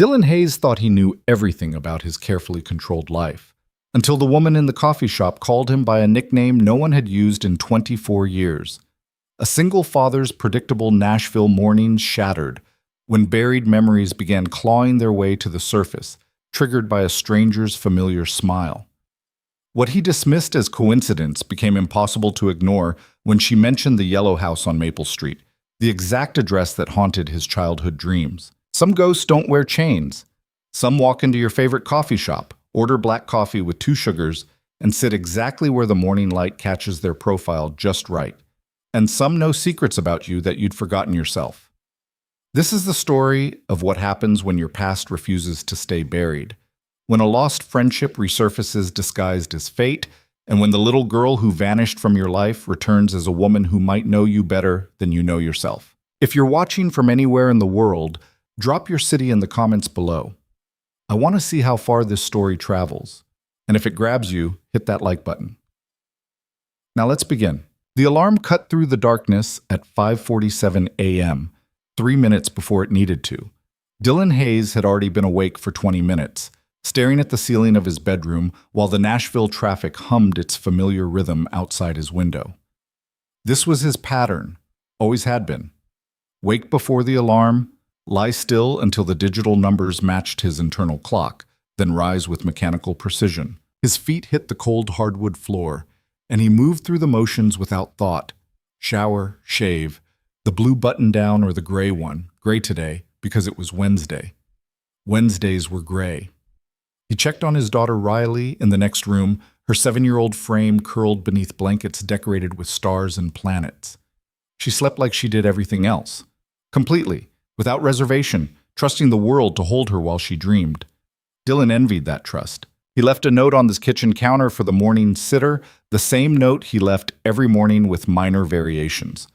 Dylan Hayes thought he knew everything about his carefully controlled life, until the woman in the coffee shop called him by a nickname no one had used in 24 years. A single father's predictable Nashville mornings shattered when buried memories began clawing their way to the surface, triggered by a stranger's familiar smile. What he dismissed as coincidence became impossible to ignore when she mentioned the yellow house on Maple Street, the exact address that haunted his childhood dreams. Some ghosts don't wear chains. Some walk into your favorite coffee shop, order black coffee with 2 sugars, and sit exactly where the morning light catches their profile just right. And some know secrets about you that you'd forgotten yourself. This is the story of what happens when your past refuses to stay buried, when a lost friendship resurfaces disguised as fate, and when the little girl who vanished from your life returns as a woman who might know you better than you know yourself. If you're watching from anywhere in the world, drop your city in the comments below. I want to see how far this story travels, and if it grabs you, hit that like button. Now let's begin. The alarm cut through the darkness at 5:47 a.m., 3 minutes before it needed to. Dylan Hayes had already been awake for 20 minutes, staring at the ceiling of his bedroom while the Nashville traffic hummed its familiar rhythm outside his window. This was his pattern, always had been. Wake before the alarm, lie still until the digital numbers matched his internal clock, then rise with mechanical precision. His feet hit the cold hardwood floor, and he moved through the motions without thought. Shower, shave, the blue button-down or the gray one, gray today because it was Wednesday. Wednesdays were gray. He checked on his daughter Riley in the next room, her 7-year-old frame curled beneath blankets decorated with stars and planets. She slept like she did everything else, completely, without reservation, trusting the world to hold her while she dreamed. Dylan envied that trust. He left a note on the kitchen counter for the morning sitter, the same note he left every morning with minor variations.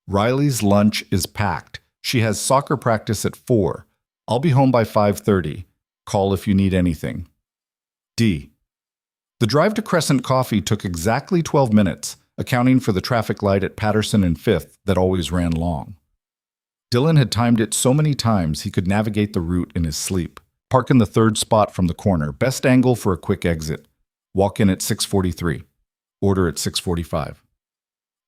Riley's lunch is packed. She has soccer practice at 4. I'll be home by 5:30. Call if you need anything. D. The drive to Crescent Coffee took exactly 12 minutes, accounting for the traffic light at Patterson and 5th that always ran long. Dylan had timed it so many times he could navigate the route in his sleep. Park in the 3rd spot from the corner, best angle for a quick exit. Walk in at 6:43. Order at 6:45.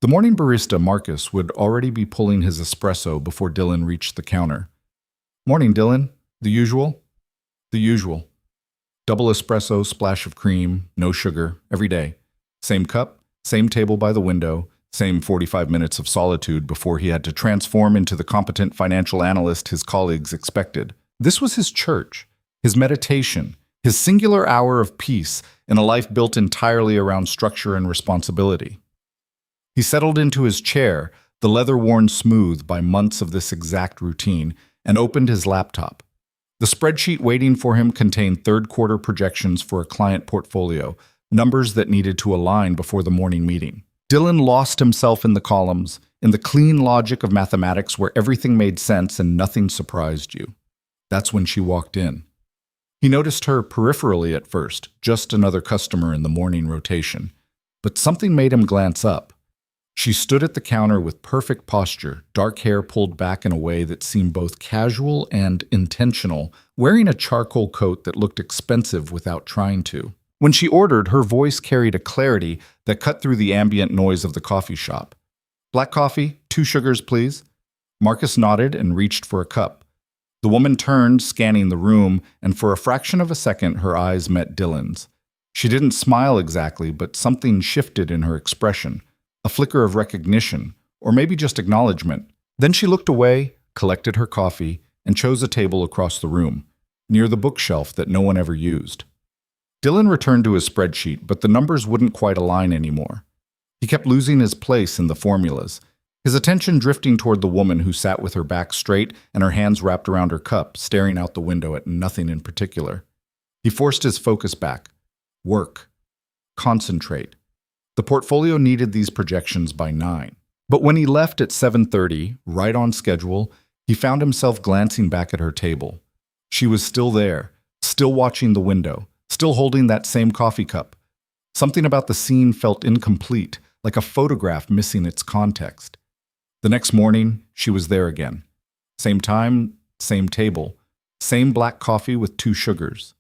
The morning barista, Marcus, would already be pulling his espresso before Dylan reached the counter. Morning, Dylan. The usual? The usual. Double espresso, splash of cream, no sugar, every day. Same cup, same table by the window, same 45 minutes of solitude before he had to transform into the competent financial analyst his colleagues expected. This was his church, his meditation, his singular hour of peace in a life built entirely around structure and responsibility. He settled into his chair, the leather worn smooth by months of this exact routine, and opened his laptop. The spreadsheet waiting for him contained 3rd quarter projections for a client portfolio, numbers that needed to align before the morning meeting. Dylan lost himself in the columns, in the clean logic of mathematics where everything made sense and nothing surprised you. That's when she walked in. He noticed her peripherally at first, just another customer in the morning rotation. But something made him glance up. She stood at the counter with perfect posture, dark hair pulled back in a way that seemed both casual and intentional, wearing a charcoal coat that looked expensive without trying to. When she ordered, her voice carried a clarity that cut through the ambient noise of the coffee shop. Black coffee, 2 sugars, please. Marcus nodded and reached for a cup. The woman turned, scanning the room, and for a fraction of a second her eyes met Dylan's. She didn't smile exactly, but something shifted in her expression. A flicker of recognition, or maybe just acknowledgement. Then she looked away, collected her coffee, and chose a table across the room, near the bookshelf that no one ever used. Dylan returned to his spreadsheet, but the numbers wouldn't quite align anymore. He kept losing his place in the formulas, his attention drifting toward the woman who sat with her back straight and her hands wrapped around her cup, staring out the window at nothing in particular. He forced his focus back. Work. Concentrate. The portfolio needed these projections by 9. But when he left at 7:30, right on schedule, he found himself glancing back at her table. She was still there, still watching the window, still holding that same coffee cup. Something about the scene felt incomplete, like a photograph missing its context. The next morning, she was there again. Same time, same table, Same black coffee with 2 sugars.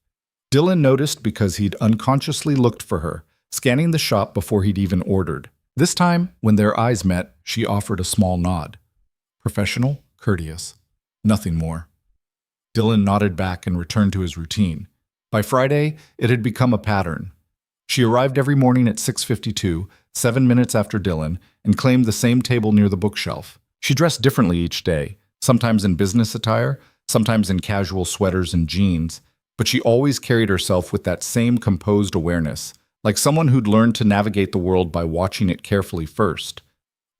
Dylan noticed because he'd unconsciously looked for her, scanning the shop before he'd even ordered. This time, when their eyes met, she offered a small nod. Professional, courteous. Nothing more. Dylan nodded back and returned to his routine. By Friday, it had become a pattern. She arrived every morning at 6:52, 7 minutes after Dylan, and claimed the same table near the bookshelf. She dressed differently each day, sometimes in business attire, sometimes in casual sweaters and jeans, but she always carried herself with that same composed awareness, like someone who'd learned to navigate the world by watching it carefully first.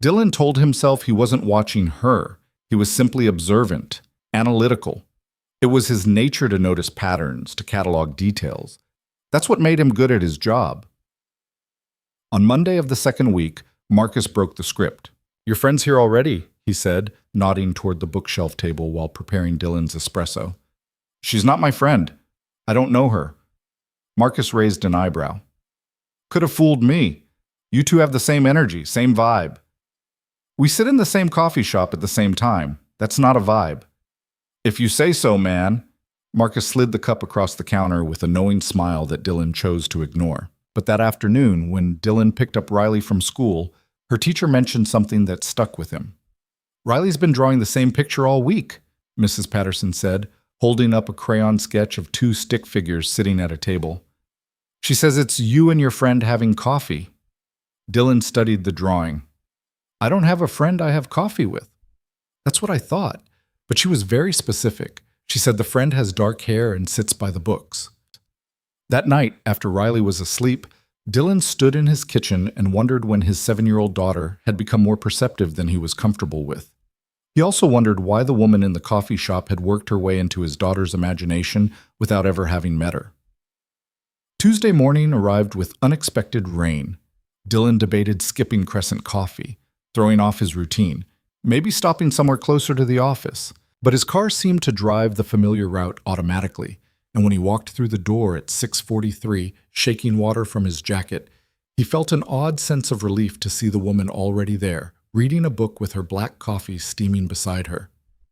Dylan told himself he wasn't watching her. He was simply observant, analytical. It was his nature to notice patterns, to catalog details. That's what made him good at his job. On Monday of the second week, Marcus broke the script. "Your friend's here already," he said, nodding toward the bookshelf table while preparing Dylan's espresso. "She's not my friend. I don't know her." Marcus raised an eyebrow. "Could have fooled me. You two have the same energy, same vibe." "We sit in the same coffee shop at the same time. That's not a vibe." "If you say so, man." Marcus slid the cup across the counter with a knowing smile that Dylan chose to ignore. But that afternoon, when Dylan picked up Riley from school, her teacher mentioned something that stuck with him. "Riley's been drawing the same picture all week," Mrs. Patterson said, holding up a crayon sketch of 2 stick figures sitting at a table. "She says it's you and your friend having coffee." Dylan studied the drawing. "I don't have a friend I have coffee with." "That's what I thought." But she was very specific. She said the friend has dark hair and sits by the books. That night, after Riley was asleep, Dylan stood in his kitchen and wondered when his 7-year-old daughter had become more perceptive than he was comfortable with. He also wondered why the woman in the coffee shop had worked her way into his daughter's imagination without ever having met her. Tuesday morning arrived with unexpected rain. Dylan debated skipping Crescent Coffee, throwing off his routine, maybe stopping somewhere closer to the office. But his car seemed to drive the familiar route automatically, and when he walked through the door at 6:43, shaking water from his jacket, he felt an odd sense of relief to see the woman already there, reading a book with her black coffee steaming beside her.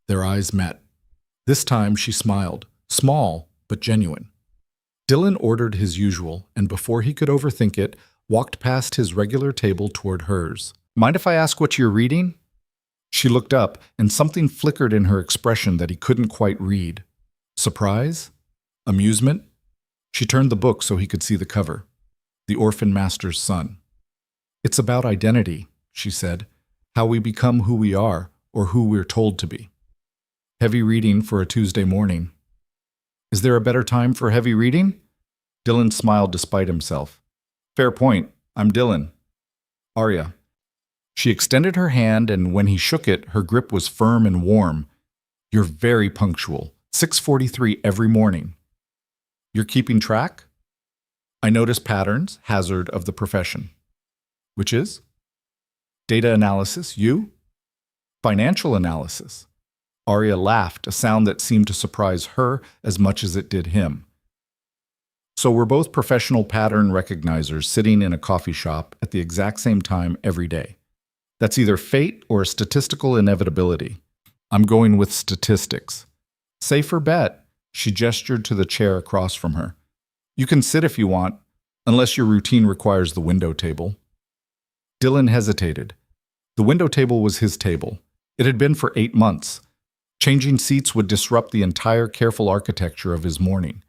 Their eyes met. This time she smiled, small but genuine. Dylan ordered his usual, and before he could overthink it, walked past his regular table toward hers. "Mind if I ask what you're reading?" She looked up, and something flickered in her expression that he couldn't quite read. Surprise? Amusement? She turned the book so he could see the cover. The Orphan Master's Son. "It's about identity," she said. "How we become who we are, or who we're told to be." Heavy reading for a Tuesday morning. "Is there a better time for heavy reading?" Dylan smiled despite himself. "Fair point. I'm Dylan." "Arya." She extended her hand, and when he shook it, her grip was firm and warm. "You're very punctual. 6:43 every morning." "You're keeping track?" "I notice patterns, hazard of the profession." "Which is?" "Data analysis. You?" "Financial analysis." Arya laughed, a sound that seemed to surprise her as much as it did him. "So we're both professional pattern recognizers sitting in a coffee shop at the exact same time every day. That's either fate or a statistical inevitability. I'm going with statistics." "Safer bet." She gestured to the chair across from her. "You can sit if you want, unless your routine requires the window table." Dylan hesitated. The window table was his table. It had been for 8 months. Changing seats would disrupt the entire careful architecture of his morning.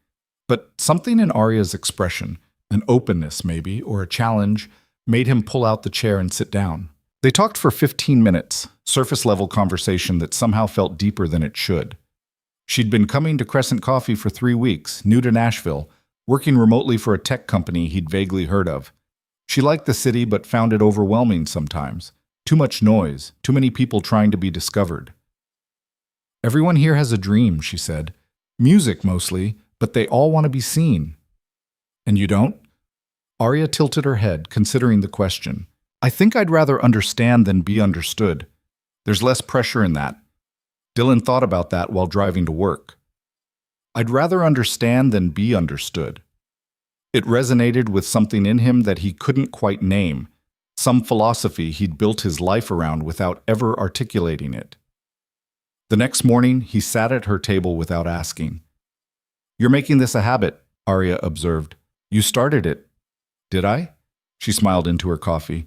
But something in Arya's expression, an openness maybe, or a challenge, made him pull out the chair and sit down. They talked for 15 minutes, surface-level conversation that somehow felt deeper than it should. She'd been coming to Crescent Coffee for 3 weeks, new to Nashville, working remotely for a tech company he'd vaguely heard of. She liked the city but found it overwhelming sometimes. Too much noise, too many people trying to be discovered. "Everyone here has a dream," she said. "Music mostly, but they all want to be seen." "And you don't?" Arya tilted her head, considering the question. "I think I'd rather understand than be understood. There's less pressure in that." Dylan thought about that while driving to work. "I'd rather understand than be understood." It resonated with something in him that he couldn't quite name, some philosophy he'd built his life around without ever articulating it. The next morning, he sat at her table without asking. "You're making this a habit," Arya observed. "You started it." "Did I?" She smiled into her coffee.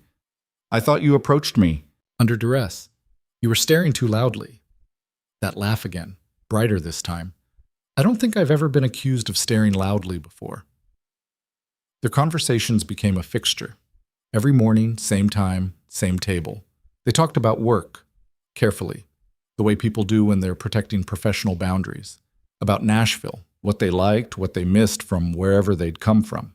"I thought you approached me." Under duress. You were staring too loudly. That laugh again, brighter this time. I don't think I've ever been accused of staring loudly before. Their conversations became a fixture. Every morning, same time, same table. They talked about work, carefully, the way people do when they're protecting professional boundaries. About Nashville, what they liked, what they missed from wherever they'd come from.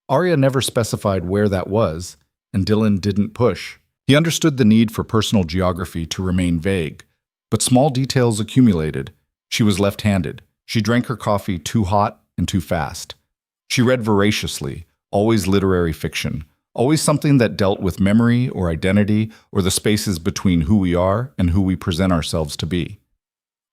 Arya never specified where that was, and Dylan didn't push. He understood the need for personal geography to remain vague, but small details accumulated. She was left-handed. She drank her coffee too hot and too fast. She read voraciously, always literary fiction, always something that dealt with memory or identity or the spaces between who we are and who we present ourselves to be.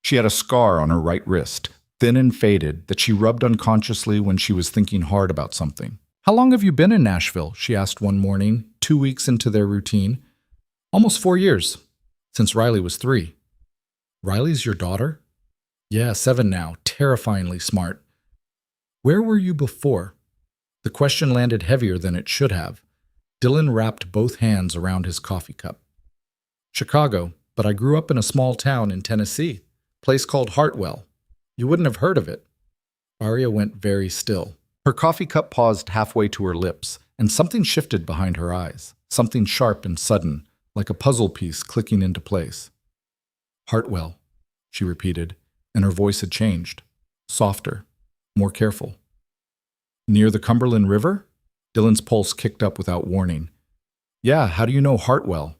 She had a scar on her right wrist, thin and faded, that she rubbed unconsciously when she was thinking hard about something. "How long have you been in Nashville?" she asked one morning, 2 weeks into their routine. "Almost 4 years, since Riley was 3. "Riley's your daughter?" "Yeah, 7 now, terrifyingly smart." "Where were you before?" The question landed heavier than it should have. Dylan wrapped both hands around his coffee cup. "Chicago, but I grew up in a small town in Tennessee, place called Hartwell. You wouldn't have heard of it." Arya went very still. Her coffee cup paused halfway to her lips, and something shifted behind her eyes, something sharp and sudden, like a puzzle piece clicking into place. "Hartwell," she repeated, and her voice had changed, softer, more careful. "Near the Cumberland River?" Dylan's pulse kicked up without warning. "Yeah, how do you know Hartwell?"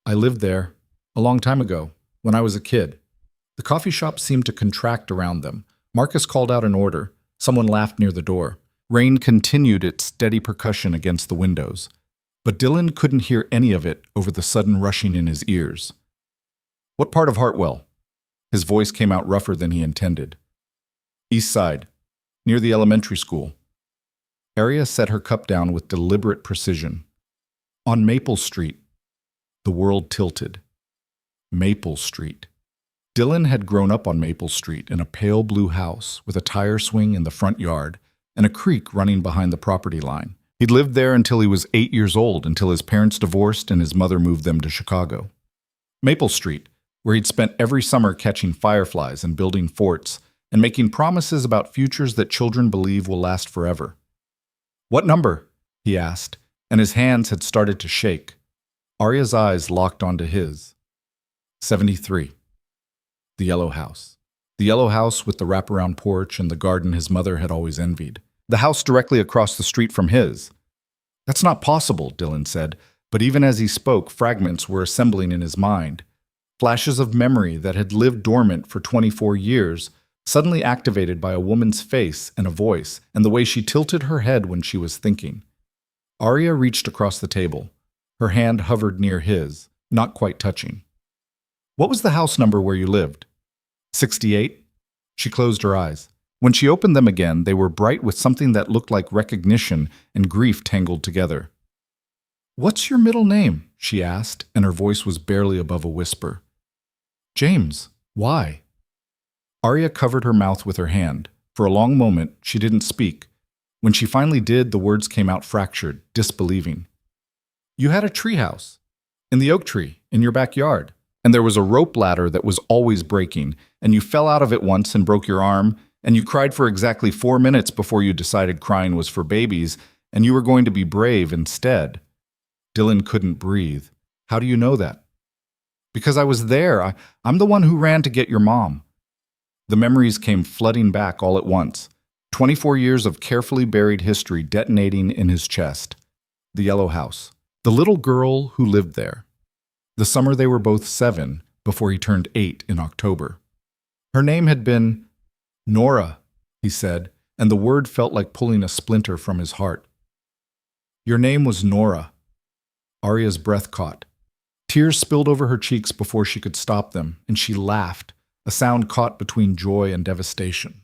"I lived there, a long time ago, when I was a kid." The coffee shop seemed to contract around them. Marcus called out an order. Someone laughed near the door. Rain continued its steady percussion against the windows. But Dylan couldn't hear any of it over the sudden rushing in his ears. "What part of Hartwell?" His voice came out rougher than he intended. "East Side, near the elementary school." Arya set her cup down with deliberate precision. "On Maple Street." The world tilted. Maple Street. Dylan had grown up on Maple Street in a pale blue house with a tire swing in the front yard and a creek running behind the property line. He'd lived there until he was 8 years old, until his parents divorced and his mother moved them to Chicago. Maple Street, where he'd spent every summer catching fireflies and building forts and making promises about futures that children believe will last forever. "What number?" he asked, and his hands had started to shake. Arya's eyes locked onto his. 73. The yellow house. The yellow house with the wraparound porch and the garden his mother had always envied. The house directly across the street from his. "That's not possible," Dylan said, but even as he spoke, fragments were assembling in his mind. Flashes of memory that had lived dormant for 24 years, suddenly activated by a woman's face and a voice, and the way she tilted her head when she was thinking. Arya reached across the table. Her hand hovered near his, not quite touching. "What was the house number where you lived?" 68? She closed her eyes. When she opened them again, they were bright with something that looked like recognition and grief tangled together. "What's your middle name?" she asked, and her voice was barely above a whisper. "James. Why?" Arya covered her mouth with her hand. For a long moment, she didn't speak. When she finally did, the words came out fractured, disbelieving. "You had a treehouse. In the oak tree, in your backyard. And there was a rope ladder that was always breaking, and you fell out of it once and broke your arm, and you cried for exactly 4 minutes before you decided crying was for babies, and you were going to be brave instead." Dylan couldn't breathe. "How do you know that?" "Because I was there. I'm the one who ran to get your mom." The memories came flooding back all at once. 24 years of carefully buried history detonating in his chest. The yellow house. The little girl who lived there. The summer they were both 7, before he turned 8 in October. Her name had been Nora, he said, and the word felt like pulling a splinter from his heart. "Your name was Nora." Arya's breath caught. Tears spilled over her cheeks before she could stop them, and she laughed, a sound caught between joy and devastation.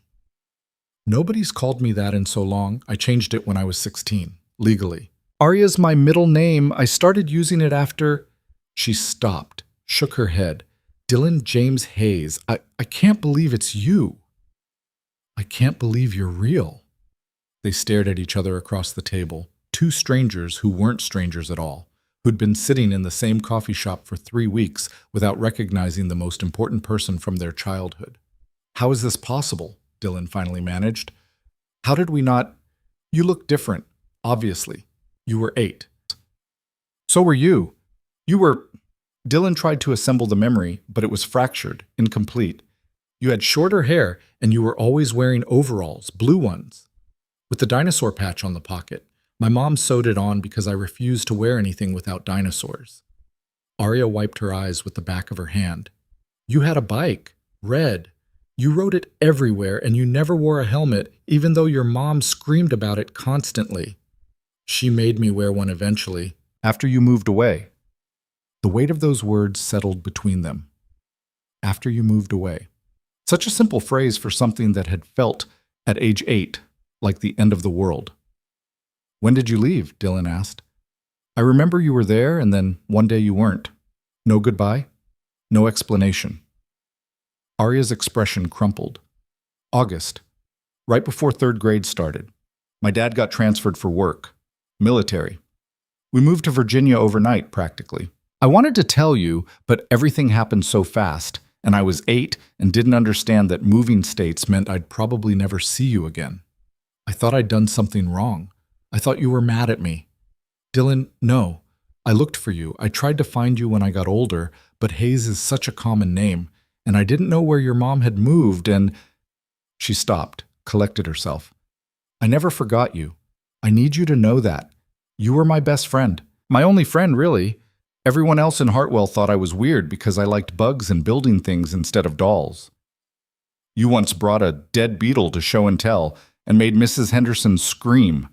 "Nobody's called me that in so long. I changed it when I was 16, legally. Arya's my middle name. I started using it after—" She stopped, shook her head, Dylan James Hayes, I can't believe it's you. I can't believe you're real. They stared at each other across the table, two strangers who weren't strangers at all, who'd been sitting in the same coffee shop for 3 weeks without recognizing the most important person from their childhood. How is this possible? Dylan finally managed. How did we not? You look different, obviously. You were 8. So were you. You were. Dylan tried to assemble the memory, but it was fractured, incomplete. You had shorter hair, and you were always wearing overalls, blue ones, with the dinosaur patch on the pocket. My mom sewed it on because I refused to wear anything without dinosaurs. Arya wiped her eyes with the back of her hand. You had a bike, red. You rode it everywhere, and you never wore a helmet, even though your mom screamed about it constantly. She made me wear one eventually. After you moved away. The weight of those words settled between them. After you moved away. Such a simple phrase for something that had felt, at age 8, like the end of the world. When did you leave? Dylan asked. I remember you were there, and then one day you weren't. No goodbye? No explanation. Arya's expression crumpled. August. Right before 3rd grade started. My dad got transferred for work. Military. We moved to Virginia overnight, practically. I wanted to tell you, but everything happened so fast, and I was 8 and didn't understand that moving states meant I'd probably never see you again. I thought I'd done something wrong. I thought you were mad at me. Dylan, no. I looked for you. I tried to find you when I got older, but Hayes is such a common name, and I didn't know where your mom had moved, and... She stopped, collected herself. I never forgot you. I need you to know that. You were my best friend. My only friend, really. Everyone else in Hartwell thought I was weird because I liked bugs and building things instead of dolls. You once brought a dead beetle to show and tell and made Mrs. Henderson scream.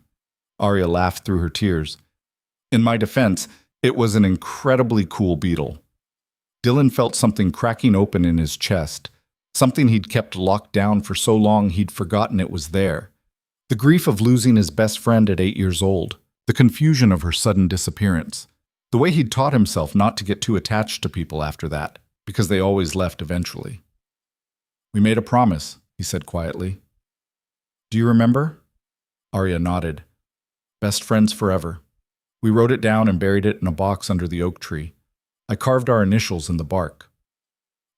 Arya laughed through her tears. In my defense, it was an incredibly cool beetle. Dylan felt something cracking open in his chest, something he'd kept locked down for so long he'd forgotten it was there. The grief of losing his best friend at 8 years old, the confusion of her sudden disappearance, the way he'd taught himself not to get too attached to people after that, because they always left eventually. We made a promise, he said quietly. Do you remember? Arya nodded. Best friends forever. We wrote it down and buried it in a box under the oak tree. I carved our initials in the bark.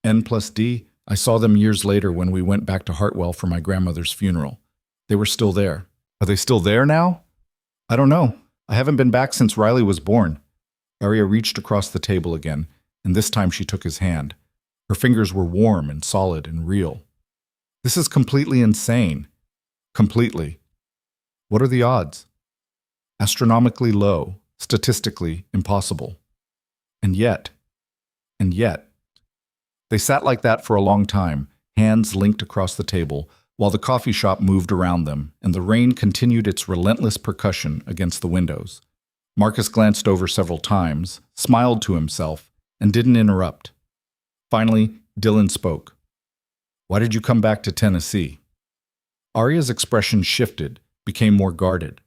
N+D, I saw them years later when we went back to Hartwell for my grandmother's funeral. They were still there. Are they still there now? I don't know. I haven't been back since Riley was born. Arya reached across the table again, and this time she took his hand. Her fingers were warm and solid and real. This is completely insane. Completely. What are the odds? Astronomically low, statistically impossible. And yet. They sat like that for a long time, hands linked across the table, while the coffee shop moved around them, and the rain continued its relentless percussion against the windows. Marcus glanced over several times, smiled to himself, and didn't interrupt. Finally, Dylan spoke. Why did you come back to Tennessee? Arya's expression shifted, became more guarded.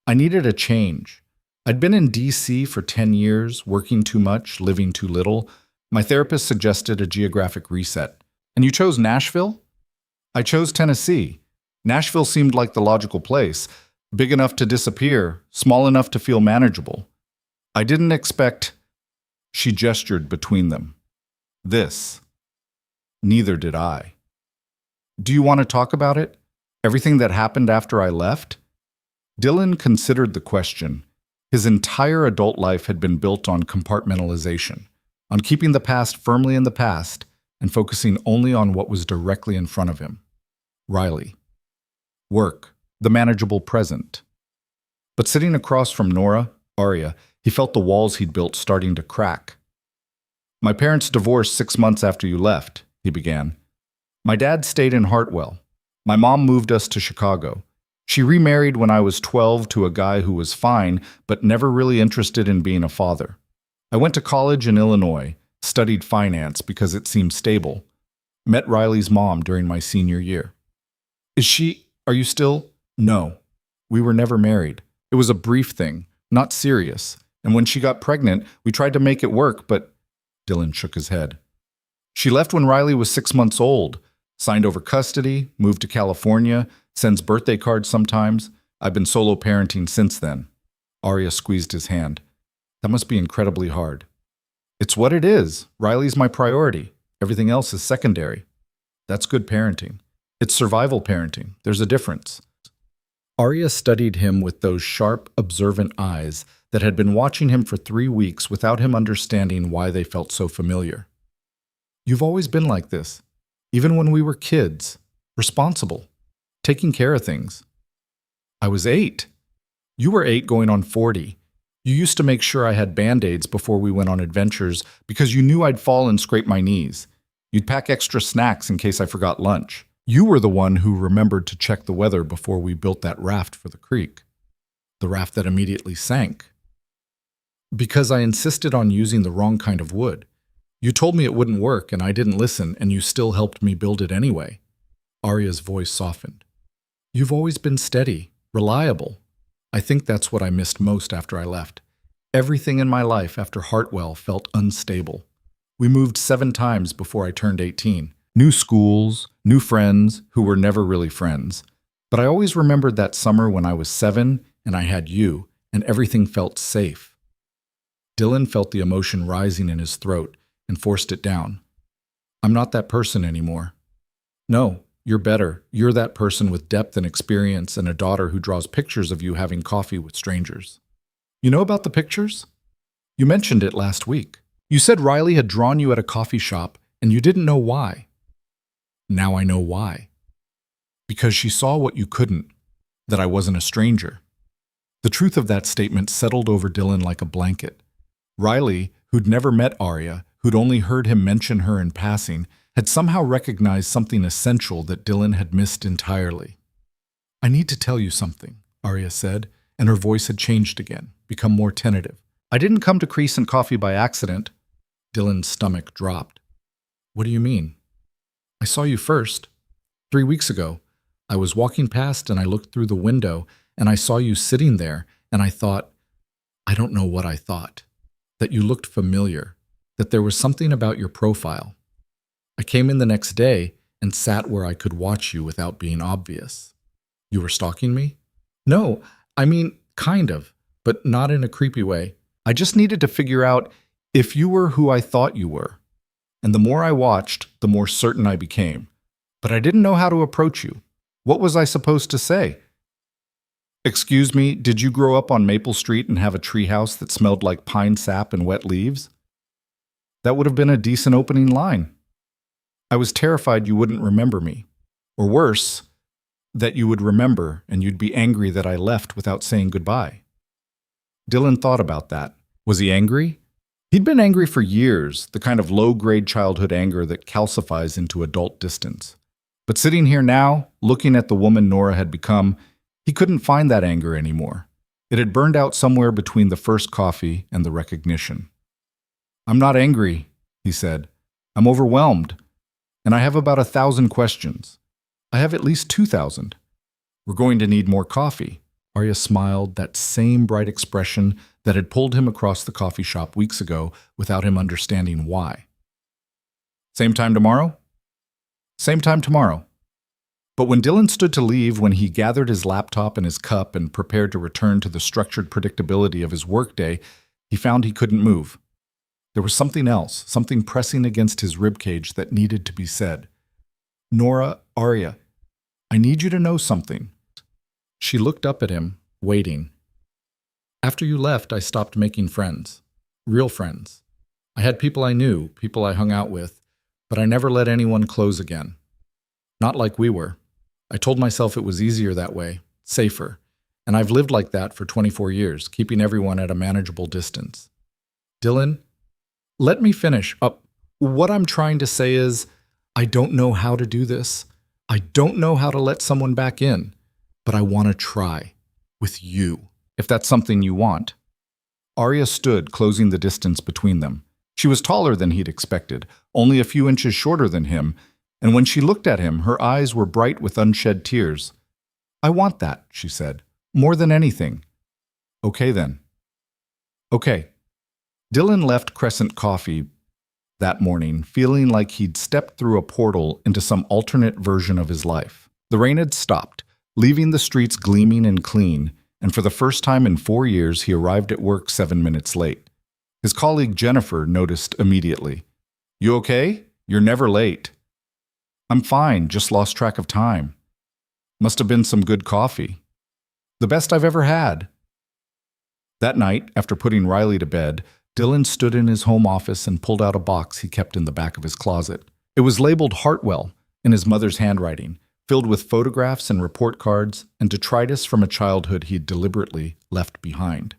I needed a change. I'd been in D.C. for 10 years, working too much, living too little. My therapist suggested a geographic reset. And you chose Nashville? I chose Tennessee. Nashville seemed like the logical place. Big enough to disappear, small enough to feel manageable. I didn't expect... She gestured between them. This. Neither did I. Do you want to talk about it? Everything that happened after I left? Dylan considered the question. His entire adult life had been built on compartmentalization, on keeping the past firmly in the past and focusing only on what was directly in front of him. Riley. Work. The manageable present. But sitting across from Nora, Arya, he felt the walls he'd built starting to crack. My parents divorced 6 months after you left, he began. My dad stayed in Hartwell. My mom moved us to Chicago. She remarried when I was 12 to a guy who was fine, but never really interested in being a father. I went to college in Illinois, studied finance because it seemed stable. Met Riley's mom during my senior year. Are you still? No. We were never married. It was a brief thing, not serious. And when she got pregnant, we tried to make it work, but... Dylan shook his head. She left when Riley was 6 months old, signed over custody, moved to California, sends birthday cards sometimes. I've been solo parenting since then. Arya squeezed his hand. That must be incredibly hard. It's what it is. Riley's my priority. Everything else is secondary. That's good parenting. It's survival parenting. There's a difference. Arya studied him with those sharp, observant eyes that had been watching him for 3 weeks without him understanding why they felt so familiar. You've always been like this, even when we were kids, responsible, taking care of things. I was 8. You were 8 going on 40. You used to make sure I had Band-Aids before we went on adventures because you knew I'd fall and scrape my knees. You'd pack extra snacks in case I forgot lunch. You were the one who remembered to check the weather before we built that raft for the creek. The raft that immediately sank. Because I insisted on using the wrong kind of wood. You told me it wouldn't work and I didn't listen and you still helped me build it anyway. Arya's voice softened. You've always been steady, reliable. I think that's what I missed most after I left. Everything in my life after Hartwell felt unstable. We moved 7 times before I turned 18. New schools, new friends who were never really friends. But I always remembered that summer when I was 7 and I had you and everything felt safe. Dylan felt the emotion rising in his throat and forced it down. I'm not that person anymore. No, you're better. You're that person with depth and experience and a daughter who draws pictures of you having coffee with strangers. You know about the pictures? You mentioned it last week. You said Riley had drawn you at a coffee shop and you didn't know why. Now I know why. Because she saw what you couldn't, that I wasn't a stranger. The truth of that statement settled over Dylan like a blanket. Riley, who'd never met Arya, who'd only heard him mention her in passing, had somehow recognized something essential that Dylan had missed entirely. I need to tell you something, Arya said, and her voice had changed again, become more tentative. I didn't come to Crescent Coffee by accident. Dylan's stomach dropped. What do you mean? I saw you first. 3 weeks ago. I was walking past and I looked through the window and I saw you sitting there and I thought, I don't know what I thought, that you looked familiar, that there was something about your profile. I came in the next day and sat where I could watch you without being obvious. You were stalking me? No, I mean, kind of, but not in a creepy way. I just needed to figure out if you were who I thought you were. And the more I watched, the more certain I became. But I didn't know how to approach you. What was I supposed to say? Excuse me, did you grow up on Maple Street and have a treehouse that smelled like pine sap and wet leaves? That would have been a decent opening line. I was terrified you wouldn't remember me. Or worse, that you would remember and you'd be angry that I left without saying goodbye. Dylan thought about that. Was he angry? He'd been angry for years, the kind of low-grade childhood anger that calcifies into adult distance. But sitting here now, looking at the woman Nora had become, he couldn't find that anger anymore. It had burned out somewhere between the first coffee and the recognition. I'm not angry, he said. I'm overwhelmed. And I have about 1,000 questions. I have at least 2,000. We're going to need more coffee. Arya smiled, that same bright expression that had pulled him across the coffee shop weeks ago without him understanding why. Same time tomorrow? Same time tomorrow. But when Dylan stood to leave, when he gathered his laptop and his cup and prepared to return to the structured predictability of his workday, he found he couldn't move. There was something else, something pressing against his ribcage that needed to be said. Nora, Arya, I need you to know something. She looked up at him, waiting. After you left, I stopped making friends. Real friends. I had people I knew, people I hung out with, but I never let anyone close again. Not like we were. I told myself it was easier that way, safer, and I've lived like that for 24 years, keeping everyone at a manageable distance. Dylan, let me finish. What I'm trying to say is, I don't know how to do this. I don't know how to let someone back in, but I want to try. With you, if that's something you want. Arya stood, closing the distance between them. She was taller than he'd expected, only a few inches shorter than him, and when she looked at him, her eyes were bright with unshed tears. I want that, she said, more than anything. Okay then. Okay. Dylan left Crescent Coffee, that morning, feeling like he'd stepped through a portal into some alternate version of his life. The rain had stopped, leaving the streets gleaming and clean, and for the first time in 4 years, he arrived at work 7 minutes late. His colleague Jennifer noticed immediately. "You okay? You're never late." "I'm fine, just lost track of time." "Must have been some good coffee." "The best I've ever had." That night, after putting Riley to bed, Dylan stood in his home office and pulled out a box he kept in the back of his closet. It was labeled Hartwell in his mother's handwriting, filled with photographs and report cards and detritus from a childhood he'd deliberately left behind.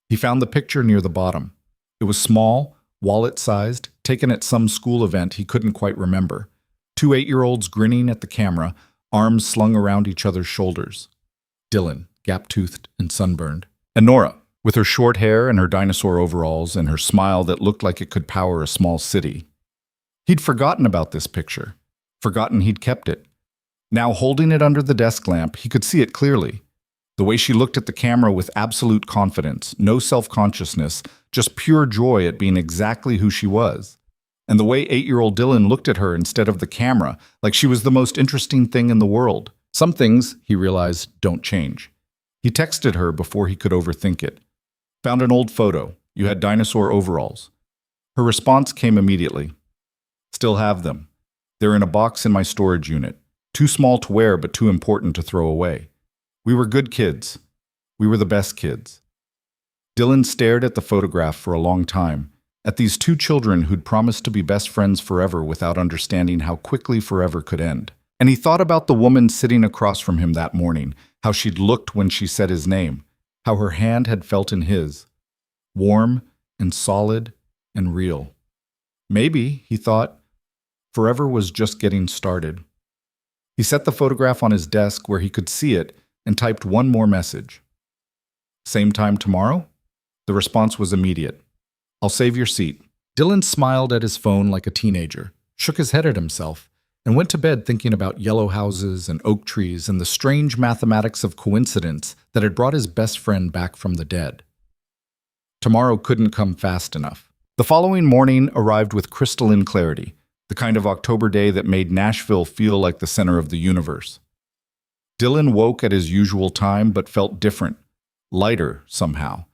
He found the picture near the bottom. It was small, wallet-sized, taken at some school event he couldn't quite remember. 2 8-year-olds grinning at the camera, arms slung around each other's shoulders. Dylan, gap-toothed and sunburned. And Nora, with her short hair and her dinosaur overalls and her smile that looked like it could power a small city. He'd forgotten about this picture, forgotten he'd kept it. Now, holding it under the desk lamp, he could see it clearly. The way she looked at the camera with absolute confidence, no self-consciousness, just pure joy at being exactly who she was. And the way 8-year-old Dylan looked at her instead of the camera, like she was the most interesting thing in the world. Some things, he realized, don't change. He texted her before he could overthink it. "Found an old photo. You had dinosaur overalls." Her response came immediately. "Still have them. They're in a box in my storage unit. Too small to wear, but too important to throw away. We were good kids. We were the best kids." Dylan stared at the photograph for a long time, at these 2 children who'd promised to be best friends forever without understanding how quickly forever could end. And he thought about the woman sitting across from him that morning, how she'd looked when she said his name, how her hand had felt in his, warm and solid and real. Maybe, he thought, forever was just getting started. He set the photograph on his desk where he could see it and typed one more message. "Same time tomorrow?" The response was immediate. "I'll save your seat." Dylan smiled at his phone like a teenager, shook his head at himself, and went to bed thinking about yellow houses and oak trees and the strange mathematics of coincidence that had brought his best friend back from the dead. Tomorrow couldn't come fast enough. The following morning arrived with crystalline clarity, the kind of October day that made Nashville feel like the center of the universe. Dylan woke at his usual time but felt different, lighter somehow,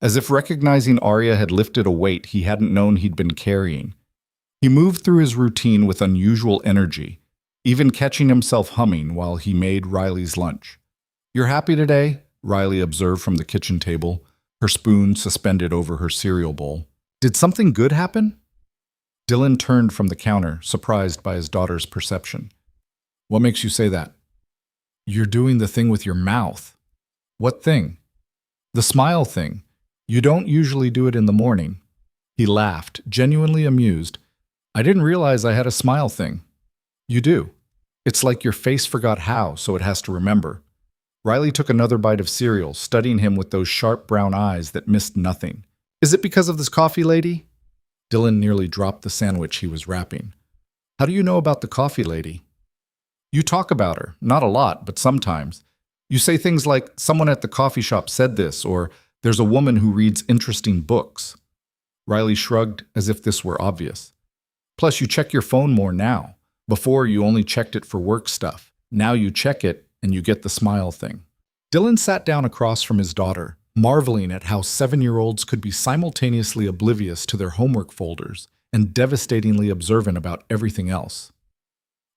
as if recognizing Arya had lifted a weight he hadn't known he'd been carrying. He moved through his routine with unusual energy, even catching himself humming while he made Riley's lunch. "You're happy today?" Riley observed from the kitchen table, her spoon suspended over her cereal bowl. "Did something good happen?" Dylan turned from the counter, surprised by his daughter's perception. "What makes you say that?" "You're doing the thing with your mouth." "What thing?" "The smile thing. You don't usually do it in the morning." He laughed, genuinely amused. "I didn't realize I had a smile thing." "You do. It's like your face forgot how, so it has to remember." Riley took another bite of cereal, studying him with those sharp brown eyes that missed nothing. "Is it because of this coffee lady?" Dylan nearly dropped the sandwich he was wrapping. "How do you know about the coffee lady?" "You talk about her. Not a lot, but sometimes. You say things like, 'Someone at the coffee shop said this,' or 'There's a woman who reads interesting books.'" Riley shrugged as if this were obvious. "Plus, you check your phone more now. Before, you only checked it for work stuff. Now you check it, and you get the smile thing." Dylan sat down across from his daughter, marveling at how 7-year-olds could be simultaneously oblivious to their homework folders and devastatingly observant about everything else.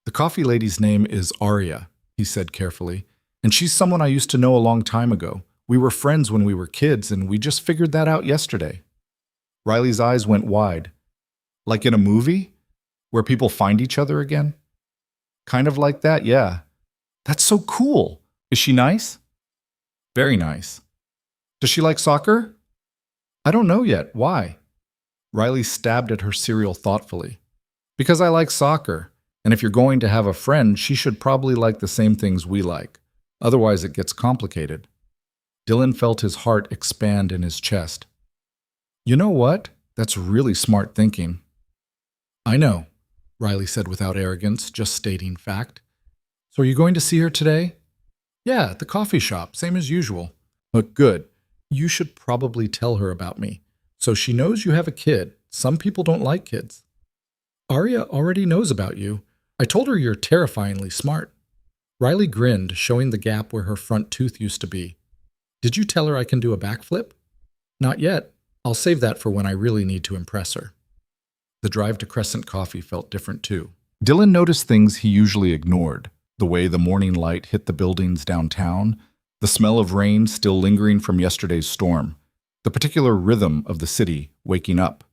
"The coffee lady's name is Arya," he said carefully, "and she's someone I used to know a long time ago. We were friends when we were kids, and we just figured that out yesterday." Riley's eyes went wide. "Like in a movie? Where people find each other again?" "Kind of like that, yeah." "That's so cool. Is she nice?" "Very nice." "Does she like soccer?" "I don't know yet. Why?" Riley stabbed at her cereal thoughtfully. "Because I like soccer, and if you're going to have a friend, she should probably like the same things we like. Otherwise it gets complicated." Dylan felt his heart expand in his chest. "You know what? That's really smart thinking." "I know," Riley said without arrogance, just stating fact. "So are you going to see her today?" "Yeah, at the coffee shop, same as usual." "But good. You should probably tell her about me. So she knows you have a kid. Some people don't like kids." Arya already knows about you. I told her you're terrifyingly smart. Riley grinned, showing the gap where her front tooth used to be. Did you tell her I can do a backflip? Not yet. I'll save that for when I really need to impress her. The drive to Crescent Coffee felt different too. Dylan noticed things he usually ignored. The way the morning light hit the buildings downtown, the smell of rain still lingering from yesterday's storm, the particular rhythm of the city waking up.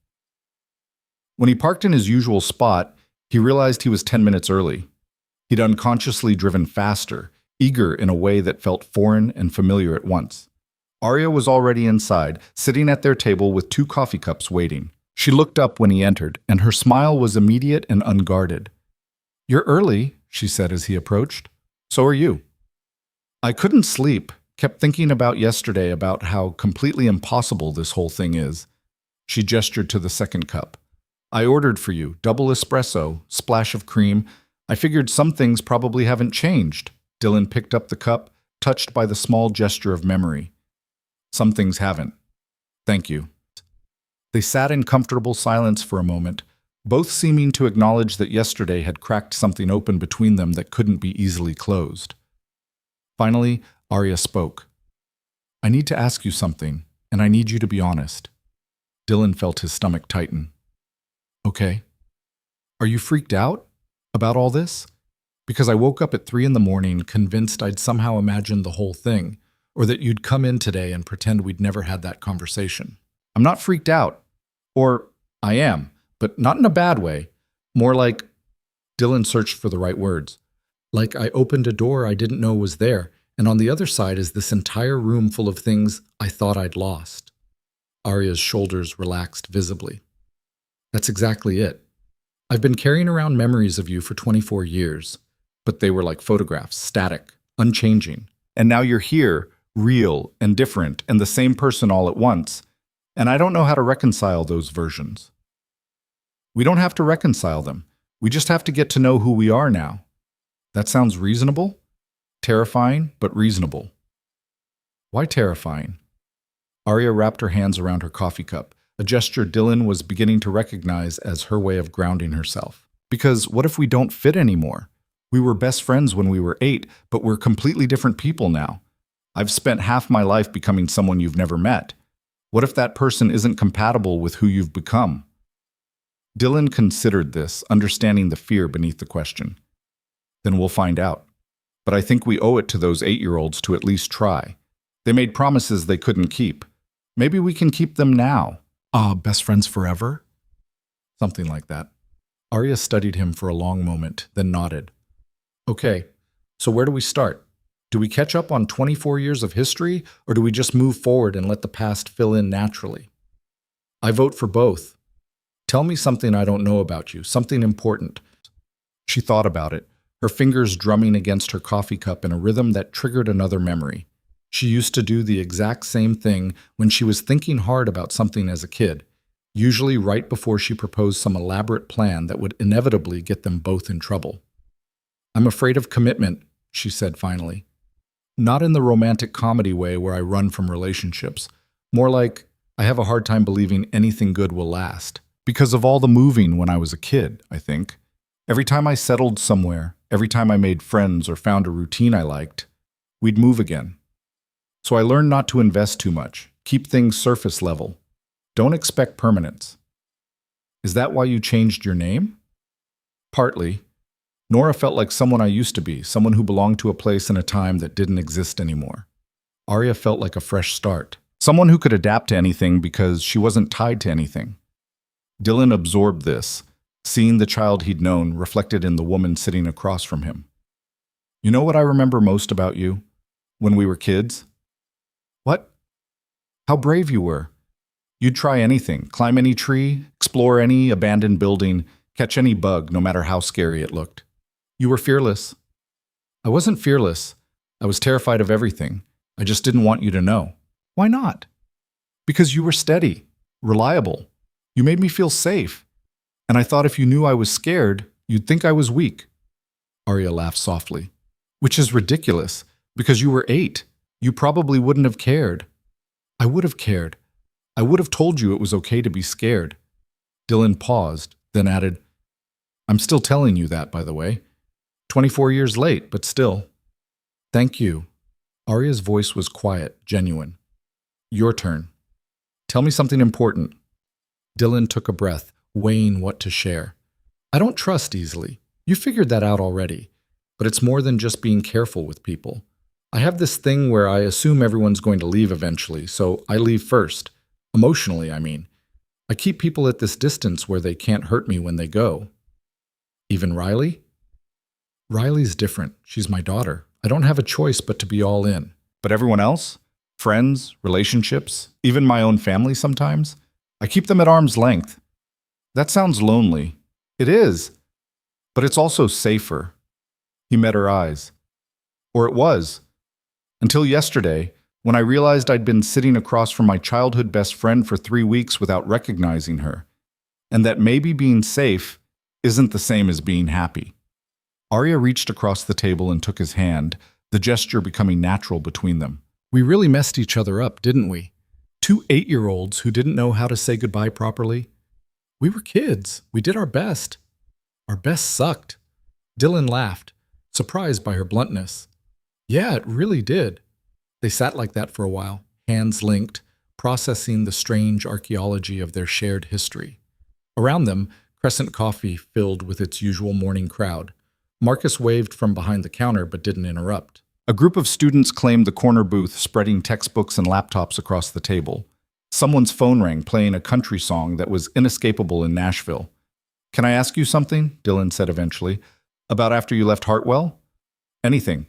When he parked in his usual spot, he realized he was 10 minutes early. He'd unconsciously driven faster, eager in a way that felt foreign and familiar at once. Arya was already inside, sitting at their table with 2 coffee cups waiting. She looked up when he entered, and her smile was immediate and unguarded. "You're early," she said as he approached. "So are you." "I couldn't sleep, kept thinking about yesterday about how completely impossible this whole thing is." She gestured to the second cup. "I ordered for you, double espresso, splash of cream. I figured some things probably haven't changed." Dylan picked up the cup, touched by the small gesture of memory. "Some things haven't. Thank you." They sat in comfortable silence for a moment, both seeming to acknowledge that yesterday had cracked something open between them that couldn't be easily closed. Finally, Arya spoke. "I need to ask you something, and I need you to be honest." Dylan felt his stomach tighten. "Okay. Are you freaked out about all this? Because I woke up at 3 in the morning convinced I'd somehow imagined the whole thing, or that you'd come in today and pretend we'd never had that conversation." "I'm not freaked out. Or I am, but not in a bad way. More like," Dylan searched for the right words, "like I opened a door I didn't know was there, and on the other side is this entire room full of things I thought I'd lost." Arya's shoulders relaxed visibly. "That's exactly it. I've been carrying around memories of you for 24 years, but they were like photographs, static, unchanging. And now you're here, real and different, and the same person all at once. And I don't know how to reconcile those versions." "We don't have to reconcile them. We just have to get to know who we are now." "That sounds reasonable?" "Terrifying, but reasonable." "Why terrifying?" Arya wrapped her hands around her coffee cup, a gesture Dylan was beginning to recognize as her way of grounding herself. "Because what if we don't fit anymore? We were best friends when we were 8, but we're completely different people now. I've spent half my life becoming someone you've never met. What if that person isn't compatible with who you've become?" Dylan considered this, understanding the fear beneath the question. "Then we'll find out. But I think we owe it to those 8-year-olds to at least try. They made promises they couldn't keep. Maybe we can keep them now." Best friends forever?" "Something like that." Arya studied him for a long moment, then nodded. "Okay, so where do we start? Do we catch up on 24 years of history, or do we just move forward and let the past fill in naturally?" "I vote for both. Tell me something I don't know about you, something important." She thought about it, her fingers drumming against her coffee cup in a rhythm that triggered another memory. She used to do the exact same thing when she was thinking hard about something as a kid, usually right before she proposed some elaborate plan that would inevitably get them both in trouble. "I'm afraid of commitment," she said finally. "Not in the romantic comedy way where I run from relationships. More like I have a hard time believing anything good will last. Because of all the moving when I was a kid, I think. Every time I settled somewhere, every time I made friends or found a routine I liked, we'd move again. So I learned not to invest too much, keep things surface level. Don't expect permanence." "Is that why you changed your name?" "Partly. Nora felt like someone I used to be, someone who belonged to a place and a time that didn't exist anymore. Arya felt like a fresh start, someone who could adapt to anything because she wasn't tied to anything." Dylan absorbed this, seeing the child he'd known reflected in the woman sitting across from him. "You know what I remember most about you? When we were kids?" "What?" "How brave you were. You'd try anything, climb any tree, explore any abandoned building, catch any bug, no matter how scary it looked. You were fearless." "I wasn't fearless. I was terrified of everything. I just didn't want you to know." "Why not?" "Because you were steady, reliable. You made me feel safe. And I thought if you knew I was scared, you'd think I was weak." Arya laughed softly. "Which is ridiculous, because you were 8. You probably wouldn't have cared." "I would have cared. I would have told you it was okay to be scared." Dylan paused, then added, I'm still telling you that, by the way. 24 years late, but still. Thank you. Arya's voice was quiet, genuine. Your turn. Tell me something important. Dylan took a breath, weighing what to share. I don't trust easily. You figured that out already. But it's more than just being careful with people. I have this thing where I assume everyone's going to leave eventually, so I leave first. Emotionally, I mean. I keep people at this distance where they can't hurt me when they go. Even Riley? Riley's different. She's my daughter. I don't have a choice but to be all in. But everyone else? Friends, relationships, even my own family sometimes? I keep them at arm's length. That sounds lonely. It is. But it's also safer. He met her eyes. Or it was. Until yesterday, when I realized I'd been sitting across from my childhood best friend for 3 weeks without recognizing her, and that maybe being safe isn't the same as being happy. Arya reached across the table and took his hand, the gesture becoming natural between them. We really messed each other up, didn't we? 2 8-year-olds who didn't know how to say goodbye properly. We were kids. We did our best. Our best sucked. Dylan laughed, surprised by her bluntness. Yeah, it really did. They sat like that for a while, hands linked, processing the strange archaeology of their shared history. Around them, Crescent Coffee filled with its usual morning crowd. Marcus waved from behind the counter but didn't interrupt. A group of students claimed the corner booth, spreading textbooks and laptops across the table. Someone's phone rang, playing a country song that was inescapable in Nashville. Can I ask you something? Dylan said eventually. About after you left Hartwell? Anything.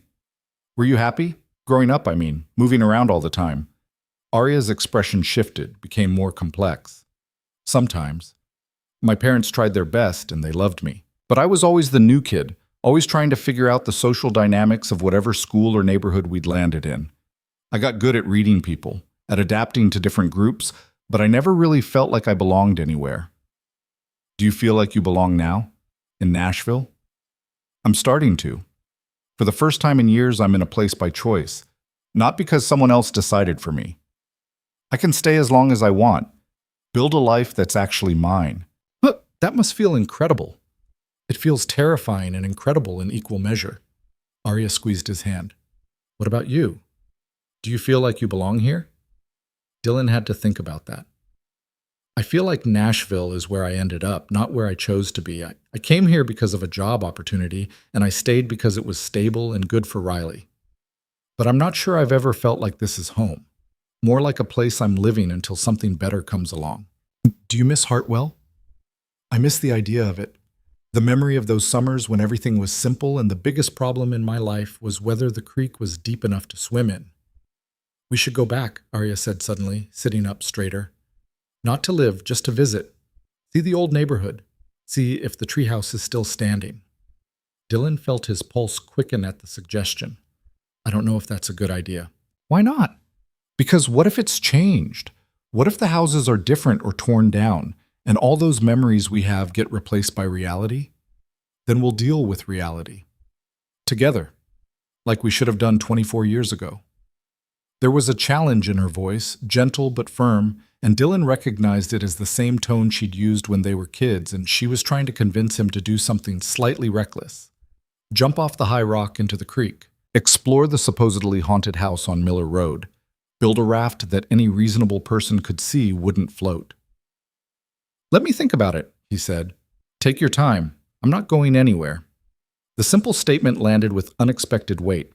Were you happy? Growing up, I mean, moving around all the time. Arya's expression shifted, became more complex. Sometimes. My parents tried their best and they loved me. But I was always the new kid, always trying to figure out the social dynamics of whatever school or neighborhood we'd landed in. I got good at reading people, at adapting to different groups, but I never really felt like I belonged anywhere. Do you feel like you belong now? In Nashville? I'm starting to. For the first time in years, I'm in a place by choice, not because someone else decided for me. I can stay as long as I want, build a life that's actually mine. But that must feel incredible. It feels terrifying and incredible in equal measure. Arya squeezed his hand. What about you? Do you feel like you belong here? Dylan had to think about that. I feel like Nashville is where I ended up, not where I chose to be. I came here because of a job opportunity, and I stayed because it was stable and good for Riley. But I'm not sure I've ever felt like this is home. More like a place I'm living until something better comes along. Do you miss Hartwell? I miss the idea of it. The memory of those summers when everything was simple and the biggest problem in my life was whether the creek was deep enough to swim in. We should go back, Arya said suddenly, sitting up straighter. Not to live, just to visit. See the old neighborhood. See if the treehouse is still standing. Dylan felt his pulse quicken at the suggestion. I don't know if that's a good idea. Why not? Because what if it's changed? What if the houses are different or torn down, and all those memories we have get replaced by reality? Then we'll deal with reality. Together. Like we should have done 24 years ago. There was a challenge in her voice, gentle but firm, and Dylan recognized it as the same tone she'd used when they were kids, and she was trying to convince him to do something slightly reckless. Jump off the high rock into the creek. Explore the supposedly haunted house on Miller Road. Build a raft that any reasonable person could see wouldn't float. Let me think about it, he said. Take your time. I'm not going anywhere. The simple statement landed with unexpected weight.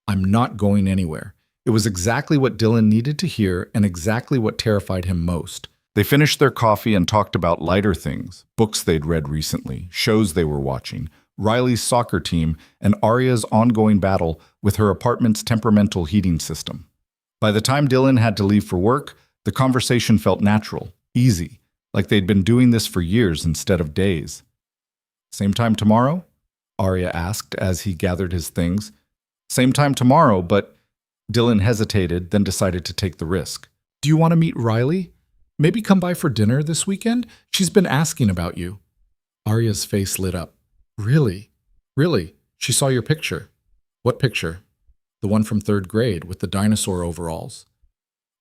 I'm not going anywhere. It was exactly what Dylan needed to hear and exactly what terrified him most. They finished their coffee and talked about lighter things, books they'd read recently, shows they were watching, Riley's soccer team, and Arya's ongoing battle with her apartment's temperamental heating system. By the time Dylan had to leave for work, the conversation felt natural, easy, like they'd been doing this for years instead of days. Same time tomorrow? Arya asked as he gathered his things. Same time tomorrow, but Dylan hesitated, then decided to take the risk. Do you want to meet Riley? Maybe come by for dinner this weekend? She's been asking about you. Arya's face lit up. Really? Really? She saw your picture. What picture? The one from 3rd grade with the dinosaur overalls.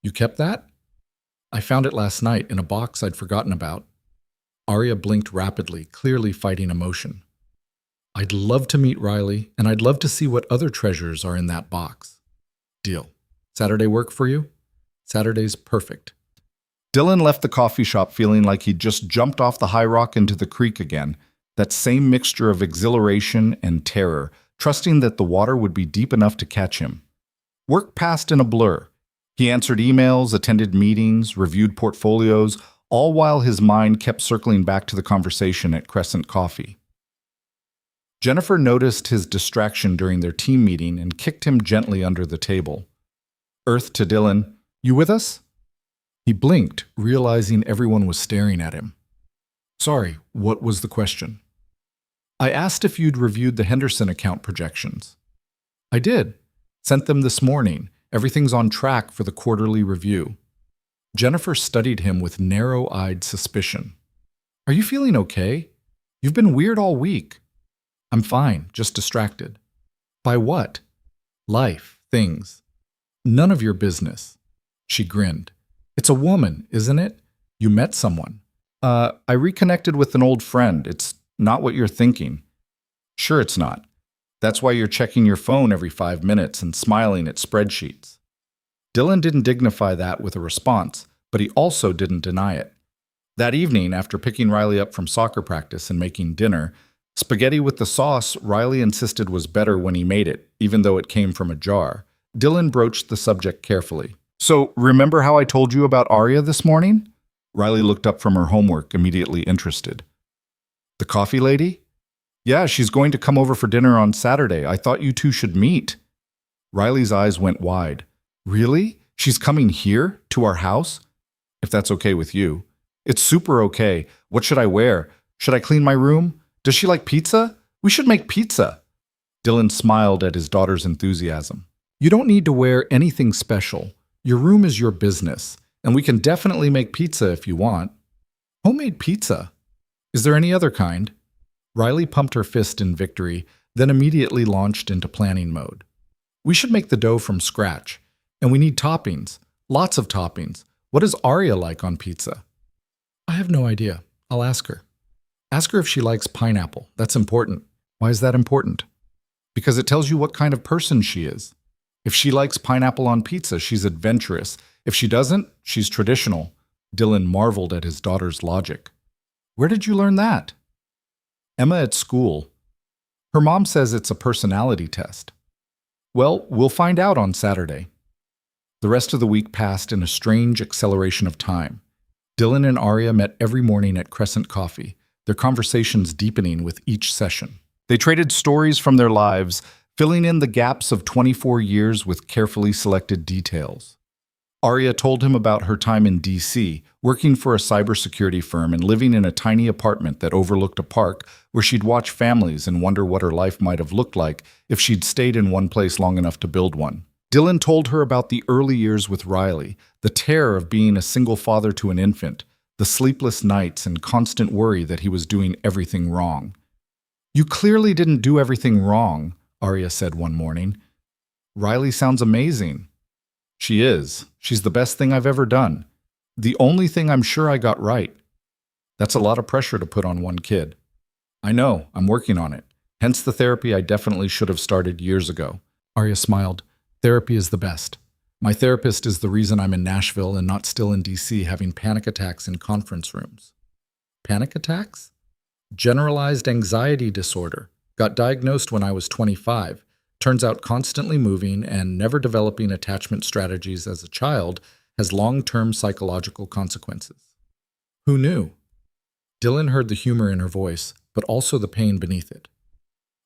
You kept that? I found it last night in a box I'd forgotten about. Arya blinked rapidly, clearly fighting emotion. I'd love to meet Riley, and I'd love to see what other treasures are in that box. Deal. Saturday work for you? Saturday's perfect. Dylan left the coffee shop feeling like he'd just jumped off the high rock into the creek again, that same mixture of exhilaration and terror, trusting that the water would be deep enough to catch him. Work passed in a blur. He answered emails, attended meetings, reviewed portfolios, all while his mind kept circling back to the conversation at Crescent Coffee. Jennifer noticed his distraction during their team meeting and kicked him gently under the table. Earth to Dylan, "You with us?" He blinked, realizing everyone was staring at him. "Sorry, what was the question?" "I asked if you'd reviewed the Henderson account projections." "I did. Sent them this morning. Everything's on track for the quarterly review." Jennifer studied him with narrow-eyed suspicion. "Are you feeling okay? You've been weird all week." "I'm fine, just distracted." "By what?" "Life, things." "None of your business." She grinned. "It's a woman, isn't it? You met someone." I reconnected with an old friend. It's not what you're thinking." "Sure it's not. That's why you're checking your phone every 5 minutes and smiling at spreadsheets." Dylan didn't dignify that with a response, but he also didn't deny it. That evening, after picking Riley up from soccer practice and making dinner, spaghetti with the sauce Riley insisted was better when he made it, even though it came from a jar, Dylan broached the subject carefully. "So, remember how I told you about Arya this morning?" Riley looked up from her homework, immediately interested. "The coffee lady?" "Yeah, she's going to come over for dinner on Saturday. I thought you two should meet." Riley's eyes went wide. "Really? She's coming here? To our house?" "If that's okay with you." "It's super okay. What should I wear? Should I clean my room? Does she like pizza? We should make pizza." Dylan smiled at his daughter's enthusiasm. "You don't need to wear anything special. Your room is your business, and we can definitely make pizza if you want." "Homemade pizza? Is there any other kind?" Riley pumped her fist in victory, then immediately launched into planning mode. "We should make the dough from scratch, and we need toppings. Lots of toppings. What is Arya like on pizza?" "I have no idea. I'll ask her." "Ask her if she likes pineapple. That's important." "Why is that important?" "Because it tells you what kind of person she is. If she likes pineapple on pizza, she's adventurous. If she doesn't, she's traditional." Dylan marveled at his daughter's logic. "Where did you learn that?" "Emma at school. Her mom says it's a personality test." "Well, we'll find out on Saturday." The rest of the week passed in a strange acceleration of time. Dylan and Arya met every morning at Crescent Coffee, their conversations deepening with each session. They traded stories from their lives, filling in the gaps of 24 years with carefully selected details. Arya told him about her time in D.C., working for a cybersecurity firm and living in a tiny apartment that overlooked a park where she'd watch families and wonder what her life might have looked like if she'd stayed in one place long enough to build one. Dylan told her about the early years with Riley, the terror of being a single father to an infant, the sleepless nights and constant worry that he was doing everything wrong. "You clearly didn't do everything wrong," Arya said one morning. "Riley sounds amazing." "She is. She's the best thing I've ever done. The only thing I'm sure I got right." "That's a lot of pressure to put on one kid." "I know. I'm working on it. Hence the therapy I definitely should have started years ago." Arya smiled. "Therapy is the best. My therapist is the reason I'm in Nashville and not still in D.C. having panic attacks in conference rooms." "Panic attacks?" "Generalized anxiety disorder. Got diagnosed when I was 25. Turns out constantly moving and never developing attachment strategies as a child has long-term psychological consequences." "Who knew?" Dylan heard the humor in her voice, but also the pain beneath it.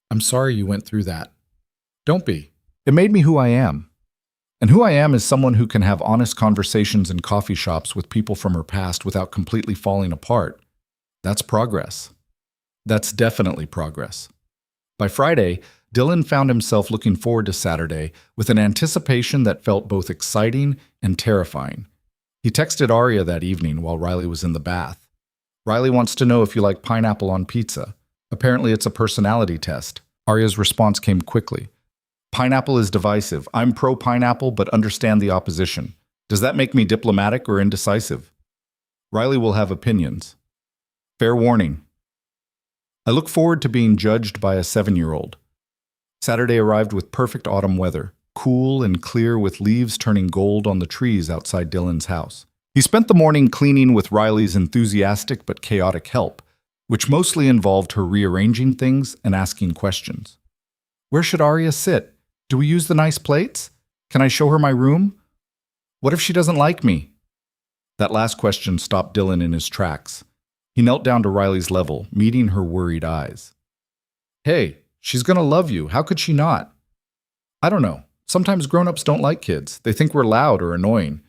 "I'm sorry you went through that." "Don't be. It made me who I am." And who I am is someone who can have honest conversations in coffee shops with people from her past without completely falling apart. That's progress. That's definitely progress. By Friday, Dylan found himself looking forward to Saturday with an anticipation that felt both exciting and terrifying. He texted Arya that evening while Riley was in the bath. "Riley wants to know if you like pineapple on pizza. Apparently it's a personality test." Arya's response came quickly. "Pineapple is divisive. I'm pro-pineapple but understand the opposition. Does that make me diplomatic or indecisive?" "Riley will have opinions." Fair warning. I look forward to being judged by a 7-year-old. Saturday arrived with perfect autumn weather, cool and clear with leaves turning gold on the trees outside Dylan's house. He spent the morning cleaning with Riley's enthusiastic but chaotic help, which mostly involved her rearranging things and asking questions. Where should Arya sit? Do we use the nice plates? Can I show her my room? What if she doesn't like me? That last question stopped Dylan in his tracks. He knelt down to Riley's level, meeting her worried eyes. Hey, she's gonna love you. How could she not? I don't know. Sometimes grown-ups don't like kids. They think we're loud or annoying.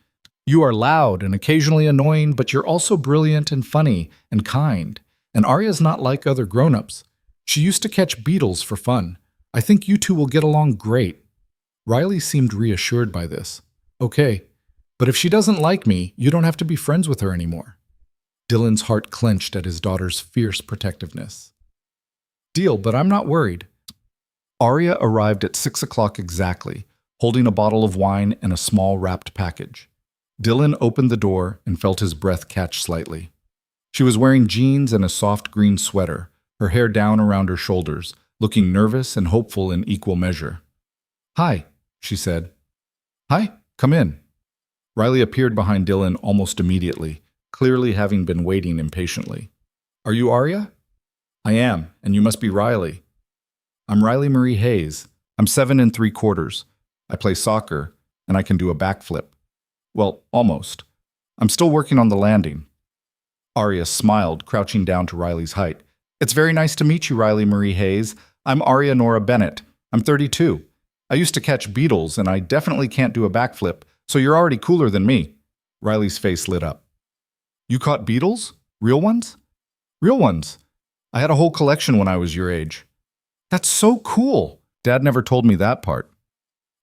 You are loud and occasionally annoying, but you're also brilliant and funny and kind. And Arya's not like other grown-ups. She used to catch beetles for fun. I think you two will get along great. Riley seemed reassured by this. Okay, but if she doesn't like me, you don't have to be friends with her anymore. Dylan's heart clenched at his daughter's fierce protectiveness. Deal, but I'm not worried. Arya arrived at 6 o'clock exactly, holding a bottle of wine and a small wrapped package. Dylan opened the door and felt his breath catch slightly. She was wearing jeans and a soft green sweater, her hair down around her shoulders, looking nervous and hopeful in equal measure. Hi, she said. Hi, come in. Riley appeared behind Dylan almost immediately, clearly having been waiting impatiently. Are you Arya? I am, and you must be Riley. I'm Riley Marie Hayes. I'm 7 3/4. I play soccer, and I can do a backflip. Well, almost. I'm still working on the landing. Arya smiled, crouching down to Riley's height. It's very nice to meet you, Riley Marie Hayes. I'm Arya Nora Bennett. I'm 32. I used to catch beetles, and I definitely can't do a backflip, so you're already cooler than me. Riley's face lit up. You caught beetles? Real ones? Real ones. I had a whole collection when I was your age. That's so cool. Dad never told me that part.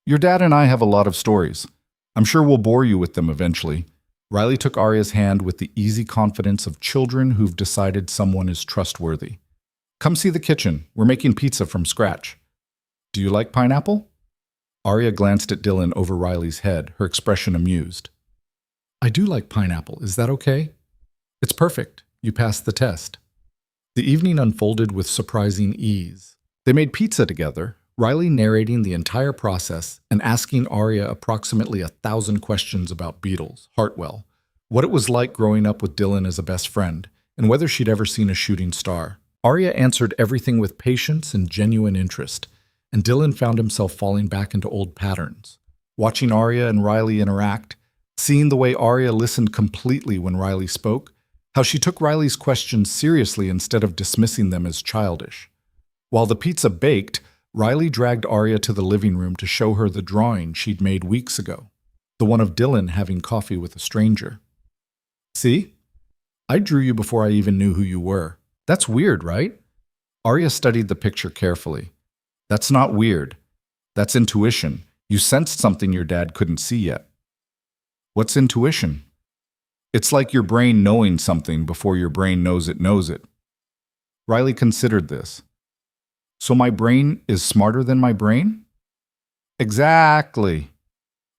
Your dad and I have a lot of stories. I'm sure we'll bore you with them eventually. Riley took Arya's hand with the easy confidence of children who've decided someone is trustworthy. Come see the kitchen. We're making pizza from scratch. Do you like pineapple? Arya glanced at Dylan over Riley's head, her expression amused. I do like pineapple. Is that okay? It's perfect. You passed the test. The evening unfolded with surprising ease. They made pizza together, Riley narrating the entire process and asking Arya approximately 1,000 questions about beetles, Hartwell, what it was like growing up with Dylan as a best friend, and whether she'd ever seen a shooting star. Arya answered everything with patience and genuine interest, and Dylan found himself falling back into old patterns. Watching Arya and Riley interact, seeing the way Arya listened completely when Riley spoke, how she took Riley's questions seriously instead of dismissing them as childish. While the pizza baked, Riley dragged Arya to the living room to show her the drawing she'd made weeks ago, the one of Dylan having coffee with a stranger. See? I drew you before I even knew who you were. That's weird, right? Arya studied the picture carefully. That's not weird. That's intuition. You sensed something your dad couldn't see yet. What's intuition? It's like your brain knowing something before your brain knows it knows it. Riley considered this. So my brain is smarter than my brain? Exactly.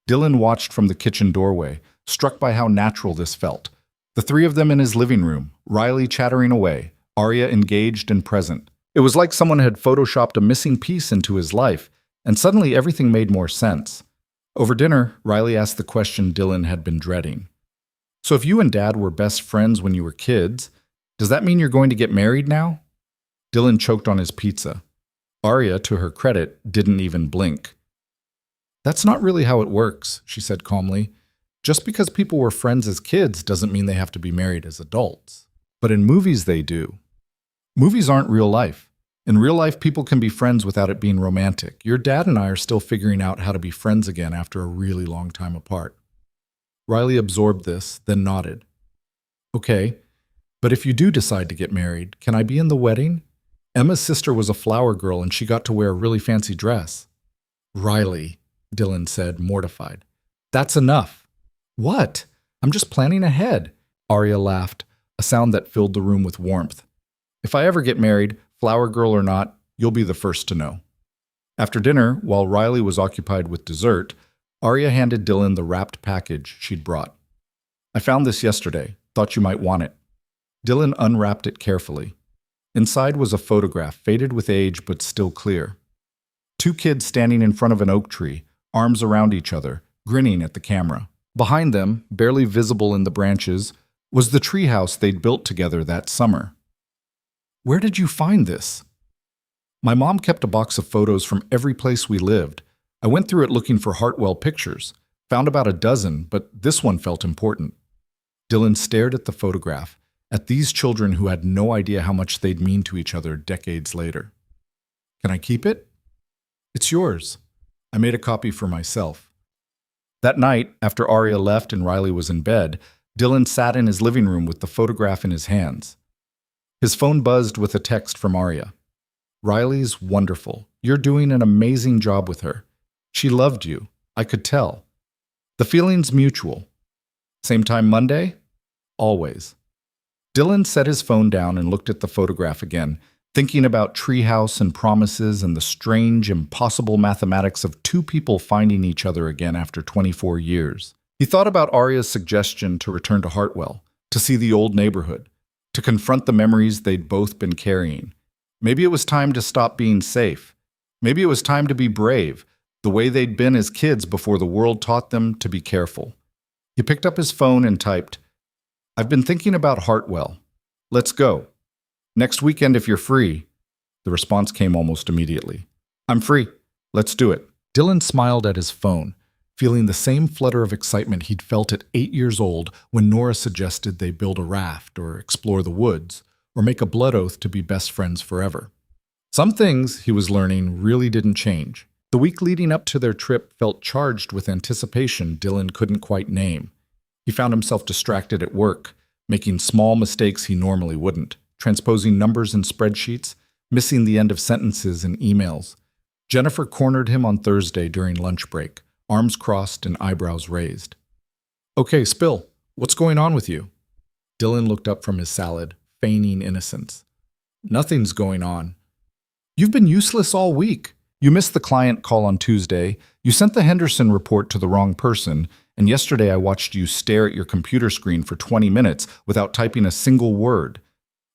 Dylan watched from the kitchen doorway, struck by how natural this felt. The three of them in his living room, Riley chattering away, Arya engaged and present. It was like someone had photoshopped a missing piece into his life, and suddenly everything made more sense. Over dinner, Riley asked the question Dylan had been dreading. So if you and Dad were best friends when you were kids, does that mean you're going to get married now? Dylan choked on his pizza. Arya, to her credit, didn't even blink. That's not really how it works, she said calmly. Just because people were friends as kids doesn't mean they have to be married as adults. But in movies they do. Movies aren't real life. In real life, people can be friends without it being romantic. Your dad and I are still figuring out how to be friends again after a really long time apart. Riley absorbed this, then nodded. Okay, but if you do decide to get married, can I be in the wedding? Emma's sister was a flower girl and she got to wear a really fancy dress. Riley, Dylan said, mortified. That's enough. What? I'm just planning ahead. Arya laughed, a sound that filled the room with warmth. If I ever get married, flower girl or not, you'll be the first to know. After dinner, while Riley was occupied with dessert, Arya handed Dylan the wrapped package she'd brought. I found this yesterday. Thought you might want it. Dylan unwrapped it carefully. Inside was a photograph, faded with age but still clear. Two kids standing in front of an oak tree, arms around each other, grinning at the camera. Behind them, barely visible in the branches, was the treehouse they'd built together that summer. "Where did you find this?" "My mom kept a box of photos from every place we lived. I went through it looking for Hartwell pictures. Found about a dozen, but this one felt important." Dylan stared at the photograph, at these children who had no idea how much they'd mean to each other decades later. "Can I keep it?" "It's yours. I made a copy for myself." That night, after Arya left and Riley was in bed, Dylan sat in his living room with the photograph in his hands. His phone buzzed with a text from Arya. "Riley's wonderful. You're doing an amazing job with her. She loved you. I could tell. The feeling's mutual. Same time Monday? Always." Dylan set his phone down and looked at the photograph again, thinking about treehouse and promises and the strange, impossible mathematics of two people finding each other again after 24 years. He thought about Arya's suggestion to return to Hartwell, to see the old neighborhood, to confront the memories they'd both been carrying. Maybe it was time to stop being safe. Maybe it was time to be brave, the way they'd been as kids before the world taught them to be careful. He picked up his phone and typed, "I've been thinking about Hartwell. Let's go. Next weekend if you're free." The response came almost immediately. "I'm free. Let's do it." Dylan smiled at his phone, feeling the same flutter of excitement he'd felt at 8 years old when Nora suggested they build a raft or explore the woods or make a blood oath to be best friends forever. Some things, he was learning, really didn't change. The week leading up to their trip felt charged with anticipation Dylan couldn't quite name. He found himself distracted at work, making small mistakes he normally wouldn't, transposing numbers in spreadsheets, missing the end of sentences in emails. Jennifer cornered him on Thursday during lunch break, arms crossed and eyebrows raised. "Okay, spill. What's going on with you?" Dylan looked up from his salad, feigning innocence. "Nothing's going on. You've been useless all week. You missed the client call on Tuesday, you sent the Henderson report to the wrong person, and yesterday I watched you stare at your computer screen for 20 minutes without typing a single word."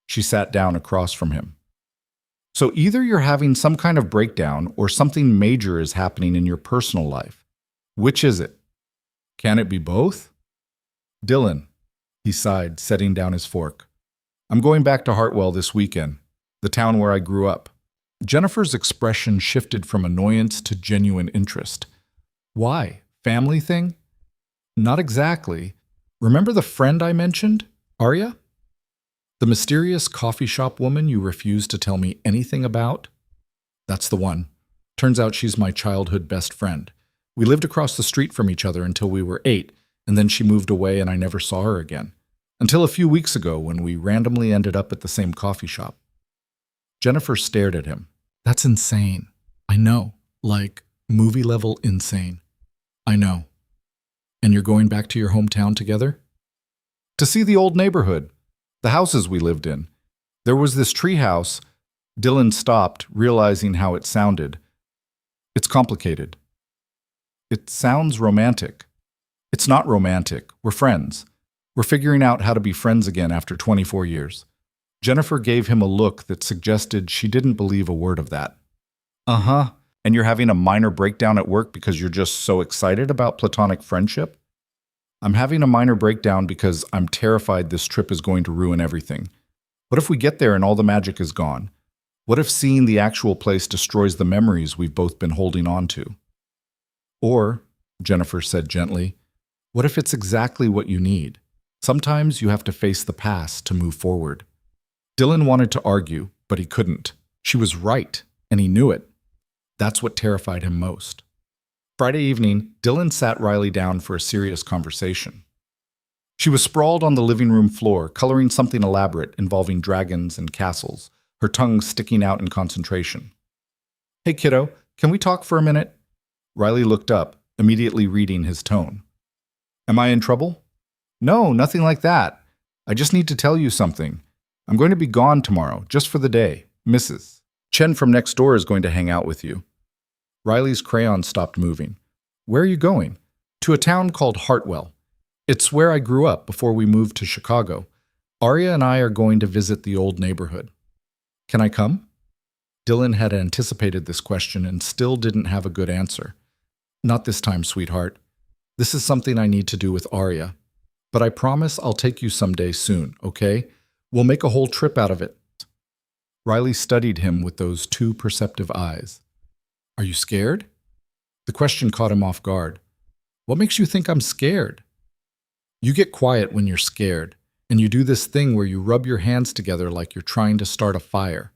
She sat down across from him. "So either you're having some kind of breakdown or something major is happening in your personal life. Which is it? Can it be both?" "Dylan," he sighed, setting down his fork. "I'm going back to Hartwell this weekend, the town where I grew up." Jennifer's expression shifted from annoyance to genuine interest. "Why? Family thing?" "Not exactly. Remember the friend I mentioned, Arya? The mysterious coffee shop woman you refused to tell me anything about?" "That's the one. Turns out she's my childhood best friend. We lived across the street from each other until we were 8, and then she moved away and I never saw her again. Until a few weeks ago when we randomly ended up at the same coffee shop." Jennifer stared at him. "That's insane. I know. Like, movie-level insane. I know. And you're going back to your hometown together?" "To see the old neighborhood. The houses we lived in. There was this tree house." Dylan stopped, realizing how it sounded. "It's complicated." "It sounds romantic." "It's not romantic. We're friends. We're figuring out how to be friends again after 24 years. Jennifer gave him a look that suggested she didn't believe a word of that. "Uh-huh. And you're having a minor breakdown at work because you're just so excited about platonic friendship?" "I'm having a minor breakdown because I'm terrified this trip is going to ruin everything. What if we get there and all the magic is gone? What if seeing the actual place destroys the memories we've both been holding on to?" "Or," Jennifer said gently, "what if it's exactly what you need? Sometimes you have to face the past to move forward." Dylan wanted to argue, but he couldn't. She was right, and he knew it. That's what terrified him most. Friday evening, Dylan sat Riley down for a serious conversation. She was sprawled on the living room floor, coloring something elaborate involving dragons and castles, her tongue sticking out in concentration. "Hey kiddo, can we talk for a minute?" Riley looked up, immediately reading his tone. "Am I in trouble?" "No, nothing like that. I just need to tell you something. I'm going to be gone tomorrow, just for the day. Mrs. Chen from next door is going to hang out with you." Riley's crayon stopped moving. "Where are you going?" "To a town called Hartwell. It's where I grew up before we moved to Chicago. Arya and I are going to visit the old neighborhood. Can I come? Dylan had anticipated this question and still didn't have a good answer. Not this time, sweetheart. This is something I need to do with Arya. But I promise I'll take you someday soon, okay? We'll make a whole trip out of it. Riley studied him with those two perceptive eyes. Are you scared? The question caught him off guard. What makes you think I'm scared? You get quiet when you're scared, and you do this thing where you rub your hands together like you're trying to start a fire.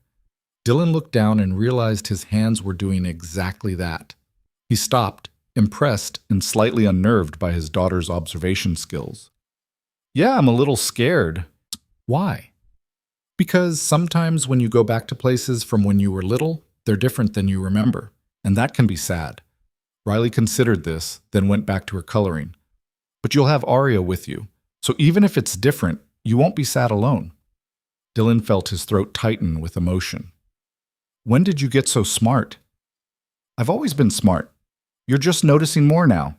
Dylan looked down and realized his hands were doing exactly that. He stopped, impressed and slightly unnerved by his daughter's observation skills. Yeah, I'm a little scared. Why? Because sometimes when you go back to places from when you were little, they're different than you remember, and that can be sad. Riley considered this, then went back to her coloring. But you'll have Arya with you, so even if it's different, you won't be sad alone. Dylan felt his throat tighten with emotion. When did you get so smart? I've always been smart. You're just noticing more now.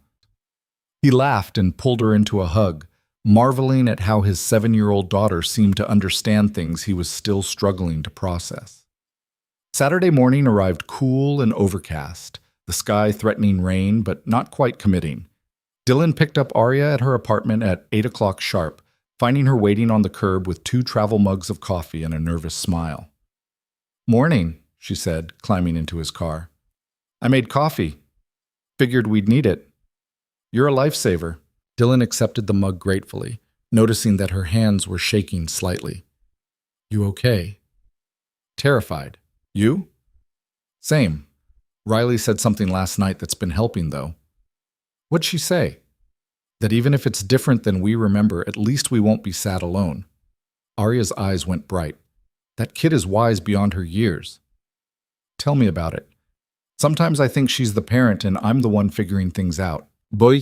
He laughed and pulled her into a hug, marveling at how his 7-year-old daughter seemed to understand things he was still struggling to process. Saturday morning arrived cool and overcast, the sky threatening rain but not quite committing. Dylan picked up Arya at her apartment at 8 o'clock sharp, finding her waiting on the curb with 2 travel mugs of coffee and a nervous smile. Morning, she said, climbing into his car. I made coffee. Figured we'd need it. You're a lifesaver. Dylan accepted the mug gratefully, noticing that her hands were shaking slightly. You okay? Terrified. You? Same. Riley said something last night that's been helping, though. What'd she say? That even if it's different than we remember, at least we won't be sad alone. Arya's eyes went bright. That kid is wise beyond her years. Tell me about it. Sometimes I think she's the parent and I'm the one figuring things out. They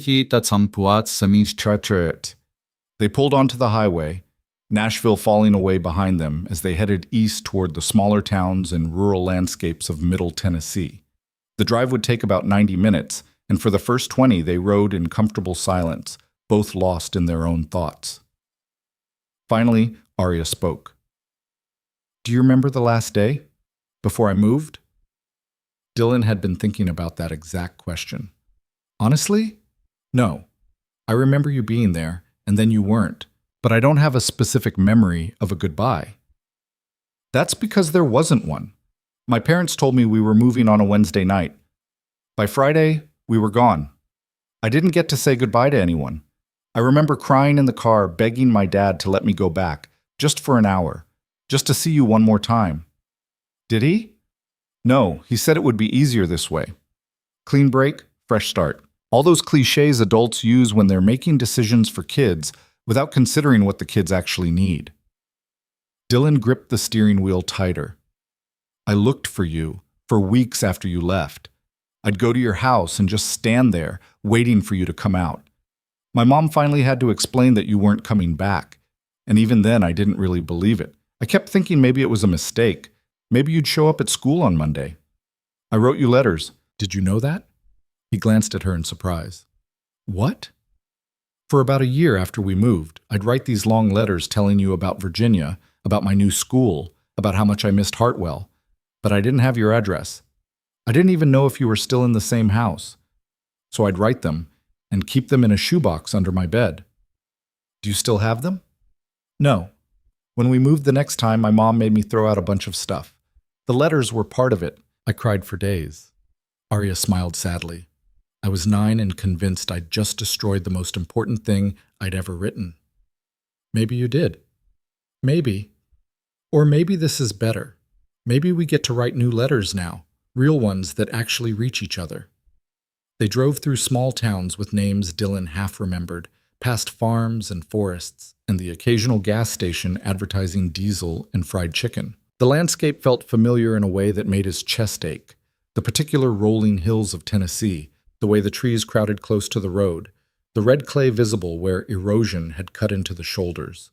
pulled onto the highway, Nashville falling away behind them as they headed east toward the smaller towns and rural landscapes of Middle Tennessee. The drive would take about 90 minutes, and for the first 20 they rode in comfortable silence, both lost in their own thoughts. Finally, Arya spoke. Do you remember the last day? Before I moved? Dylan had been thinking about that exact question. Honestly? No. I remember you being there, and then you weren't, but I don't have a specific memory of a goodbye. That's because there wasn't one. My parents told me we were moving on a Wednesday night. By Friday, we were gone. I didn't get to say goodbye to anyone. I remember crying in the car, begging my dad to let me go back, just for an hour, just to see you one more time. Did he? No, he said it would be easier this way. Clean break, fresh start. All those cliches adults use when they're making decisions for kids without considering what the kids actually need. Dylan gripped the steering wheel tighter. I looked for you for weeks after you left. I'd go to your house and just stand there, waiting for you to come out. My mom finally had to explain that you weren't coming back, and even then I didn't really believe it. I kept thinking maybe it was a mistake. Maybe you'd show up at school on Monday. I wrote you letters. Did you know that? He glanced at her in surprise. What? For about a year after we moved, I'd write these long letters telling you about Virginia, about my new school, about how much I missed Hartwell. But I didn't have your address. I didn't even know if you were still in the same house. So I'd write them and keep them in a shoebox under my bed. Do you still have them? No. When we moved the next time, my mom made me throw out a bunch of stuff. The letters were part of it. I cried for days. Arya smiled sadly. I was 9 and convinced I'd just destroyed the most important thing I'd ever written. Maybe you did. Maybe. Or maybe this is better. Maybe we get to write new letters now, real ones that actually reach each other. They drove through small towns with names Dylan half remembered, past farms and forests, and the occasional gas station advertising diesel and fried chicken. The landscape felt familiar in a way that made his chest ache. The particular rolling hills of Tennessee, the way the trees crowded close to the road, the red clay visible where erosion had cut into the shoulders.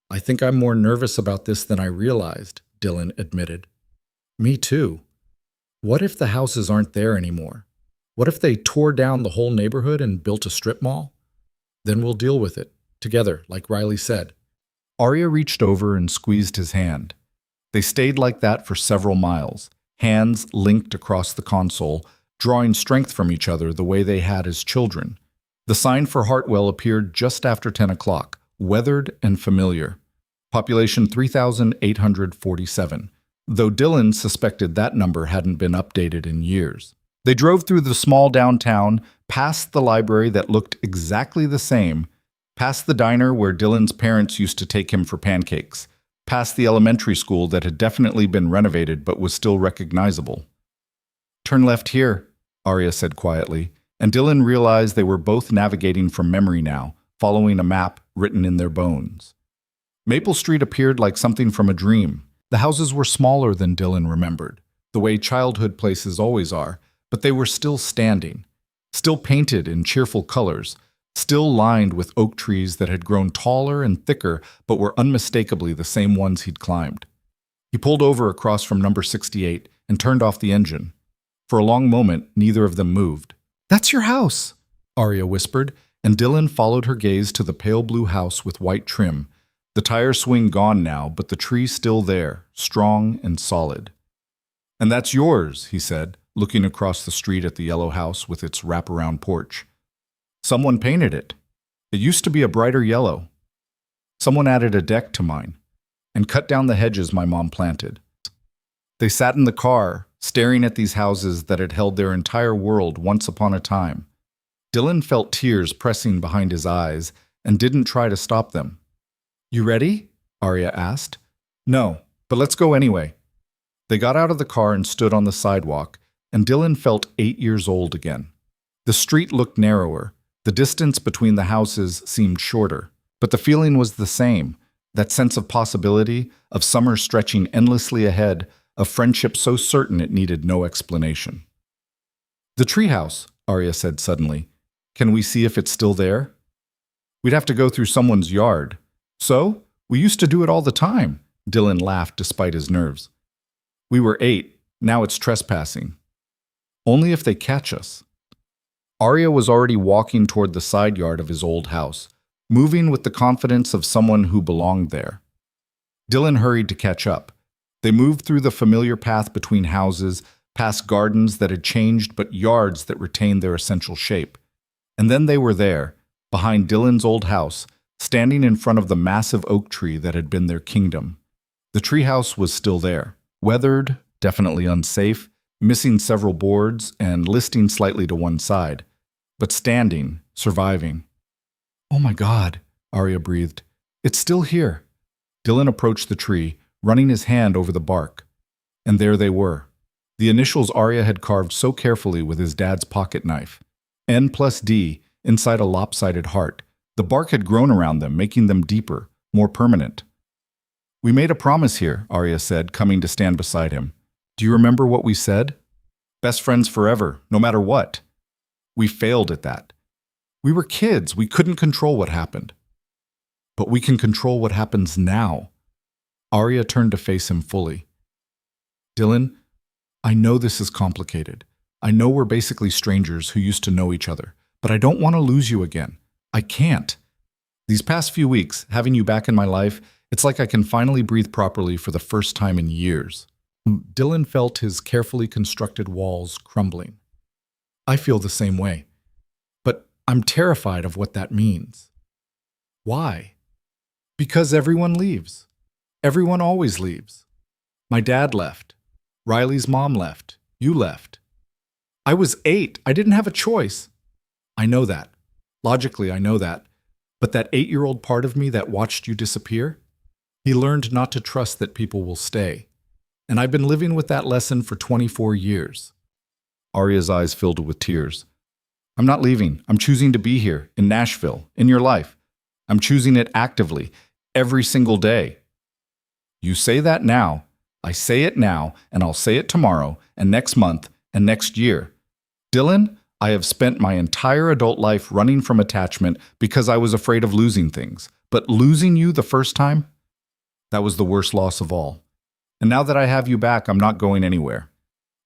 I think I'm more nervous about this than I realized, Dylan admitted. Me too. What if the houses aren't there anymore? What if they tore down the whole neighborhood and built a strip mall? Then we'll deal with it, together, like Riley said. Arya reached over and squeezed his hand. They stayed like that for several miles, hands linked across the console, drawing strength from each other the way they had as children. The sign for Hartwell appeared just after 10 o'clock, weathered and familiar. Population 3,847, though Dylan suspected that number hadn't been updated in years. They drove through the small downtown, past the library that looked exactly the same, past the diner where Dylan's parents used to take him for pancakes, past the elementary school that had definitely been renovated but was still recognizable. "Turn left here," Arya said quietly, and Dylan realized they were both navigating from memory now, following a map written in their bones. Maple Street appeared like something from a dream. The houses were smaller than Dylan remembered, the way childhood places always are, but they were still standing, still painted in cheerful colors, still lined with oak trees that had grown taller and thicker but were unmistakably the same ones he'd climbed. He pulled over across from number 68 and turned off the engine. For a long moment, neither of them moved. "That's your house," Arya whispered, and Dylan followed her gaze to the pale blue house with white trim, the tire swing gone now, but the tree still there, strong and solid. "And that's yours," he said, looking across the street at the yellow house with its wraparound porch. "Someone painted it. It used to be a brighter yellow. Someone added a deck to mine and cut down the hedges my mom planted." They sat in the car, staring at these houses that had held their entire world once upon a time. Dylan felt tears pressing behind his eyes and didn't try to stop them. "You ready?" Arya asked. "No, but let's go anyway." They got out of the car and stood on the sidewalk, and Dylan felt 8 years old again. The street looked narrower. The distance between the houses seemed shorter, but the feeling was the same, that sense of possibility, of summer stretching endlessly ahead, of friendship so certain it needed no explanation. "The treehouse," Arya said suddenly. "Can we see if it's still there?" "We'd have to go through someone's yard." "So? We used to do it all the time," Dylan laughed despite his nerves. "We were 8, now it's trespassing." "Only if they catch us." Arya was already walking toward the side yard of his old house, moving with the confidence of someone who belonged there. Dylan hurried to catch up. They moved through the familiar path between houses, past gardens that had changed but yards that retained their essential shape. And then they were there, behind Dylan's old house, standing in front of the massive oak tree that had been their kingdom. The treehouse was still there, weathered, definitely unsafe, missing several boards and listing slightly to one side, but standing, surviving. "Oh my God," Arya breathed. "It's still here." Dylan approached the tree, running his hand over the bark. And there they were, the initials Arya had carved so carefully with his dad's pocket knife. N+D, inside a lopsided heart. The bark had grown around them, making them deeper, more permanent. "We made a promise here," Arya said, coming to stand beside him. "Do you remember what we said? Best friends forever, no matter what." We failed at that. We were kids. We couldn't control what happened. But we can control what happens now. Arya turned to face him fully. "Dylan, I know this is complicated. I know we're basically strangers who used to know each other, but I don't want to lose you again. I can't. These past few weeks, having you back in my life, it's like I can finally breathe properly for the first time in years." Dylan felt his carefully constructed walls crumbling. "I feel the same way. But I'm terrified of what that means." "Why?" "Because everyone leaves. Everyone always leaves. My dad left. Riley's mom left. You left. I was 8. I didn't have a choice." "I know that. Logically, I know that. But that 8-year-old part of me that watched you disappear? He learned not to trust that people will stay. And I've been living with that lesson for 24 years. Arya's eyes filled with tears. "I'm not leaving. I'm choosing to be here, in Nashville, in your life. I'm choosing it actively, every single day." "You say that now. I say it now, and I'll say it tomorrow, and next month, and next year. Dylan, I have spent my entire adult life running from attachment because I was afraid of losing things. But losing you the first time? That was the worst loss of all. And now that I have you back, I'm not going anywhere.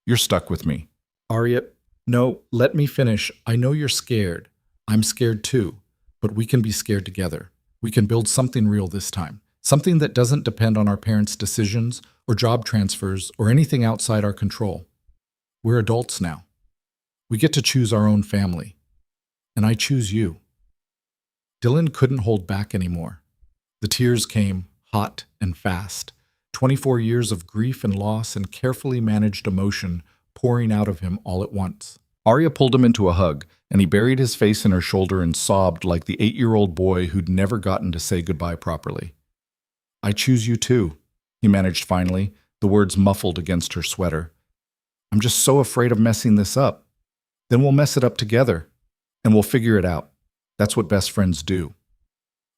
You're stuck with me." "Arya, no, let me finish. I know you're scared. I'm scared too. But we can be scared together. We can build something real this time. Something that doesn't depend on our parents' decisions or job transfers or anything outside our control. We're adults now. We get to choose our own family. And I choose you. Dylan couldn't hold back anymore. The tears came, hot and fast. 24 years of grief and loss and carefully managed emotion pouring out of him all at once. Arya pulled him into a hug, and he buried his face in her shoulder and sobbed like the 8-year-old boy who'd never gotten to say goodbye properly. "I choose you too," he managed finally, the words muffled against her sweater. "I'm just so afraid of messing this up. Then we'll mess it up together, and we'll figure it out. That's what best friends do."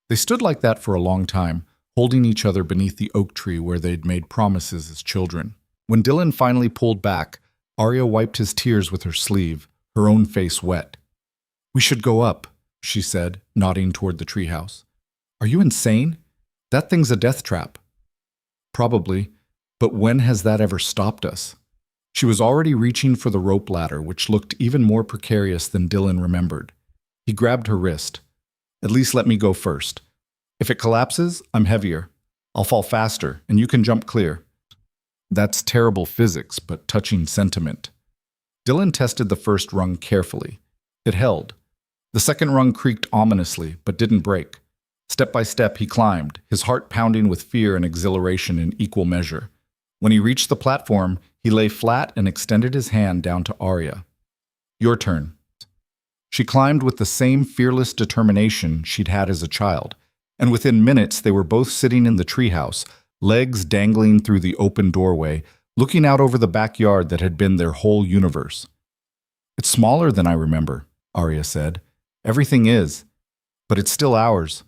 They stood like that for a long time, holding each other beneath the oak tree where they'd made promises as children. When Dylan finally pulled back, Arya wiped his tears with her sleeve, her own face wet. "We should go up," she said, nodding toward the treehouse. "Are you insane? That thing's a death trap." "Probably, but when has that ever stopped us?" She was already reaching for the rope ladder, which looked even more precarious than Dylan remembered. He grabbed her wrist. "At least let me go first. If it collapses, I'm heavier. I'll fall faster, and you can jump clear." That's terrible physics, but touching sentiment. Dylan tested the first rung carefully. It held. The second rung creaked ominously, but didn't break. Step by step, he climbed, his heart pounding with fear and exhilaration in equal measure. When he reached the platform, he lay flat and extended his hand down to Arya. "Your turn." She climbed with the same fearless determination she'd had as a child, and within minutes they were both sitting in the treehouse, legs dangling through the open doorway, looking out over the backyard that had been their whole universe. "It's smaller than I remember," Arya said. "Everything is, but it's still ours."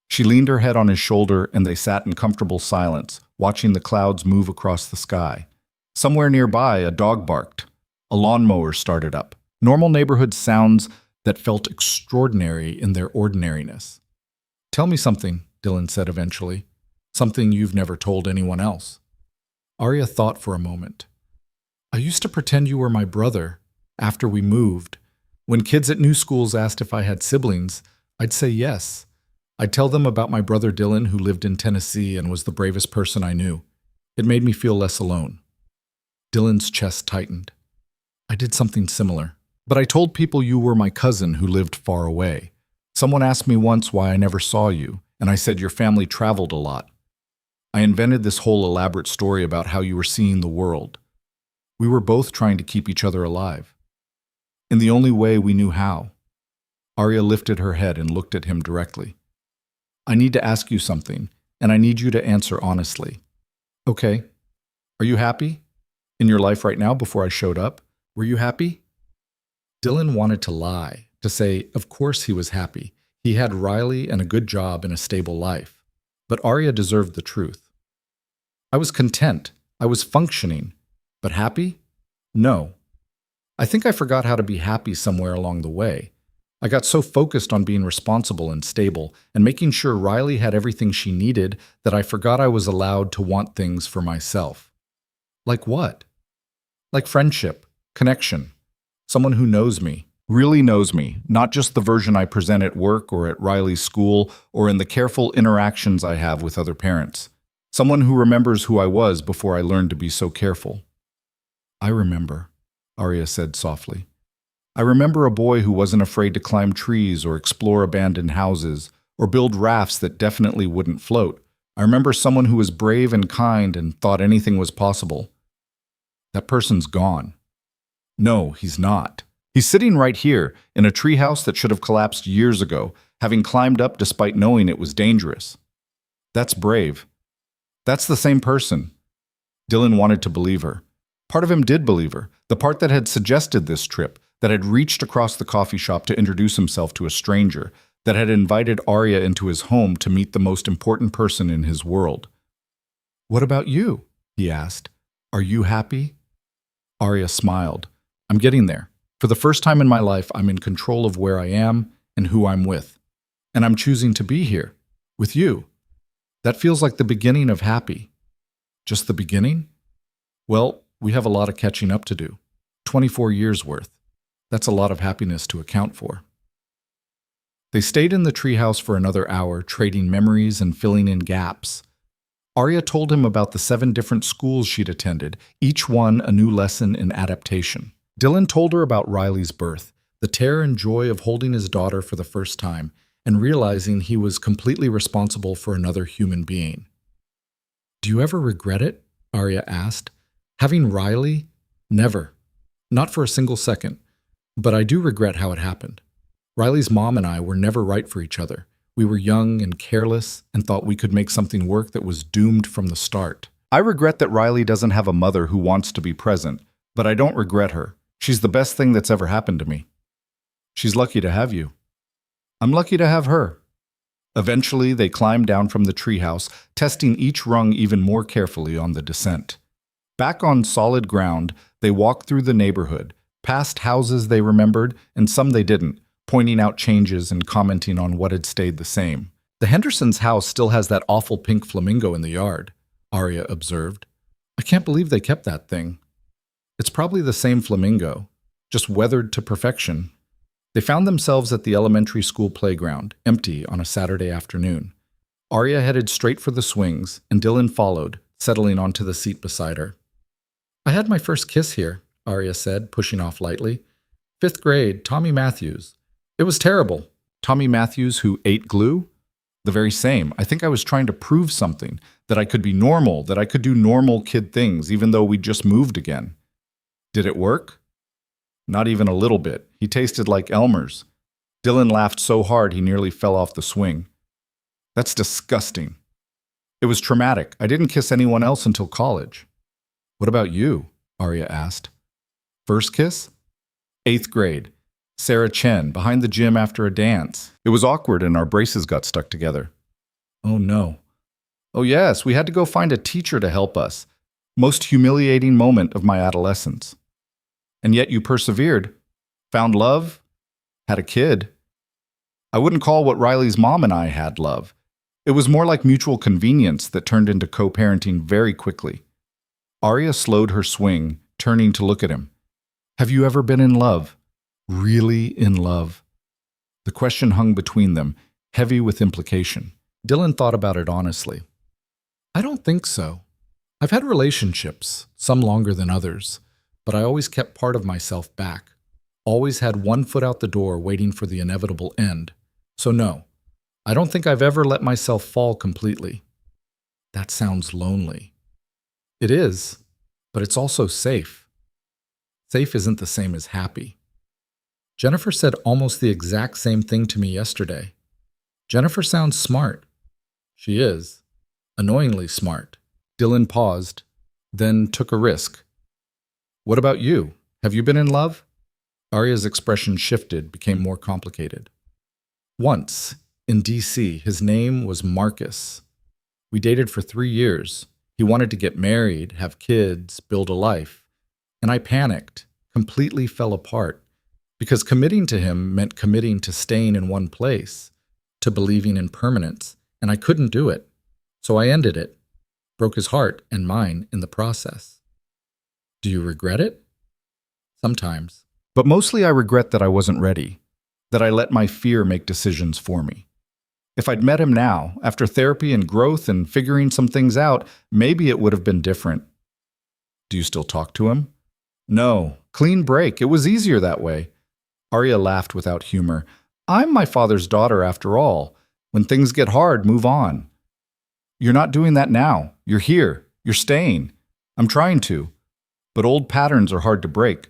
She leaned her head on his shoulder, and they sat in comfortable silence, watching the clouds move across the sky. Somewhere nearby, a dog barked. A lawnmower started up. Normal neighborhood sounds that felt extraordinary in their ordinariness. "Tell me something," Dylan said eventually. "Something you've never told anyone else." Arya thought for a moment. "I used to pretend you were my brother after we moved. When kids at new schools asked if I had siblings, I'd say yes. I'd tell them about my brother Dylan, who lived in Tennessee and was the bravest person I knew. It made me feel less alone." Dylan's chest tightened. "I did something similar. But I told people you were my cousin who lived far away. Someone asked me once why I never saw you, and I said your family traveled a lot. I invented this whole elaborate story about how you were seeing the world. We were both trying to keep each other alive. In the only way we knew how." Arya lifted her head and looked at him directly. "I need to ask you something, and I need you to answer honestly." "Okay. Are you happy? In your life right now before I showed up? Were you happy?" Dylan wanted to lie, to say, of course he was happy. He had Riley and a good job and a stable life. But Arya deserved the truth. "I was content. I was functioning. But happy? No. I think I forgot how to be happy somewhere along the way. I got so focused on being responsible and stable and making sure Riley had everything she needed that I forgot I was allowed to want things for myself." "Like what?" "Like friendship, connection. Someone who knows me, really knows me, not just the version I present at work or at Riley's school or in the careful interactions I have with other parents. Someone who remembers who I was before I learned to be so careful." "I remember," Arya said softly. "I remember a boy who wasn't afraid to climb trees or explore abandoned houses or build rafts that definitely wouldn't float. I remember someone who was brave and kind and thought anything was possible. That person's gone." "No, he's not. He's sitting right here, in a treehouse that should have collapsed years ago, having climbed up despite knowing it was dangerous. That's brave. That's the same person." Dylan wanted to believe her. Part of him did believe her, the part that had suggested this trip, that had reached across the coffee shop to introduce himself to a stranger, that had invited Arya into his home to meet the most important person in his world. "What about you?" he asked. "Are you happy?" Arya smiled. "I'm getting there. For the first time in my life, I'm in control of where I am and who I'm with. And I'm choosing to be here, with you. That feels like the beginning of happy." "Just the beginning?" "Well, we have a lot of catching up to do. 24 years worth. That's a lot of happiness to account for." They stayed in the treehouse for another hour, trading memories and filling in gaps. Arya told him about the 7 different schools she'd attended, each one a new lesson in adaptation. Dylan told her about Riley's birth, the terror and joy of holding his daughter for the first time, and realizing he was completely responsible for another human being. "Do you ever regret it?" Arya asked. "Having Riley? Never. Not for a single second. But I do regret how it happened. Riley's mom and I were never right for each other. We were young and careless and thought we could make something work that was doomed from the start. I regret that Riley doesn't have a mother who wants to be present, but I don't regret her. She's the best thing that's ever happened to me. She's lucky to have you. I'm lucky to have her." Eventually, they climbed down from the treehouse, testing each rung even more carefully on the descent. Back on solid ground, they walked through the neighborhood, past houses they remembered and some they didn't, pointing out changes and commenting on what had stayed the same. "The Hendersons' house still has that awful pink flamingo in the yard," Arya observed. "I can't believe they kept that thing. It's probably the same flamingo, just weathered to perfection." They found themselves at the elementary school playground, empty on a Saturday afternoon. Arya headed straight for the swings, and Dylan followed, settling onto the seat beside her. "I had my first kiss here," Arya said, pushing off lightly. "5th grade, Tommy Matthews. It was terrible." "Tommy Matthews who ate glue?" "The very same. I think I was trying to prove something, that I could be normal, that I could do normal kid things, even though we just moved again." "Did it work?" "Not even a little bit. He tasted like Elmer's." Dylan laughed so hard he nearly fell off the swing. "That's disgusting." "It was traumatic. I didn't kiss anyone else until college." "What about you?" Arya asked. "First kiss?" 8th grade. Sarah Chen, behind the gym after a dance. It was awkward and our braces got stuck together." "Oh no." "Oh yes, we had to go find a teacher to help us. Most humiliating moment of my adolescence." "And yet you persevered. Found love. Had a kid." "I wouldn't call what Riley's mom and I had love. It was more like mutual convenience that turned into co-parenting very quickly." Arya slowed her swing, turning to look at him. "Have you ever been in love? Really in love?" The question hung between them, heavy with implication. Dylan thought about it honestly. "I don't think so. I've had relationships, some longer than others, but I always kept part of myself back. Always had one foot out the door waiting for the inevitable end. So no, I don't think I've ever let myself fall completely." "That sounds lonely." "It is, but it's also safe." "Safe isn't the same as happy." Jennifer said almost the exact same thing to me yesterday. Jennifer sounds smart. She is. Annoyingly smart. Dylan paused, then took a risk. "What about you? Have you been in love?" Arya's expression shifted, became more complicated. "Once, in D.C., his name was Marcus. We dated for 3 years. He wanted to get married, have kids, build a life. And I panicked, completely fell apart. Because committing to him meant committing to staying in one place, to believing in permanence, and I couldn't do it. So I ended it. Broke his heart and mine in the process." "Do you regret it?" "Sometimes. But mostly I regret that I wasn't ready, that I let my fear make decisions for me. If I'd met him now, after therapy and growth and figuring some things out, maybe it would have been different." "Do you still talk to him?" "No. Clean break. It was easier that way." Arya laughed without humor. "I'm my father's daughter after all. When things get hard, move on." "You're not doing that now. You're here. You're staying. I'm trying to. But old patterns are hard to break."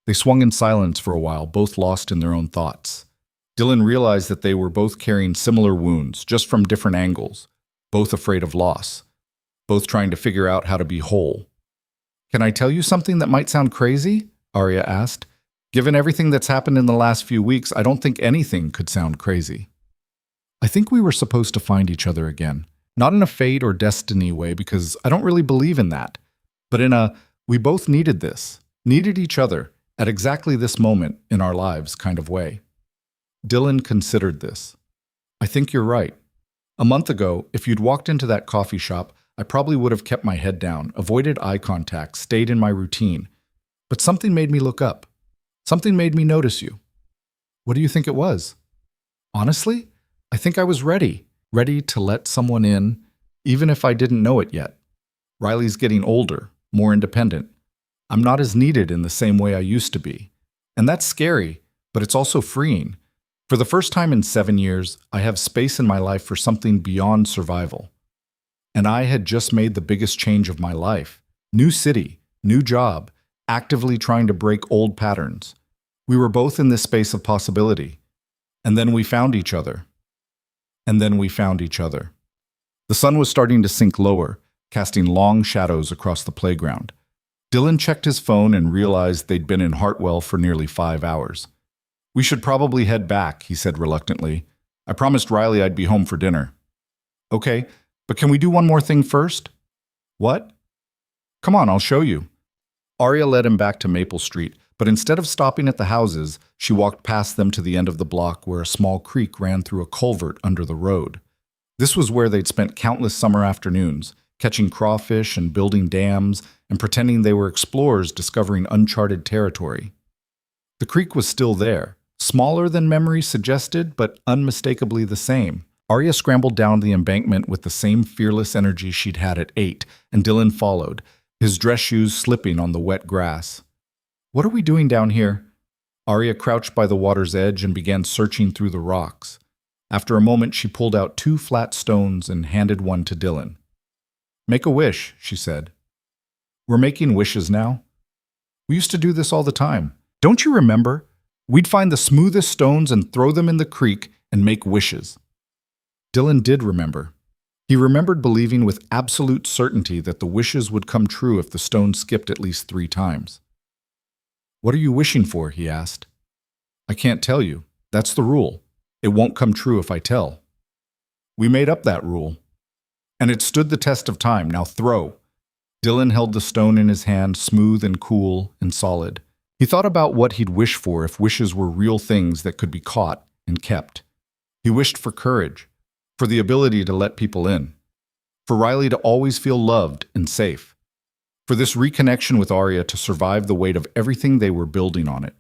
They swung in silence for a while, both lost in their own thoughts. Dylan realized that they were both carrying similar wounds, just from different angles, both afraid of loss, both trying to figure out how to be whole. "Can I tell you something that might sound crazy?" Arya asked. "Given everything that's happened in the last few weeks, I don't think anything could sound crazy. I think we were supposed to find each other again. Not in a fate or destiny way, because I don't really believe in that, but in a, we both needed this, needed each other, at exactly this moment in our lives kind of way." Dylan considered this. "I think you're right. A month ago, if you'd walked into that coffee shop, I probably would have kept my head down, avoided eye contact, stayed in my routine. But something made me look up. Something made me notice you." "What do you think it was?" "Honestly, I think I was ready to let someone in, even if I didn't know it yet. Riley's getting older, more independent. I'm not as needed in the same way I used to be. And that's scary, but it's also freeing. For the first time in 7 years, I have space in my life for something beyond survival. And I had just made the biggest change of my life. New city, new job, actively trying to break old patterns. We were both in this space of possibility. And then we found each other. The sun was starting to sink lower, casting long shadows across the playground. Dylan checked his phone and realized they'd been in Hartwell for nearly 5 hours. We should probably head back, he said reluctantly. I promised Riley I'd be home for dinner. Okay, but can we do one more thing first? What? Come on, I'll show you. Arya led him back to Maple Street, but instead of stopping at the houses, she walked past them to the end of the block where a small creek ran through a culvert under the road. This was where they'd spent countless summer afternoons, catching crawfish and building dams and pretending they were explorers discovering uncharted territory. The creek was still there, smaller than memory suggested, but unmistakably the same. Arya scrambled down the embankment with the same fearless energy she'd had at 8, and Dylan followed, his dress shoes slipping on the wet grass. What are we doing down here? Arya crouched by the water's edge and began searching through the rocks. After a moment, she pulled out 2 flat stones and handed one to Dylan. Make a wish, she said. We're making wishes now. We used to do this all the time. Don't you remember? We'd find the smoothest stones and throw them in the creek and make wishes. Dylan did remember. He remembered believing with absolute certainty that the wishes would come true if the stone skipped at least 3 times. What are you wishing for? He asked. I can't tell you. That's the rule. It won't come true if I tell. We made up that rule. And it stood the test of time. Now throw. Dylan held the stone in his hand, smooth and cool and solid. He thought about what he'd wish for if wishes were real things that could be caught and kept. He wished for courage, for the ability to let people in, for Riley to always feel loved and safe, for this reconnection with Arya to survive the weight of everything they were building on it.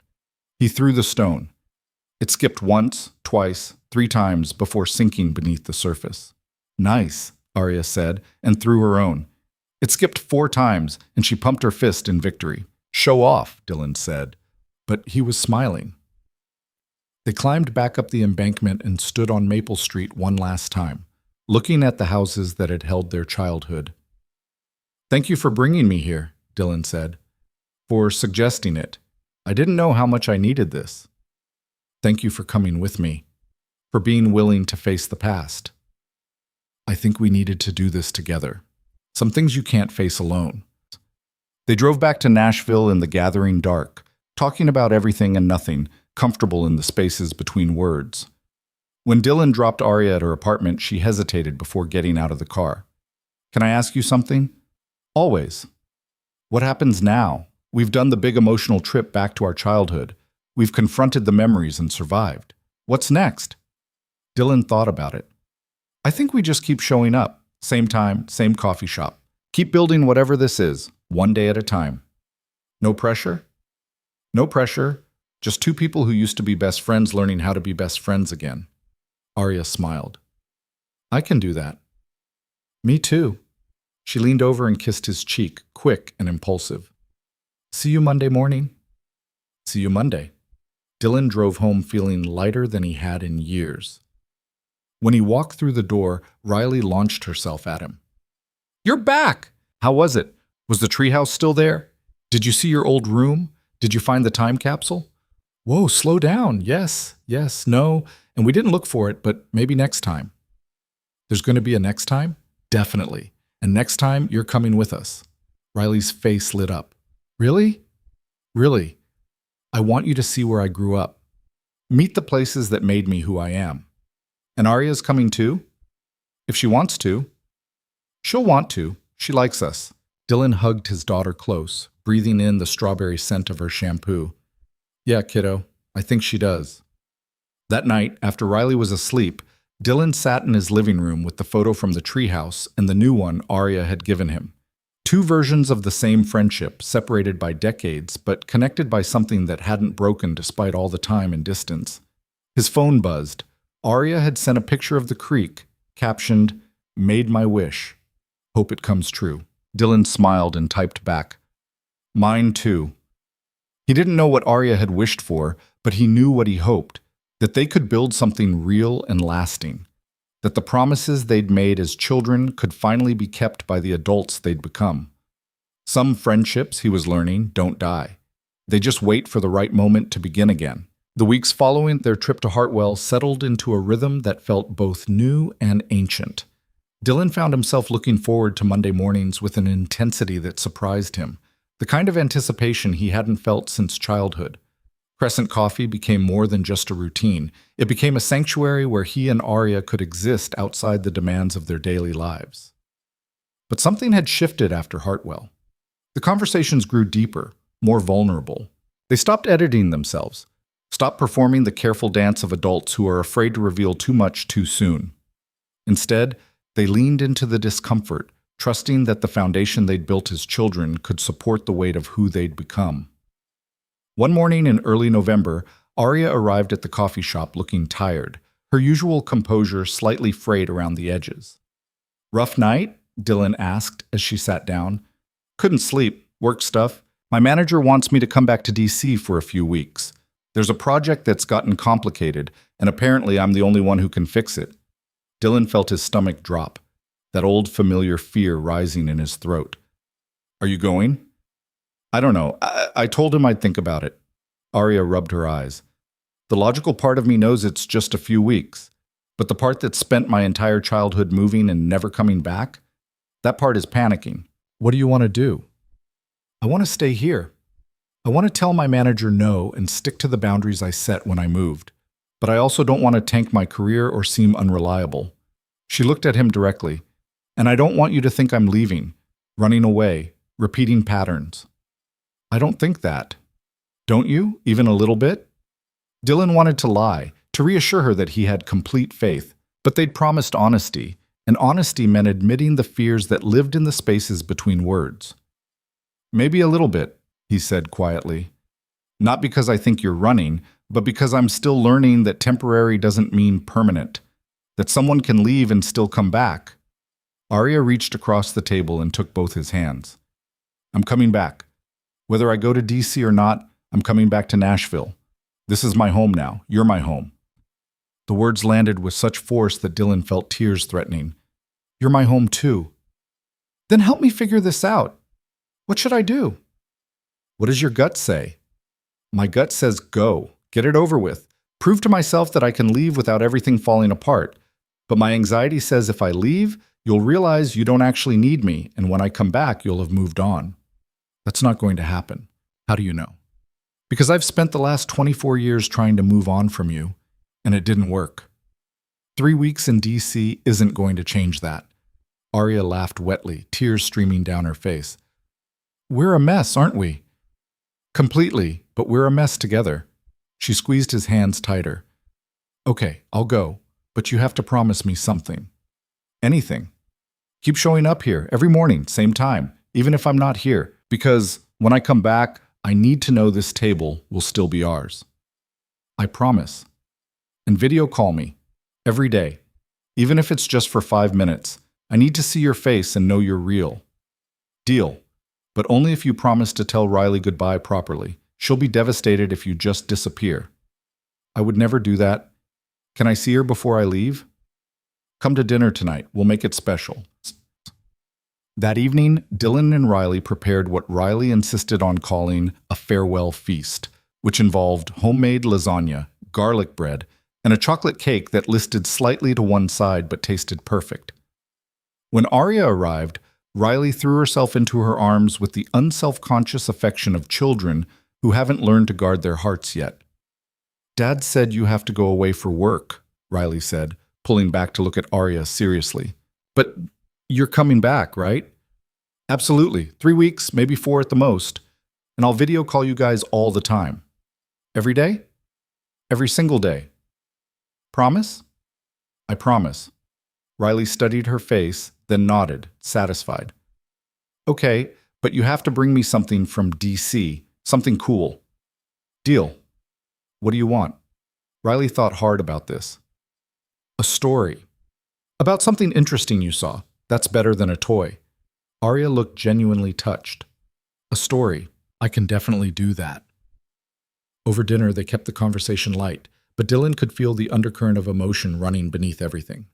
He threw the stone. It skipped once, twice, 3 times before sinking beneath the surface. Nice, Arya said, and threw her own. It skipped 4 times, and she pumped her fist in victory. Show off, Dylan said, but he was smiling. They climbed back up the embankment and stood on Maple Street one last time, looking at the houses that had held their childhood. Thank you for bringing me here, Dylan said, for suggesting it. I didn't know how much I needed this. Thank you for coming with me, for being willing to face the past. I think we needed to do this together. Some things you can't face alone. They drove back to Nashville in the gathering dark, talking about everything and nothing, comfortable in the spaces between words. When Dylan dropped Arya at her apartment, she hesitated before getting out of the car. Can I ask you something? Always. What happens now? We've done the big emotional trip back to our childhood. We've confronted the memories and survived. What's next? Dylan thought about it. I think we just keep showing up. Same time, same coffee shop. Keep building whatever this is, one day at a time. No pressure? No pressure. Just 2 people who used to be best friends learning how to be best friends again. Arya smiled. I can do that. Me too. She leaned over and kissed his cheek, quick and impulsive. See you Monday morning. See you Monday. Dylan drove home feeling lighter than he had in years. When he walked through the door, Riley launched herself at him. You're back! How was it? Was the treehouse still there? Did you see your old room? Did you find the time capsule? Whoa, slow down. Yes, no. And we didn't look for it, but maybe next time. There's going to be a next time? Definitely. And next time, you're coming with us. Riley's face lit up. Really? Really. I want you to see where I grew up. Meet the places that made me who I am. And Arya's coming too? If she wants to. She'll want to. She likes us. Dylan hugged his daughter close, breathing in the strawberry scent of her shampoo. Yeah, kiddo, I think she does. That night, after Riley was asleep, Dylan sat in his living room with the photo from the treehouse and the new one Arya had given him. 2 versions of the same friendship, separated by decades, but connected by something that hadn't broken despite all the time and distance. His phone buzzed. Arya had sent a picture of the creek, captioned, "Made my wish." Hope it comes true. Dylan smiled and typed back, "Mine too." He didn't know what Arya had wished for, but he knew what he hoped, that they could build something real and lasting, that the promises they'd made as children could finally be kept by the adults they'd become. Some friendships, he was learning, don't die. They just wait for the right moment to begin again. The weeks following their trip to Hartwell settled into a rhythm that felt both new and ancient. Dylan found himself looking forward to Monday mornings with an intensity that surprised him, the kind of anticipation he hadn't felt since childhood. Crescent Coffee became more than just a routine. It became a sanctuary where he and Arya could exist outside the demands of their daily lives. But something had shifted after Hartwell. The conversations grew deeper, more vulnerable. They stopped editing themselves, stopped performing the careful dance of adults who are afraid to reveal too much too soon. Instead, they leaned into the discomfort, trusting that the foundation they'd built as children could support the weight of who they'd become. One morning in early November, Arya arrived at the coffee shop looking tired, her usual composure slightly frayed around the edges. "Rough night?" Dylan asked as she sat down. "Couldn't sleep. Work stuff. My manager wants me to come back to DC for a few weeks. There's a project that's gotten complicated, and apparently I'm the only one who can fix it." Dylan felt his stomach drop, that old familiar fear rising in his throat. "Are you going?" "I don't know. I told him I'd think about it." Arya rubbed her eyes. "The logical part of me knows it's just a few weeks, but the part that spent my entire childhood moving and never coming back, that part is panicking." "What do you want to do?" "I want to stay here. I want to tell my manager no and stick to the boundaries I set when I moved. But I also don't want to tank my career or seem unreliable." She looked at him directly. "And I don't want you to think I'm leaving, running away, repeating patterns." "I don't think that." "Don't you? Even a little bit?" Dylan wanted to lie, to reassure her that he had complete faith, but they'd promised honesty, and honesty meant admitting the fears that lived in the spaces between words. "Maybe a little bit," he said quietly. "Not because I think you're running, but because I'm still learning that temporary doesn't mean permanent, that someone can leave and still come back." Arya reached across the table and took both his hands. "I'm coming back. Whether I go to DC or not, I'm coming back to Nashville. This is my home now. You're my home." The words landed with such force that Dylan felt tears threatening. "You're my home too." "Then help me figure this out. What should I do?" "What does your gut say?" "My gut says go. Get it over with. Prove to myself that I can leave without everything falling apart. But my anxiety says if I leave, you'll realize you don't actually need me, and when I come back, you'll have moved on." "That's not going to happen." "How do you know?" "Because I've spent the last 24 years trying to move on from you, and it didn't work. 3 weeks in DC isn't going to change that." Arya laughed wetly, tears streaming down her face. "We're a mess, aren't we?" "Completely, but we're a mess together." She squeezed his hands tighter. "Okay, I'll go, but you have to promise me something." "Anything. Keep showing up here every morning, same time, even if I'm not here, because when I come back, I need to know this table will still be ours." "I promise." "And video call me every day, even if it's just for 5 minutes. I need to see your face and know you're real." "Deal. But only if you promise to tell Riley goodbye properly. She'll be devastated if you just disappear." "I would never do that. Can I see her before I leave?" "Come to dinner tonight. We'll make it special." That evening, Dylan and Riley prepared what Riley insisted on calling a farewell feast, which involved homemade lasagna, garlic bread, and a chocolate cake that listed slightly to one side but tasted perfect. When Arya arrived, Riley threw herself into her arms with the unselfconscious affection of children who haven't learned to guard their hearts yet. "Dad said you have to go away for work," Riley said, pulling back to look at Arya seriously. "But you're coming back, right?" "Absolutely. 3 weeks, maybe 4 at the most. And I'll video call you guys all the time." "Every day?" "Every single day." "Promise?" "I promise." Riley studied her face, then nodded, satisfied. "Okay, but you have to bring me something from DC, something cool." "Deal." "What do you want?" Riley thought hard about this. "A story. About something interesting you saw. That's better than a toy. Arya looked genuinely touched. A story. I can definitely do that. Over dinner, they kept the conversation light, but Dylan could feel the undercurrent of emotion running beneath everything.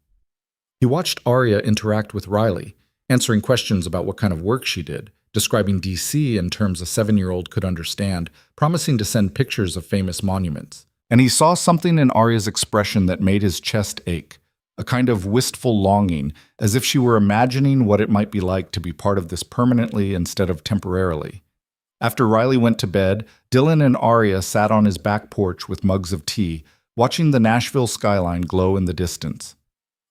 He watched Arya interact with Riley, answering questions about what kind of work she did, describing DC in terms a 7-year-old could understand, promising to send pictures of famous monuments. And he saw something in Arya's expression that made his chest ache, a kind of wistful longing, as if she were imagining what it might be like to be part of this permanently instead of temporarily. After Riley went to bed, Dylan and Arya sat on his back porch with mugs of tea, watching the Nashville skyline glow in the distance.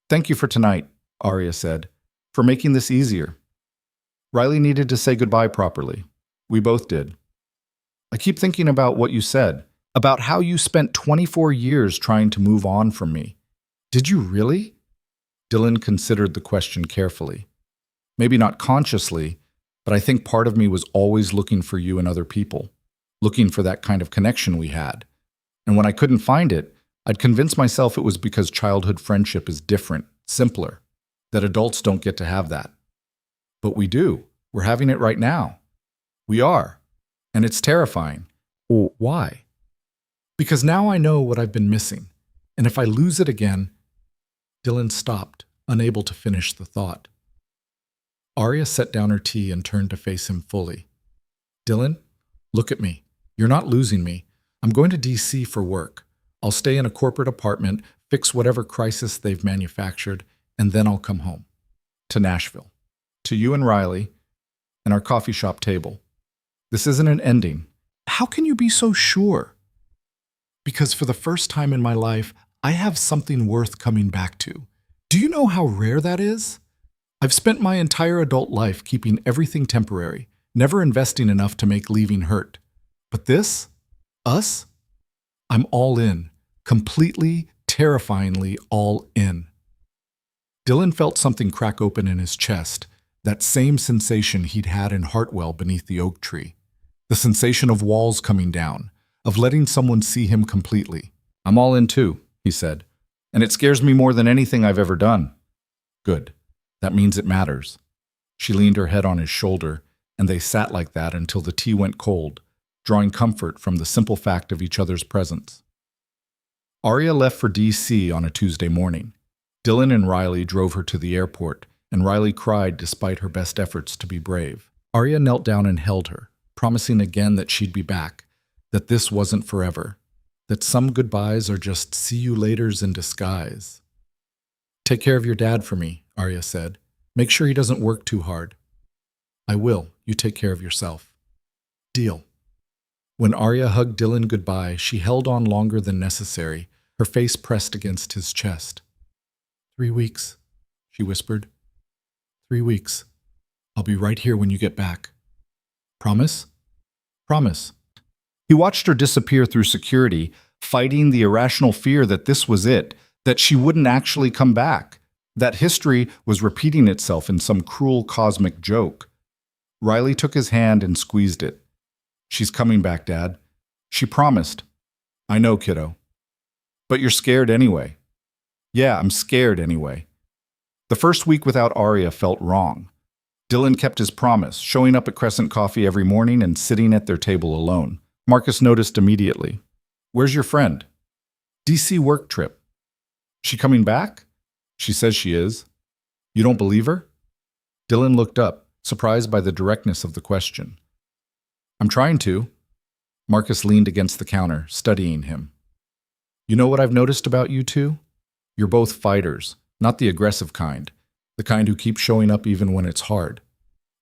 "Thank you for tonight," Arya said, "for making this easier." Riley needed to say goodbye properly. We both did. "I keep thinking about what you said, about how you spent 24 years trying to move on from me. Did you really?" Dylan considered the question carefully. "Maybe not consciously, but I think part of me was always looking for you in other people, looking for that kind of connection we had. And when I couldn't find it, I'd convince myself it was because childhood friendship is different, simpler, that adults don't get to have that. But we do. We're having it right now. We are. And it's terrifying." Oh, why? "Because now I know what I've been missing. And if I lose it again..." Dylan stopped, unable to finish the thought. Arya set down her tea and turned to face him fully. "Dylan, look at me. You're not losing me. I'm going to DC for work. I'll stay in a corporate apartment, fix whatever crisis they've manufactured, and then I'll come home. To Nashville. To you and Riley, and our coffee shop table. This isn't an ending." "How can you be so sure?" "Because for the first time in my life, I have something worth coming back to. Do you know how rare that is? I've spent my entire adult life keeping everything temporary, never investing enough to make leaving hurt. But this? Us? I'm all in. Completely, terrifyingly all in." Dylan felt something crack open in his chest, that same sensation he'd had in Hartwell beneath the oak tree. The sensation of walls coming down, of letting someone see him completely. "I'm all in too," he said. "And it scares me more than anything I've ever done." "Good. That means it matters." She leaned her head on his shoulder, and they sat like that until the tea went cold, drawing comfort from the simple fact of each other's presence. Arya left for DC on a Tuesday morning. Dylan and Riley drove her to the airport, and Riley cried despite her best efforts to be brave. Arya knelt down and held her, promising again that she'd be back, that this wasn't forever, that some goodbyes are just see-you-laters in disguise. "Take care of your dad for me," Arya said. "Make sure he doesn't work too hard." "I will. You take care of yourself." "Deal." When Arya hugged Dylan goodbye, she held on longer than necessary, her face pressed against his chest. 3 weeks, she whispered. 3 weeks. I'll be right here when you get back. Promise? Promise. He watched her disappear through security, fighting the irrational fear that this was it, that she wouldn't actually come back, that history was repeating itself in some cruel cosmic joke. Riley took his hand and squeezed it. "She's coming back, Dad. She promised." "I know, kiddo. But you're scared anyway." "Yeah, I'm scared anyway." The first week without Arya felt wrong. Dylan kept his promise, showing up at Crescent Coffee every morning and sitting at their table alone. Marcus noticed immediately. "Where's your friend?" "DC work trip." "She coming back?" "She says she is." "You don't believe her?" Dylan looked up, surprised by the directness of the question. "I'm trying to." Marcus leaned against the counter, studying him. "You know what I've noticed about you two? You're both fighters, not the aggressive kind, the kind who keep showing up even when it's hard.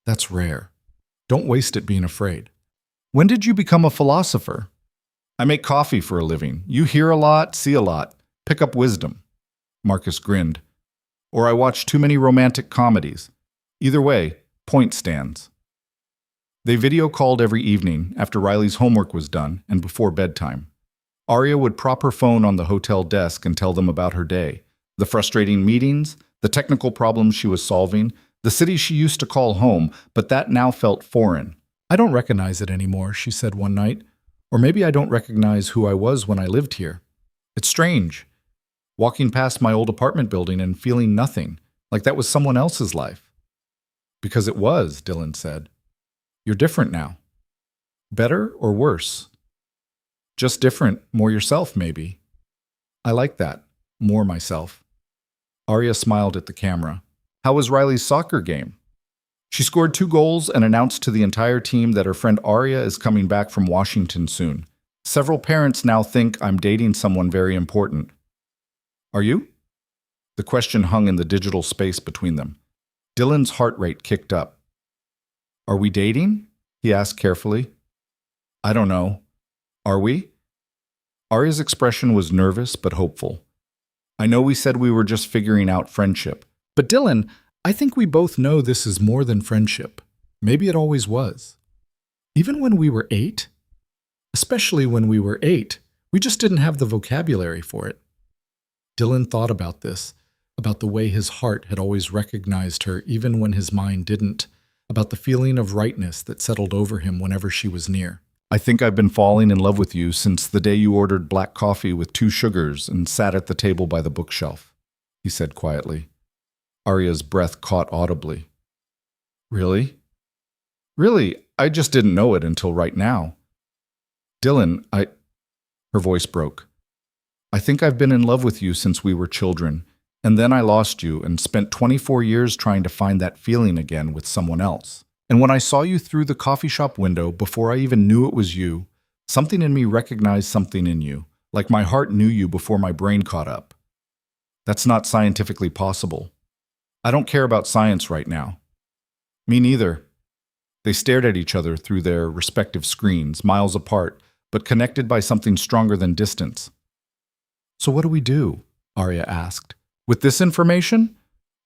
That's rare. Don't waste it being afraid." "When did you become a philosopher?" "I make coffee for a living. You hear a lot, see a lot, pick up wisdom." Marcus grinned. "Or I watch too many romantic comedies. Either way, point stands." They video called every evening after Riley's homework was done and before bedtime. Arya would prop her phone on the hotel desk and tell them about her day, the frustrating meetings, the technical problems she was solving, the city she used to call home, but that now felt foreign. "I don't recognize it anymore," she said one night. "Or maybe I don't recognize who I was when I lived here. It's strange. Walking past my old apartment building and feeling nothing, like that was someone else's life." Because it was, Dylan said. You're different now. Better or worse? Just different, more yourself, maybe. I like that. More myself. Arya smiled at the camera. How was Riley's soccer game? She scored 2 goals and announced to the entire team that her friend Arya is coming back from Washington soon. Several parents now think I'm dating someone very important. Are you? The question hung in the digital space between them. Dylan's heart rate kicked up. Are we dating? He asked carefully. I don't know. Are we? Arya's expression was nervous but hopeful. I know we said we were just figuring out friendship. But Dylan, I think we both know this is more than friendship. Maybe it always was. Even when we were 8? Especially when we were 8, we just didn't have the vocabulary for it. Dylan thought about this, about the way his heart had always recognized her even when his mind didn't, about the feeling of rightness that settled over him whenever she was near. I think I've been falling in love with you since the day you ordered black coffee with 2 sugars and sat at the table by the bookshelf, he said quietly. Arya's breath caught audibly. Really? Really, I just didn't know it until right now. Dylan, Her voice broke. I think I've been in love with you since we were children, and then I lost you and spent 24 years trying to find that feeling again with someone else. And when I saw you through the coffee shop window before I even knew it was you, something in me recognized something in you, like my heart knew you before my brain caught up. That's not scientifically possible. I don't care about science right now. Me neither. They stared at each other through their respective screens, miles apart, but connected by something stronger than distance. So what do we do? Arya asked. With this information?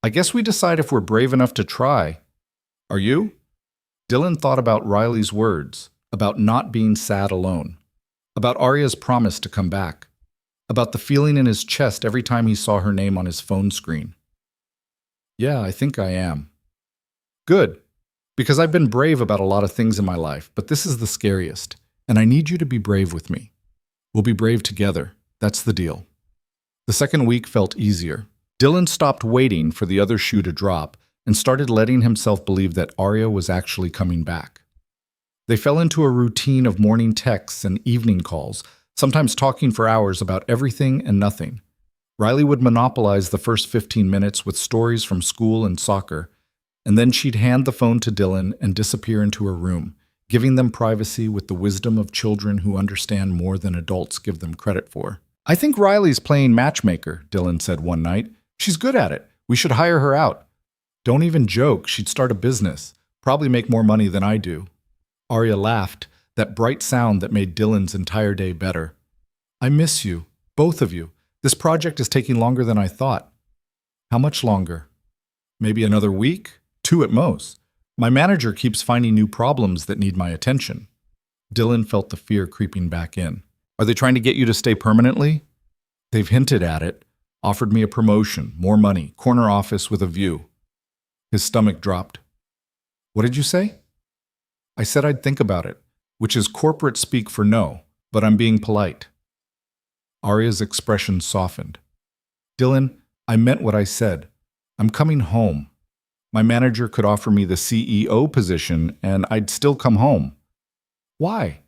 I guess we decide if we're brave enough to try. Are you? Dylan thought about Riley's words, about not being sad alone, about Arya's promise to come back, about the feeling in his chest every time he saw her name on his phone screen. Yeah, I think I am. Good, because I've been brave about a lot of things in my life, but this is the scariest, and I need you to be brave with me. We'll be brave together. That's the deal. The second week felt easier. Dylan stopped waiting for the other shoe to drop and started letting himself believe that Arya was actually coming back. They fell into a routine of morning texts and evening calls, sometimes talking for hours about everything and nothing. Riley would monopolize the first 15 minutes with stories from school and soccer, and then she'd hand the phone to Dylan and disappear into her room, giving them privacy with the wisdom of children who understand more than adults give them credit for. I think Riley's playing matchmaker, Dylan said one night. She's good at it. We should hire her out. Don't even joke, she'd start a business, probably make more money than I do. Arya laughed, that bright sound that made Dylan's entire day better. I miss you, both of you. This project is taking longer than I thought. How much longer? Maybe another week? 2 at most. My manager keeps finding new problems that need my attention. Dylan felt the fear creeping back in. Are they trying to get you to stay permanently? They've hinted at it, offered me a promotion, more money, corner office with a view. His stomach dropped. What did you say? I said I'd think about it, which is corporate speak for no, but I'm being polite. Arya's expression softened. Dylan, I meant what I said. I'm coming home. My manager could offer me the CEO position and I'd still come home. Why?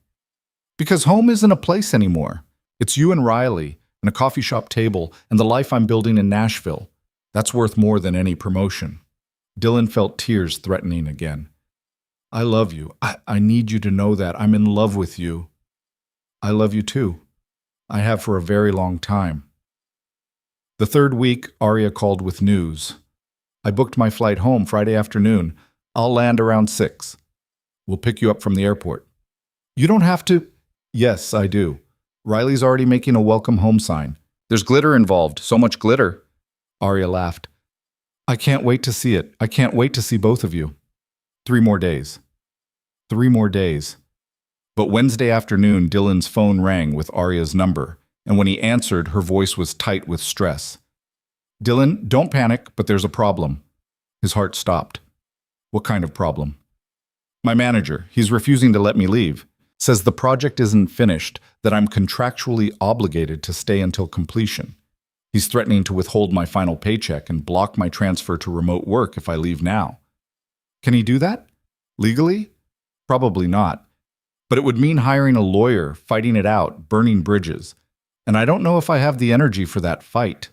Because home isn't a place anymore. It's you and Riley, and a coffee shop table, and the life I'm building in Nashville. That's worth more than any promotion. Dylan felt tears threatening again. I love you. I need you to know that. I'm in love with you. I love you too. I have for a very long time. The third week, Arya called with news. I booked my flight home Friday afternoon. I'll land around 6. We'll pick you up from the airport. You don't have to. Yes, I do. Riley's already making a welcome home sign. There's glitter involved, so much glitter. Arya laughed. I can't wait to see it. I can't wait to see both of you. 3 more days. 3 more days. But Wednesday afternoon, Dylan's phone rang with Arya's number, and when he answered, her voice was tight with stress. Dylan, don't panic, but there's a problem. His heart stopped. What kind of problem? My manager, he's refusing to let me leave. Says the project isn't finished, that I'm contractually obligated to stay until completion. He's threatening to withhold my final paycheck and block my transfer to remote work if I leave now. Can he do that? Legally? Probably not. But it would mean hiring a lawyer, fighting it out, burning bridges. And I don't know if I have the energy for that fight.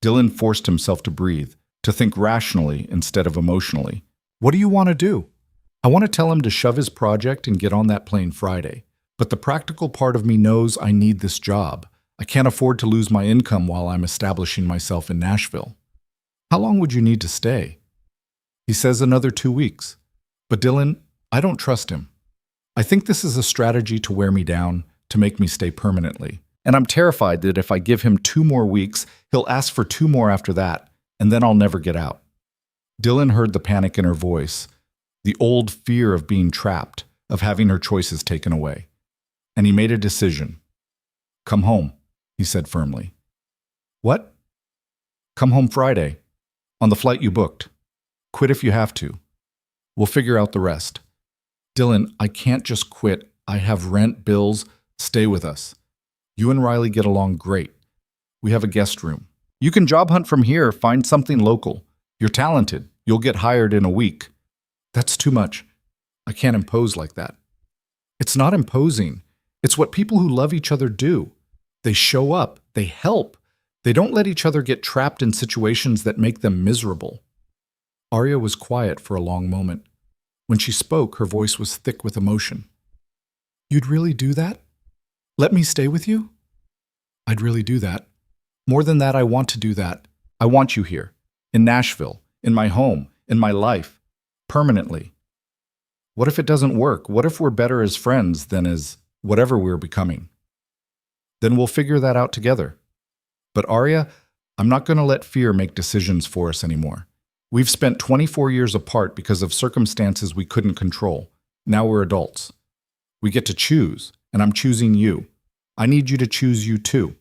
Dylan forced himself to breathe, to think rationally instead of emotionally. What do you want to do? I want to tell him to shove his project and get on that plane Friday. But the practical part of me knows I need this job. I can't afford to lose my income while I'm establishing myself in Nashville. How long would you need to stay? He says another 2 weeks. But Dylan, I don't trust him. I think this is a strategy to wear me down, to make me stay permanently. And I'm terrified that if I give him 2 more weeks, he'll ask for 2 more after that, and then I'll never get out. Dylan heard the panic in her voice, the old fear of being trapped, of having her choices taken away. And he made a decision. Come home, he said firmly. What? Come home Friday, on the flight you booked. Quit if you have to. We'll figure out the rest. Dylan, I can't just quit. I have rent, bills. Stay with us. You and Riley get along great. We have a guest room. You can job hunt from here, find something local. You're talented. You'll get hired in a week. That's too much. I can't impose like that. It's not imposing. It's what people who love each other do. They show up. They help. They don't let each other get trapped in situations that make them miserable. Arya was quiet for a long moment. When she spoke, her voice was thick with emotion. You'd really do that? Let me stay with you? I'd really do that. More than that, I want to do that. I want you here, in Nashville, in my home, in my life, permanently. What if it doesn't work? What if we're better as friends than as whatever we're becoming? Then we'll figure that out together. But Arya, I'm not going to let fear make decisions for us anymore. We've spent 24 years apart because of circumstances we couldn't control. Now we're adults. We get to choose, and I'm choosing you. I need you to choose you too.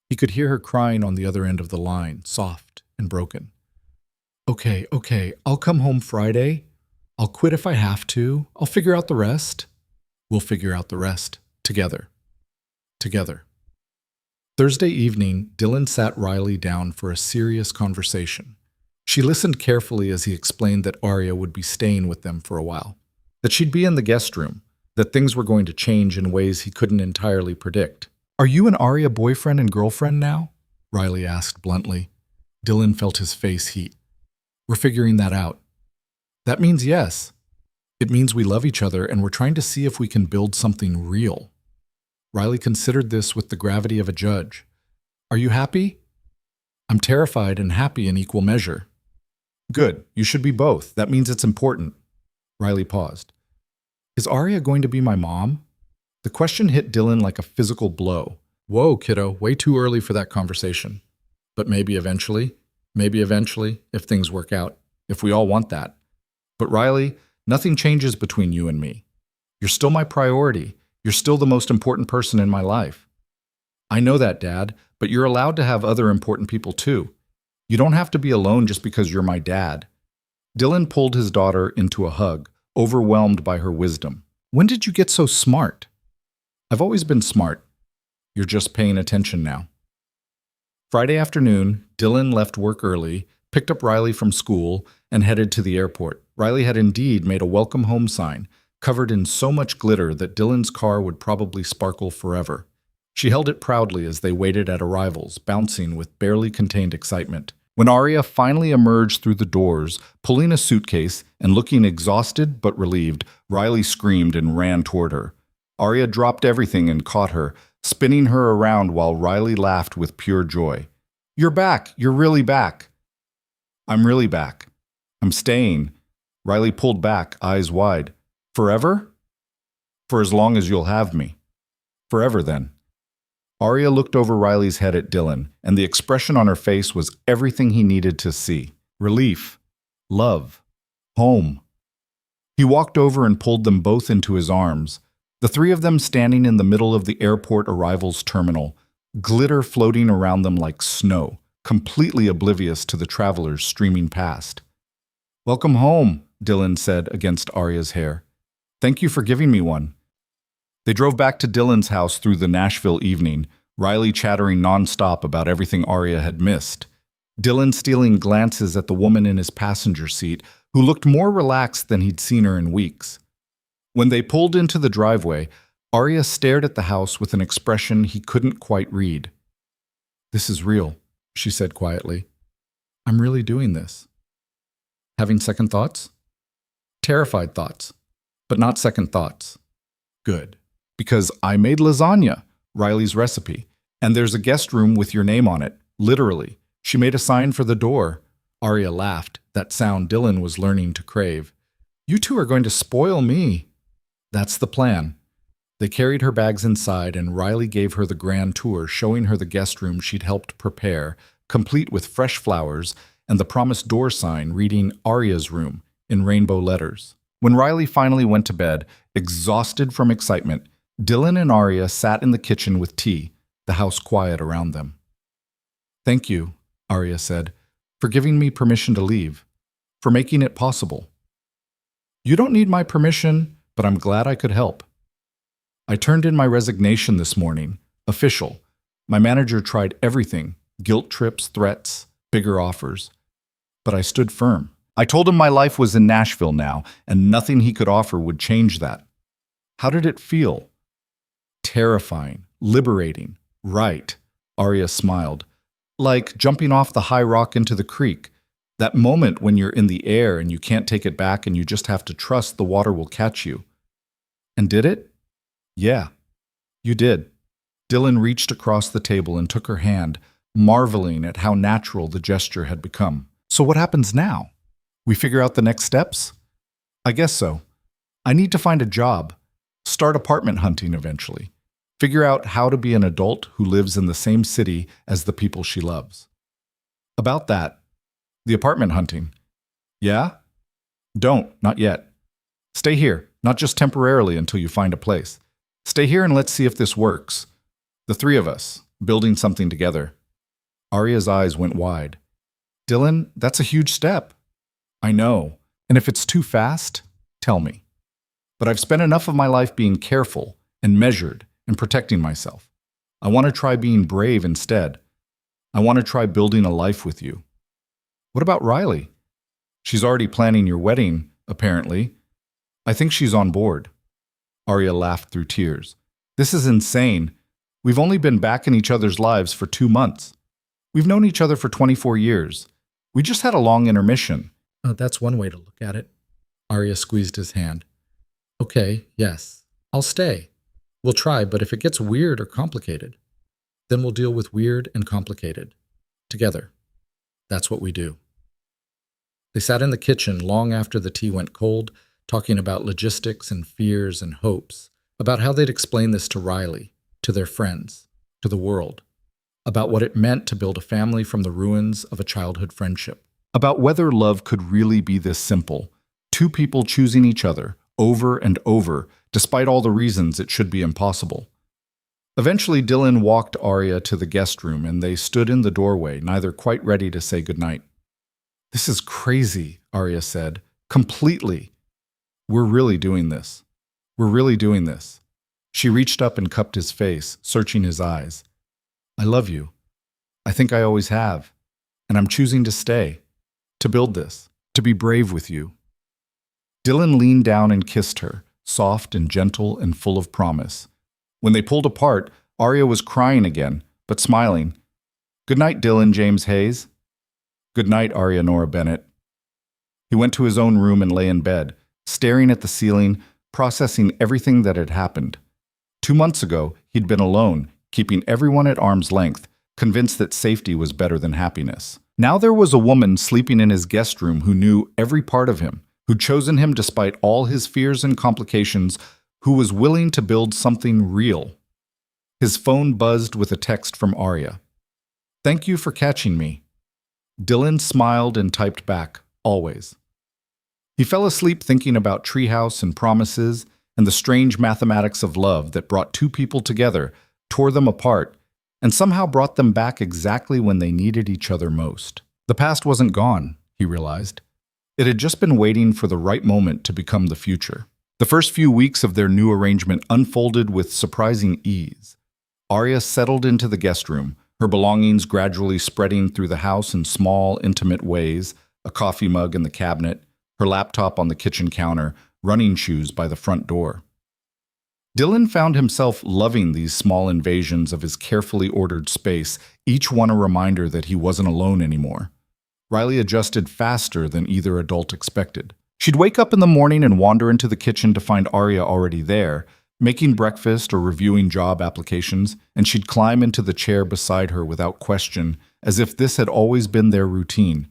He could hear her crying on the other end of the line, soft and broken. Okay, I'll come home Friday. I'll quit if I have to. I'll figure out the rest. We'll figure out the rest. Together. Together. Thursday evening, Dylan sat Riley down for a serious conversation. She listened carefully as he explained that Arya would be staying with them for a while, that she'd be in the guest room, that things were going to change in ways he couldn't entirely predict. Are you and Arya boyfriend and girlfriend now? Riley asked bluntly. Dylan felt his face heat. We're figuring that out. That means yes. It means we love each other and we're trying to see if we can build something real. Riley considered this with the gravity of a judge. Are you happy? I'm terrified and happy in equal measure. Good. You should be both. That means it's important. Riley paused. Is Arya going to be my mom? The question hit Dylan like a physical blow. Whoa, kiddo, way too early for that conversation. But maybe eventually, if things work out, if we all want that. But Riley, nothing changes between you and me. You're still my priority. You're still the most important person in my life. I know that, Dad, but you're allowed to have other important people too. You don't have to be alone just because you're my dad. Dylan pulled his daughter into a hug, overwhelmed by her wisdom. When did you get so smart? I've always been smart. You're just paying attention now. Friday afternoon, Dylan left work early, picked up Riley from school, and headed to the airport. Riley had indeed made a welcome home sign, covered in so much glitter that Dylan's car would probably sparkle forever. She held it proudly as they waited at arrivals, bouncing with barely contained excitement. When Arya finally emerged through the doors, pulling a suitcase and looking exhausted but relieved, Riley screamed and ran toward her. Arya dropped everything and caught her, spinning her around while Riley laughed with pure joy. You're back. You're really back. I'm really back. I'm staying. Riley pulled back, eyes wide. Forever? For as long as you'll have me. Forever, then. Arya looked over Riley's head at Dylan, and the expression on her face was everything he needed to see. Relief. Love. Home. He walked over and pulled them both into his arms, the three of them standing in the middle of the airport arrivals terminal, glitter floating around them like snow, completely oblivious to the travelers streaming past. Welcome home, Dylan said against Arya's hair. Thank you for giving me one. They drove back to Dylan's house through the Nashville evening, Riley chattering nonstop about everything Arya had missed. Dylan stealing glances at the woman in his passenger seat, who looked more relaxed than he'd seen her in weeks. When they pulled into the driveway, Arya stared at the house with an expression he couldn't quite read. "This is real," she said quietly. "I'm really doing this." Having second thoughts? Terrified thoughts, but not second thoughts. Good. Because I made lasagna, Riley's recipe, and there's a guest room with your name on it, literally. She made a sign for the door. Arya laughed, that sound Dylan was learning to crave. "You two are going to spoil me." "That's the plan." They carried her bags inside, and Riley gave her the grand tour, showing her the guest room she'd helped prepare, complete with fresh flowers and the promised door sign reading Arya's room in rainbow letters. When Riley finally went to bed, exhausted from excitement, Dylan and Arya sat in the kitchen with tea, the house quiet around them. "Thank you," Arya said, "for giving me permission to leave, for making it possible." "You don't need my permission, but I'm glad I could help." "I turned in my resignation this morning, official. My manager tried everything, guilt trips, threats, bigger offers. But I stood firm. I told him my life was in Nashville now, and nothing he could offer would change that." "How did it feel?" "Terrifying, liberating, right," Arya smiled. "Like jumping off the high rock into the creek. That moment when you're in the air and you can't take it back and you just have to trust the water will catch you." "And did it?" "Yeah, you did." Dylan reached across the table and took her hand, marveling at how natural the gesture had become. "So what happens now? We figure out the next steps?" "I guess so. I need to find a job, start apartment hunting eventually, figure out how to be an adult who lives in the same city as the people she loves." "About that, the apartment hunting." "Yeah?" Not yet. Stay here, not just temporarily until you find a place. Stay here and let's see if this works. The three of us, building something together." Arya's eyes went wide. "Dylan, that's a huge step." "I know, and if it's too fast, tell me. But I've spent enough of my life being careful and measured and protecting myself. I want to try being brave instead. I want to try building a life with you." "What about Riley?" "She's already planning your wedding, apparently. I think she's on board." Arya laughed through tears. "This is insane. We've only been back in each other's lives for 2 months. We've known each other for 24 years. We just had a long intermission." That's one way to look at it. Arya squeezed his hand. "Okay, yes, I'll stay. We'll try, but if it gets weird or complicated, then we'll deal with weird and complicated. Together. That's what we do." They sat in the kitchen long after the tea went cold, talking about logistics and fears and hopes, about how they'd explain this to Riley, to their friends, to the world, about what it meant to build a family from the ruins of a childhood friendship, about whether love could really be this simple, two people choosing each other over and over, despite all the reasons it should be impossible. Eventually, Dylan walked Arya to the guest room, and they stood in the doorway, neither quite ready to say goodnight. "This is crazy," Arya said. "Completely. We're really doing this. We're really doing this." She reached up and cupped his face, searching his eyes. "I love you. I think I always have. And I'm choosing to stay, to build this, to be brave with you." Dylan leaned down and kissed her, soft and gentle and full of promise. When they pulled apart, Arya was crying again, but smiling. "Good night, Dylan James Hayes." "Good night, Arya Nora Bennett." He went to his own room and lay in bed, staring at the ceiling, processing everything that had happened. 2 months ago, he'd been alone, keeping everyone at arm's length, convinced that safety was better than happiness. Now there was a woman sleeping in his guest room who knew every part of him, who'd chosen him despite all his fears and complications, who was willing to build something real. His phone buzzed with a text from Arya. "Thank you for catching me." Dylan smiled and typed back, "Always." He fell asleep thinking about treehouse and promises and the strange mathematics of love that brought two people together, tore them apart, and somehow brought them back exactly when they needed each other most. The past wasn't gone, he realized. It had just been waiting for the right moment to become the future. The first few weeks of their new arrangement unfolded with surprising ease. Arya settled into the guest room, her belongings gradually spreading through the house in small, intimate ways, a coffee mug in the cabinet, her laptop on the kitchen counter, running shoes by the front door. Dylan found himself loving these small invasions of his carefully ordered space, each one a reminder that he wasn't alone anymore. Riley adjusted faster than either adult expected. She'd wake up in the morning and wander into the kitchen to find Arya already there, making breakfast or reviewing job applications, and she'd climb into the chair beside her without question, as if this had always been their routine.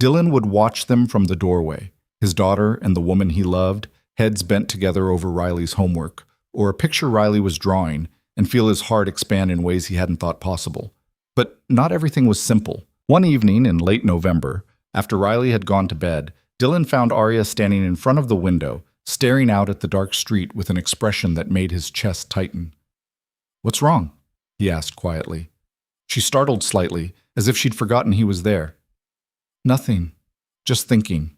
Dylan would watch them from the doorway, his daughter and the woman he loved, heads bent together over Riley's homework, or a picture Riley was drawing, and feel his heart expand in ways he hadn't thought possible. But not everything was simple. One evening in late November, after Riley had gone to bed, Dylan found Arya standing in front of the window, staring out at the dark street with an expression that made his chest tighten. "What's wrong?" he asked quietly. She startled slightly, as if she'd forgotten he was there. "Nothing. Just thinking."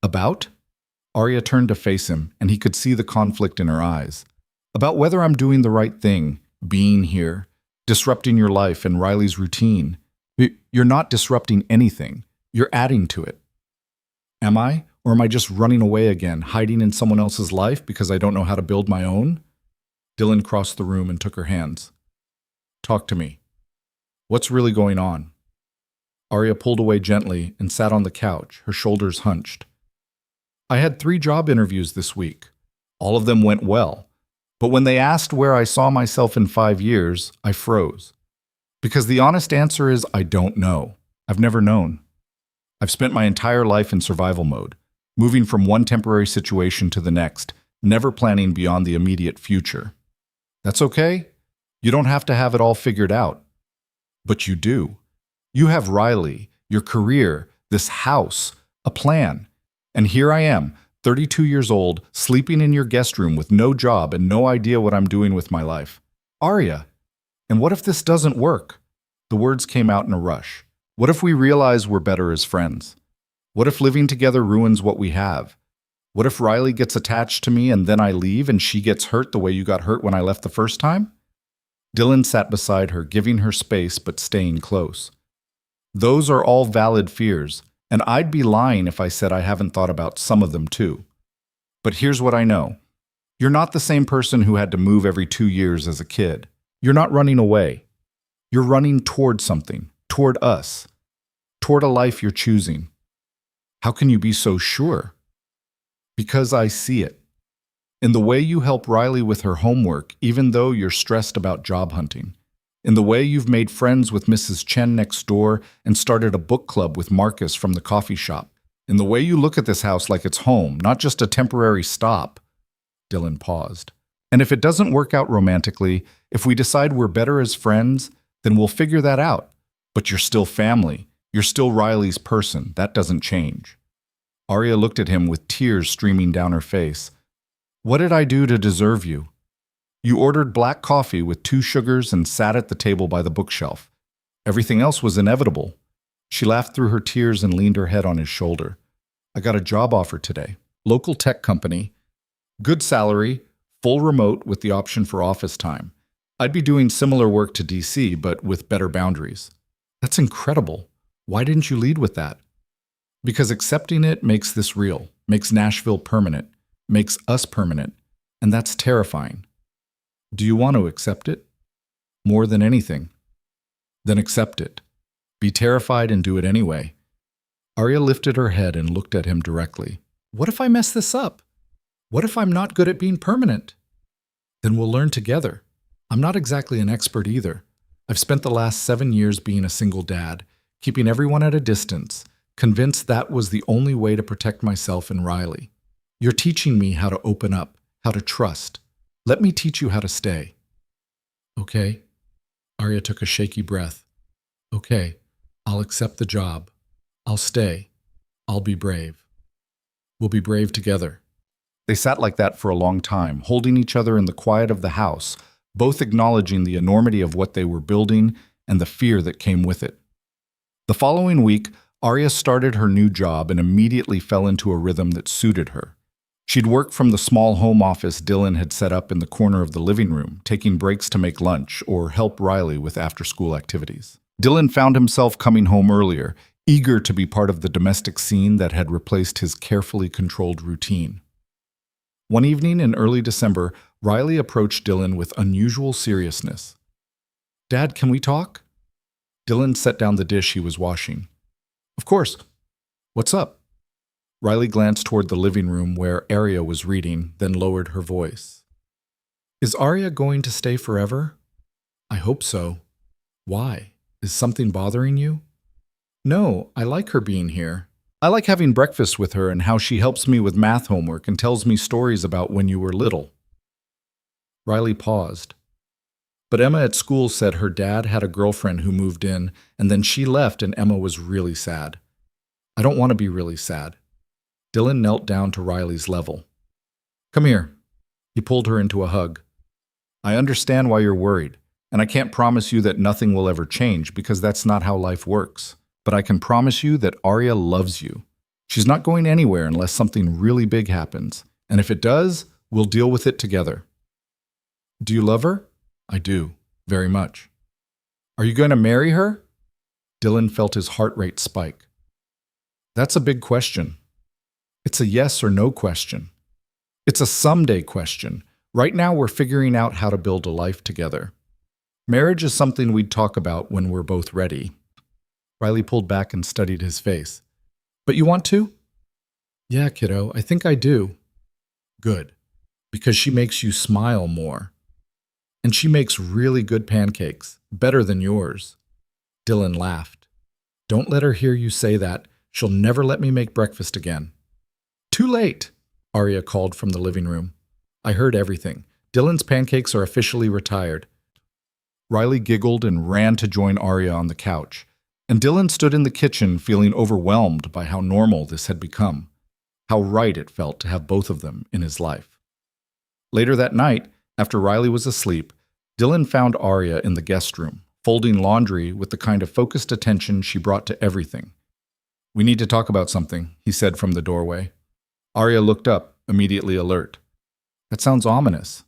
"About?" Arya turned to face him, and he could see the conflict in her eyes. "About whether I'm doing the right thing, being here, disrupting your life and Riley's routine. You're not disrupting anything. You're adding to it." "Am I? Or am I just running away again, hiding in someone else's life because I don't know how to build my own?" Dylan crossed the room and took her hands. "Talk to me. What's really going on?" Arya pulled away gently and sat on the couch, her shoulders hunched. "I had 3 job interviews this week. All of them went well. But when they asked where I saw myself in 5 years, I froze. Because the honest answer is I don't know. I've never known. I've spent my entire life in survival mode, moving from one temporary situation to the next, never planning beyond the immediate future. That's okay. You don't have to have it all figured out. But you do. You have Riley, your career, this house, a plan. And here I am, 32 years old, sleeping in your guest room with no job and no idea what I'm doing with my life. Arya, and what if this doesn't work?" The words came out in a rush. "What if we realize we're better as friends? What if living together ruins what we have? What if Riley gets attached to me and then I leave and she gets hurt the way you got hurt when I left the first time?" Dylan sat beside her, giving her space but staying close. "Those are all valid fears, and I'd be lying if I said I haven't thought about some of them too. But here's what I know. You're not the same person who had to move every 2 years as a kid. You're not running away. You're running toward something, toward us, toward a life you're choosing. How can you be so sure?" "Because I see it. In the way you help Riley with her homework, even though you're stressed about job hunting. In the way you've made friends with Mrs. Chen next door and started a book club with Marcus from the coffee shop. In the way you look at this house like it's home, not just a temporary stop." Dylan paused. "And if it doesn't work out romantically, if we decide we're better as friends, then we'll figure that out. But you're still family. You're still Riley's person. That doesn't change." Arya looked at him with tears streaming down her face. "What did I do to deserve you? You ordered black coffee with 2 sugars and sat at the table by the bookshelf. Everything else was inevitable." She laughed through her tears and leaned her head on his shoulder. "I got a job offer today. Local tech company. Good salary, full remote with the option for office time. I'd be doing similar work to DC, but with better boundaries." "That's incredible. Why didn't you lead with that?" "Because accepting it makes this real, makes Nashville permanent, makes us permanent, and that's terrifying." "Do you want to accept it?" "More than anything." "Then accept it. Be terrified and do it anyway." Arya lifted her head and looked at him directly. "What if I mess this up? What if I'm not good at being permanent?" "Then we'll learn together. I'm not exactly an expert either. I've spent the last 7 years being a single dad, keeping everyone at a distance, convinced that was the only way to protect myself and Riley. You're teaching me how to open up, how to trust. Let me teach you how to stay." "Okay." Arya took a shaky breath. "Okay, I'll accept the job. I'll stay. I'll be brave. We'll be brave together." They sat like that for a long time, holding each other in the quiet of the house, both acknowledging the enormity of what they were building and the fear that came with it. The following week, Arya started her new job and immediately fell into a rhythm that suited her. She'd work from the small home office Dylan had set up in the corner of the living room, taking breaks to make lunch or help Riley with after-school activities. Dylan found himself coming home earlier, eager to be part of the domestic scene that had replaced his carefully controlled routine. One evening in early December, Riley approached Dylan with unusual seriousness. "Dad, can we talk?" Dylan set down the dish he was washing. "Of course. What's up?" Riley glanced toward the living room where Arya was reading, then lowered her voice. "Is Arya going to stay forever?" "I hope so." "Why? Is something bothering you?" "No, I like her being here. I like having breakfast with her and how she helps me with math homework and tells me stories about when you were little." Riley paused. But Emma at school said her dad had a girlfriend who moved in, and then she left and Emma was really sad. "I don't want to be really sad." Dylan knelt down to Riley's level. "Come here." He pulled her into a hug. "I understand why you're worried, and I can't promise you that nothing will ever change because that's not how life works. But I can promise you that Arya loves you. She's not going anywhere unless something really big happens, and if it does, we'll deal with it together." "Do you love her?" "I do, very much." "Are you going to marry her?" Dylan felt his heart rate spike. "That's a big question." "It's a yes or no question. It's a someday question. Right now we're figuring out how to build a life together. Marriage is something we'd talk about when we're both ready." Riley pulled back and studied his face. "But you want to?" "Yeah, kiddo, I think I do." "Good, because she makes you smile more. And she makes really good pancakes, better than yours." Dylan laughed. "Don't let her hear you say that. She'll never let me make breakfast again." "Too late," Arya called from the living room. "I heard everything. Dylan's pancakes are officially retired." Riley giggled and ran to join Arya on the couch, and Dylan stood in the kitchen feeling overwhelmed by how normal this had become, how right it felt to have both of them in his life. Later that night, after Riley was asleep, Dylan found Arya in the guest room, folding laundry with the kind of focused attention she brought to everything. "We need to talk about something," he said from the doorway. Arya looked up, immediately alert. "That sounds ominous."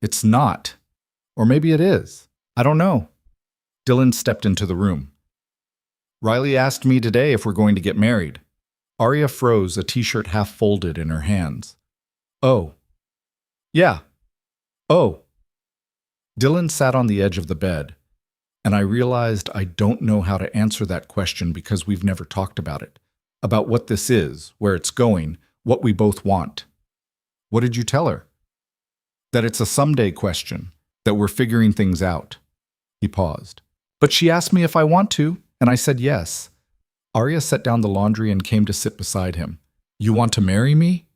"It's not. Or maybe it is. I don't know." Dylan stepped into the room. "Riley asked me today if we're going to get married." Arya froze, a t-shirt half folded in her hands. "Oh. Yeah. Oh." Dylan sat on the edge of the bed, and I realized I don't know how to answer that question because we've never talked about it, about what this is, where it's going, what we both want. "What did you tell her?" "That it's a someday question, that we're figuring things out." He paused. "But she asked me if I want to, and I said yes." Arya set down the laundry and came to sit beside him. "You want to marry me?"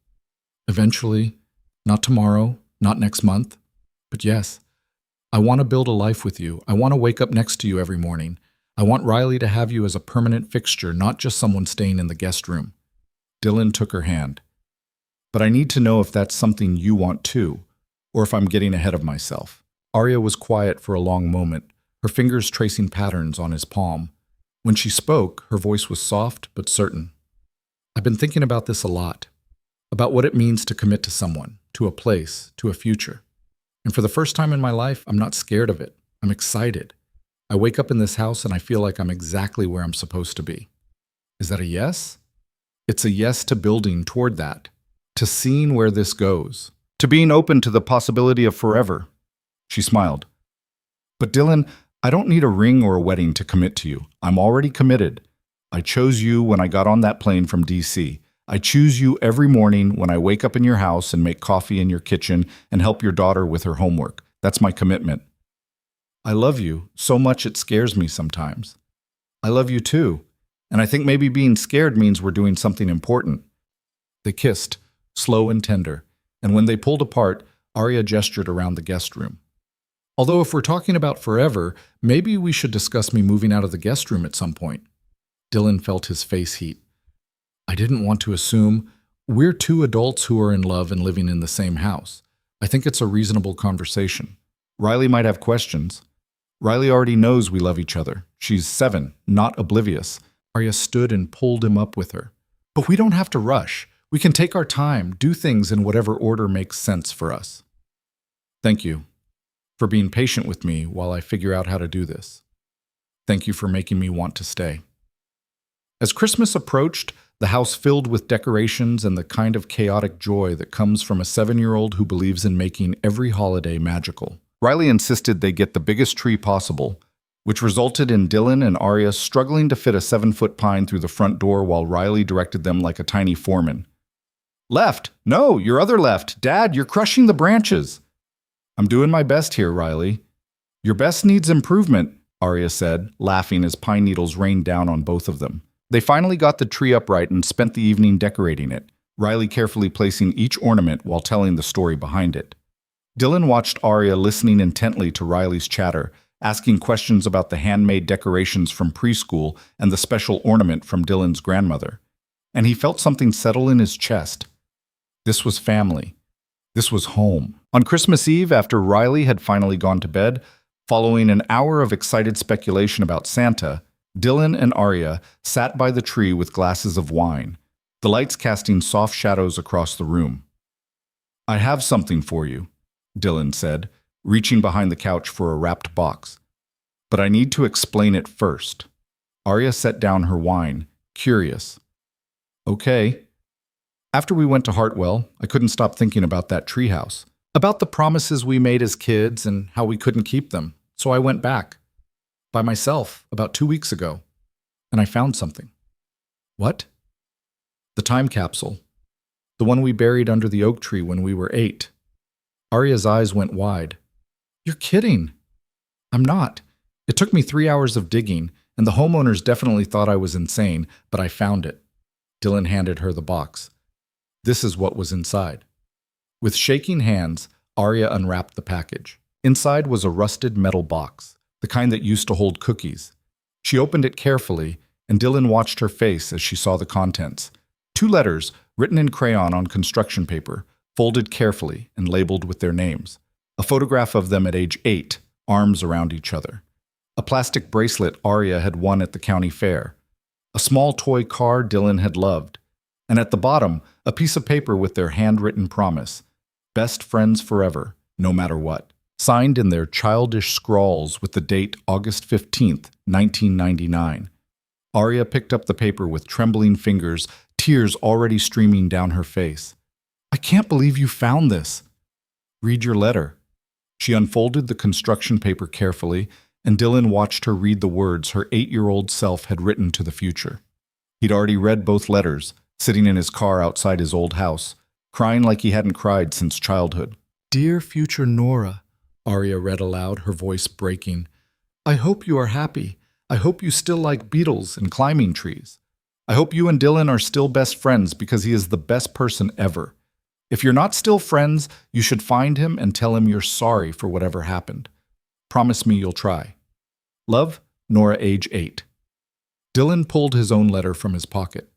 "Eventually. Not tomorrow, not next month. But yes. I want to build a life with you. I want to wake up next to you every morning. I want Riley to have you as a permanent fixture, not just someone staying in the guest room." Dylan took her hand. "But I need to know if that's something you want too, or if I'm getting ahead of myself." Arya was quiet for a long moment, her fingers tracing patterns on his palm. When she spoke, her voice was soft but certain. "I've been thinking about this a lot, about what it means to commit to someone, to a place, to a future. And for the first time in my life, I'm not scared of it. I'm excited. I wake up in this house and I feel like I'm exactly where I'm supposed to be." "Is that a yes?" "It's a yes to building toward that, to seeing where this goes, to being open to the possibility of forever." She smiled. "But Dylan, I don't need a ring or a wedding to commit to you. I'm already committed. I chose you when I got on that plane from DC. I choose you every morning when I wake up in your house and make coffee in your kitchen and help your daughter with her homework. That's my commitment. I love you so much it scares me sometimes. I love you too, and I think maybe being scared means we're doing something important." They kissed, slow and tender, and when they pulled apart, Arya gestured around the guest room. "Although if we're talking about forever, maybe we should discuss me moving out of the guest room at some point." Dylan felt his face heat. "I didn't want to assume. We're two adults who are in love and living in the same house. I think it's a reasonable conversation. Riley might have questions. Riley already knows we love each other. She's 7, not oblivious." Arya stood and pulled him up with her. "But we don't have to rush. We can take our time, do things in whatever order makes sense for us." "Thank you for being patient with me while I figure out how to do this. Thank you for making me want to stay." As Christmas approached, the house filled with decorations and the kind of chaotic joy that comes from a 7-year-old who believes in making every holiday magical. Riley insisted they get the biggest tree possible, which resulted in Dylan and Arya struggling to fit a 7-foot pine through the front door while Riley directed them like a tiny foreman. Left! No, your other left! Dad, you're crushing the branches! I'm doing my best here, Riley. Your best needs improvement, Arya said, laughing as pine needles rained down on both of them. They finally got the tree upright and spent the evening decorating it, Riley carefully placing each ornament while telling the story behind it. Dylan watched Arya listening intently to Riley's chatter, asking questions about the handmade decorations from preschool and the special ornament from Dylan's grandmother. And he felt something settle in his chest. This was family. This was home. On Christmas Eve, after Riley had finally gone to bed, following an hour of excited speculation about Santa, Dylan and Arya sat by the tree with glasses of wine, the lights casting soft shadows across the room. I have something for you, Dylan said, reaching behind the couch for a wrapped box. But I need to explain it first. Arya set down her wine, curious. Okay. After we went to Hartwell, I couldn't stop thinking about that treehouse, about the promises we made as kids and how we couldn't keep them. So I went back. By myself, about 2 weeks ago, and I found something. What? The time capsule. The one we buried under the oak tree when we were 8. Arya's eyes went wide. You're kidding. I'm not. It took me 3 hours of digging, and the homeowners definitely thought I was insane, but I found it. Dylan handed her the box. This is what was inside. With shaking hands, Arya unwrapped the package. Inside was a rusted metal box, the kind that used to hold cookies. She opened it carefully, and Dylan watched her face as she saw the contents. 2 letters, written in crayon on construction paper, folded carefully and labeled with their names. A photograph of them at age 8, arms around each other. A plastic bracelet Arya had won at the county fair. A small toy car Dylan had loved. And at the bottom, a piece of paper with their handwritten promise. Best friends forever, no matter what. Signed in their childish scrawls with the date August 15th, 1999. Arya picked up the paper with trembling fingers, tears already streaming down her face. I can't believe you found this. Read your letter. She unfolded the construction paper carefully, and Dylan watched her read the words her 8-year-old self had written to the future. He'd already read both letters, sitting in his car outside his old house, crying like he hadn't cried since childhood. Dear future Nora, Arya read aloud, her voice breaking. I hope you are happy. I hope you still like beetles and climbing trees. I hope you and Dylan are still best friends because he is the best person ever. If you're not still friends, you should find him and tell him you're sorry for whatever happened. Promise me you'll try. Love, Nora, age 8. Dylan pulled his own letter from his pocket.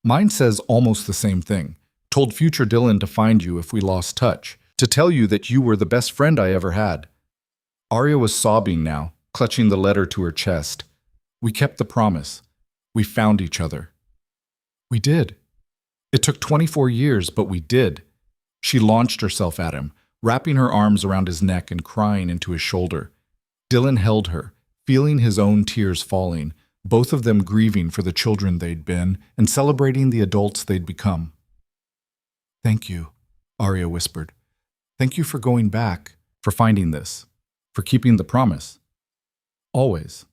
Mine says almost the same thing. Told future Dylan to find you if we lost touch. To tell you that you were the best friend I ever had. Arya was sobbing now, clutching the letter to her chest. We kept the promise. We found each other. We did. It took 24 years, but we did. She launched herself at him, wrapping her arms around his neck and crying into his shoulder. Dylan held her, feeling his own tears falling, both of them grieving for the children they'd been and celebrating the adults they'd become. Thank you, Arya whispered. Thank you for going back, for finding this, for keeping the promise. Always.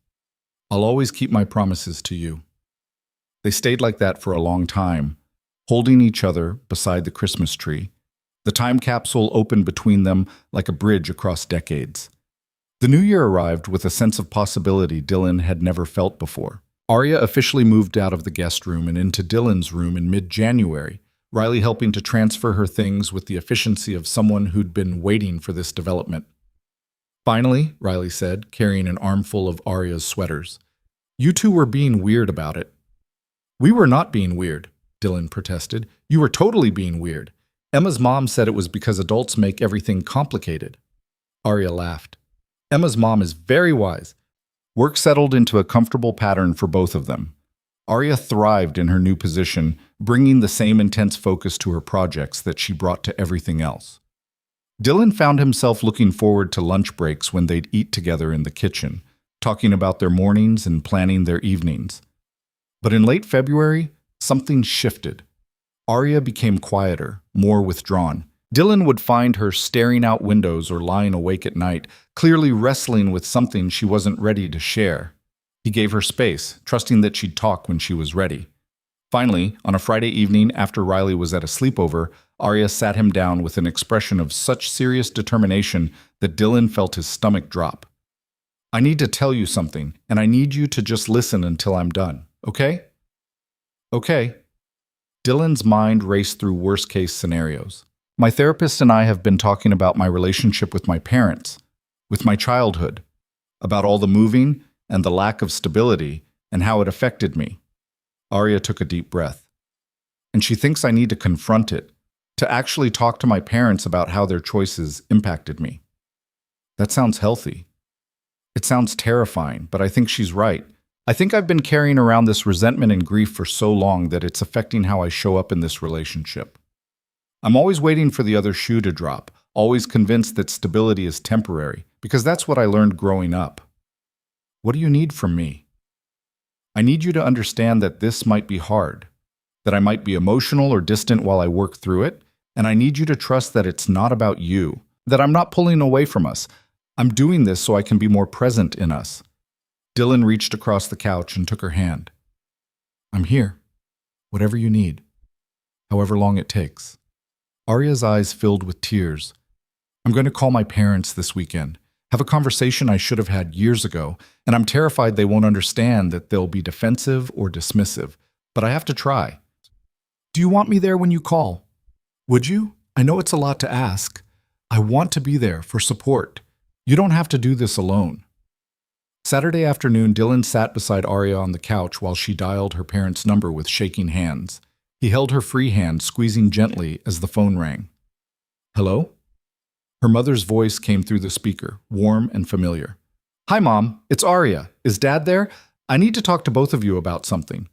I'll always keep my promises to you. They stayed like that for a long time, holding each other beside the Christmas tree. The time capsule opened between them like a bridge across decades. The new year arrived with a sense of possibility Dylan had never felt before. Arya officially moved out of the guest room and into Dylan's room in mid-January, Riley helping to transfer her things with the efficiency of someone who'd been waiting for this development. Finally, Riley said, carrying an armful of Arya's sweaters. You two were being weird about it. We were not being weird, Dylan protested. You were totally being weird. Emma's mom said it was because adults make everything complicated. Arya laughed. Emma's mom is very wise. Work settled into a comfortable pattern for both of them. Arya thrived in her new position, bringing the same intense focus to her projects that she brought to everything else. Dylan found himself looking forward to lunch breaks when they'd eat together in the kitchen, talking about their mornings and planning their evenings. But in late February, something shifted. Arya became quieter, more withdrawn. Dylan would find her staring out windows or lying awake at night, clearly wrestling with something she wasn't ready to share. He gave her space, trusting that she'd talk when she was ready. Finally, on a Friday evening after Riley was at a sleepover, Arya sat him down with an expression of such serious determination that Dylan felt his stomach drop. "I need to tell you something, and I need you to just listen until I'm done, okay?" "Okay." Dylan's mind raced through worst-case scenarios. "My therapist and I have been talking about my relationship with my parents, with my childhood, about all the moving and the lack of stability and how it affected me." Arya took a deep breath. "And she thinks I need to confront it, to actually talk to my parents about how their choices impacted me." "That sounds healthy." "It sounds terrifying, but I think she's right. I think I've been carrying around this resentment and grief for so long that it's affecting how I show up in this relationship. I'm always waiting for the other shoe to drop, always convinced that stability is temporary, because that's what I learned growing up." "What do you need from me?" "I need you to understand that this might be hard, that I might be emotional or distant while I work through it, and I need you to trust that it's not about you, that I'm not pulling away from us. I'm doing this so I can be more present in us." Dylan reached across the couch and took her hand. "I'm here. Whatever you need. However long it takes." Arya's eyes filled with tears. "I'm going to call my parents this weekend, have a conversation I should have had years ago, and I'm terrified they won't understand, that they'll be defensive or dismissive, but I have to try." "Do you want me there when you call? Would you? I know it's a lot to ask. I want to be there for support. You don't have to do this alone." Saturday afternoon, Dylan sat beside Arya on the couch while she dialed her parents' number with shaking hands. He held her free hand, squeezing gently as the phone rang. "Hello?" Her mother's voice came through the speaker, warm and familiar. "Hi, Mom. It's Arya. Is Dad there? I need to talk to both of you about something."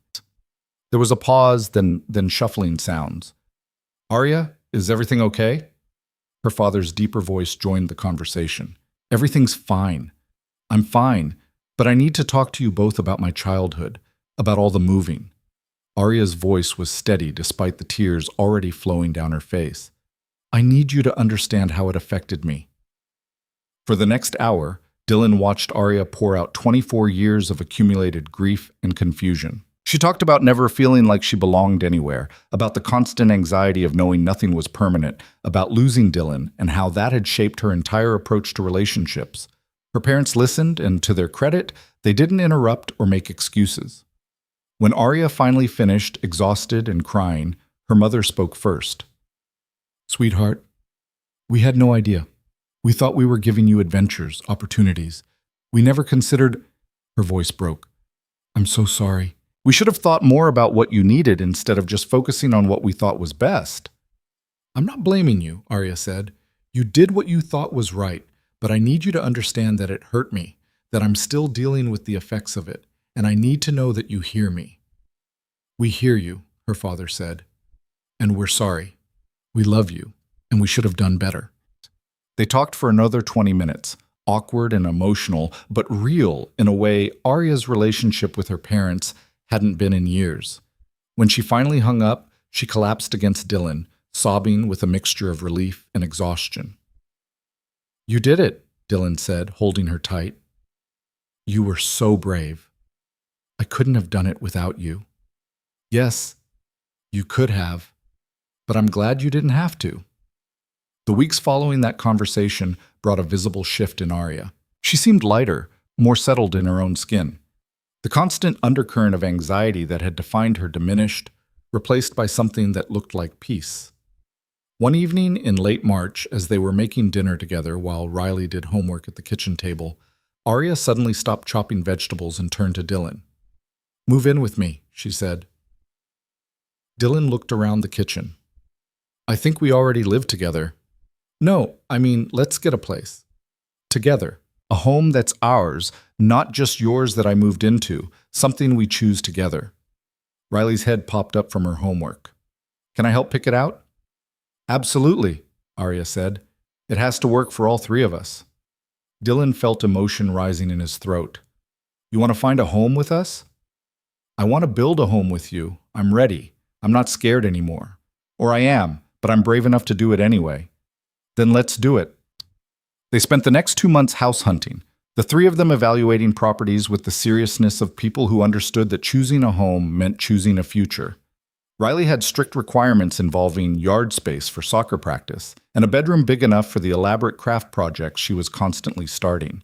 There was a pause, then shuffling sounds. "Arya, is everything okay?" Her father's deeper voice joined the conversation. "Everything's fine. I'm fine, but I need to talk to you both about my childhood, about all the moving." Arya's voice was steady despite the tears already flowing down her face. "I need you to understand how it affected me." For the next hour, Dylan watched Arya pour out 24 years of accumulated grief and confusion. She talked about never feeling like she belonged anywhere, about the constant anxiety of knowing nothing was permanent, about losing Dylan, and how that had shaped her entire approach to relationships. Her parents listened, and to their credit, they didn't interrupt or make excuses. When Arya finally finished, exhausted and crying, her mother spoke first. "Sweetheart, we had no idea. We thought we were giving you adventures, opportunities. We never considered—" Her voice broke. "I'm so sorry. We should have thought more about what you needed instead of just focusing on what we thought was best." "I'm not blaming you," Arya said. "You did what you thought was right, but I need you to understand that it hurt me, that I'm still dealing with the effects of it, and I need to know that you hear me." "We hear you," her father said. "And we're sorry. We love you, and we should have done better." They talked for another 20 minutes, awkward and emotional, but real in a way Arya's relationship with her parents hadn't been in years. When she finally hung up, she collapsed against Dylan, sobbing with a mixture of relief and exhaustion. "You did it," Dylan said, holding her tight. "You were so brave. I couldn't have done it without you." "Yes, you could have, but I'm glad you didn't have to." The weeks following that conversation brought a visible shift in Arya. She seemed lighter, more settled in her own skin. The constant undercurrent of anxiety that had defined her diminished, replaced by something that looked like peace. One evening in late March, as they were making dinner together while Riley did homework at the kitchen table, Arya suddenly stopped chopping vegetables and turned to Dylan. "Move in with me," she said. Dylan looked around the kitchen. "I think we already live together." "No, I mean, let's get a place. Together. A home that's ours, not just yours that I moved into, something we choose together." Riley's head popped up from her homework. "Can I help pick it out?" "Absolutely," Arya said. "It has to work for all three of us." Dylan felt emotion rising in his throat. "You want to find a home with us?" I want to build a home with you. I'm ready. I'm not scared anymore. Or I am, but I'm brave enough to do it anyway. Then let's do it. They spent the next 2 months house hunting, the three of them evaluating properties with the seriousness of people who understood that choosing a home meant choosing a future. Riley had strict requirements involving yard space for soccer practice and a bedroom big enough for the elaborate craft projects she was constantly starting.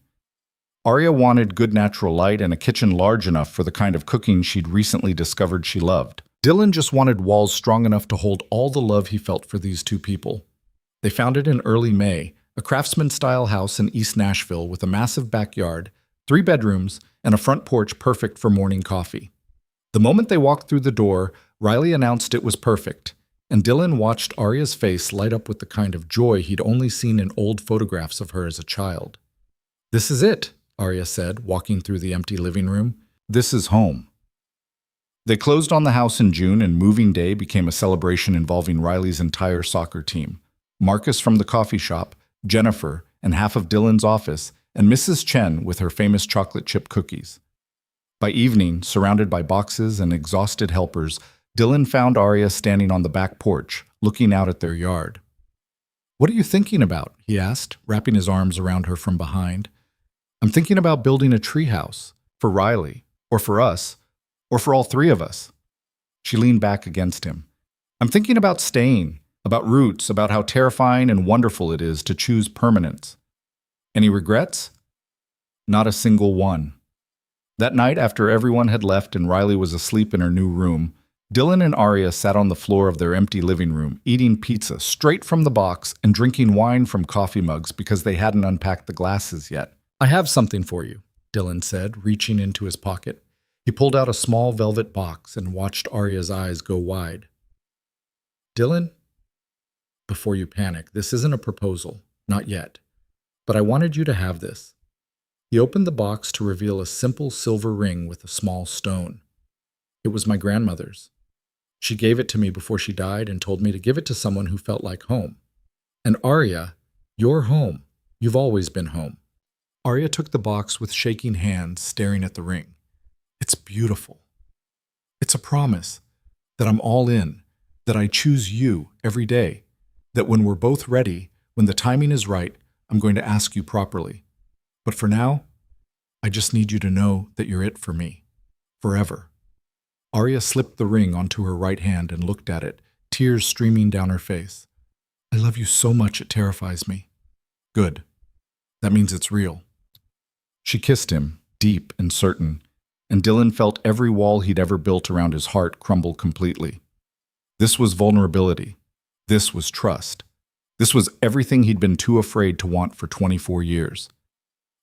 Arya wanted good natural light and a kitchen large enough for the kind of cooking she'd recently discovered she loved. Dylan just wanted walls strong enough to hold all the love he felt for these two people. They found it in early May, a craftsman-style house in East Nashville with a massive backyard, 3 bedrooms, and a front porch perfect for morning coffee. The moment they walked through the door, Riley announced it was perfect, and Dylan watched Arya's face light up with the kind of joy he'd only seen in old photographs of her as a child. "This is it," Arya said, walking through the empty living room. "This is home." They closed on the house in June, and moving day became a celebration involving Riley's entire soccer team. Marcus from the coffee shop, Jennifer, and half of Dylan's office, and Mrs. Chen with her famous chocolate chip cookies. By evening, surrounded by boxes and exhausted helpers, Dylan found Arya standing on the back porch, looking out at their yard. "What are you thinking about?" he asked, wrapping his arms around her from behind. "I'm thinking about building a treehouse, for Riley, or for us, or for all 3 of us." She leaned back against him. "I'm thinking about staying, about roots, about how terrifying and wonderful it is to choose permanence." "Any regrets?" "Not a single one." That night, after everyone had left and Riley was asleep in her new room, Dylan and Arya sat on the floor of their empty living room, eating pizza straight from the box and drinking wine from coffee mugs because they hadn't unpacked the glasses yet. "I have something for you," Dylan said, reaching into his pocket. He pulled out a small velvet box and watched Arya's eyes go wide. "Dylan, before you panic, this isn't a proposal, not yet, but I wanted you to have this." He opened the box to reveal a simple silver ring with a small stone. "It was my grandmother's. She gave it to me before she died and told me to give it to someone who felt like home. And Arya, you're home. You've always been home." Arya took the box with shaking hands, staring at the ring. "It's beautiful. It's a promise that I'm all in, that I choose you every day, that when we're both ready, when the timing is right, I'm going to ask you properly. But for now, I just need you to know that you're it for me, forever." Arya slipped the ring onto her right hand and looked at it, tears streaming down her face. "I love you so much it terrifies me." "Good. That means it's real." She kissed him, deep and certain, and Dylan felt every wall he'd ever built around his heart crumble completely. This was vulnerability. This was trust. This was everything he'd been too afraid to want for 24 years.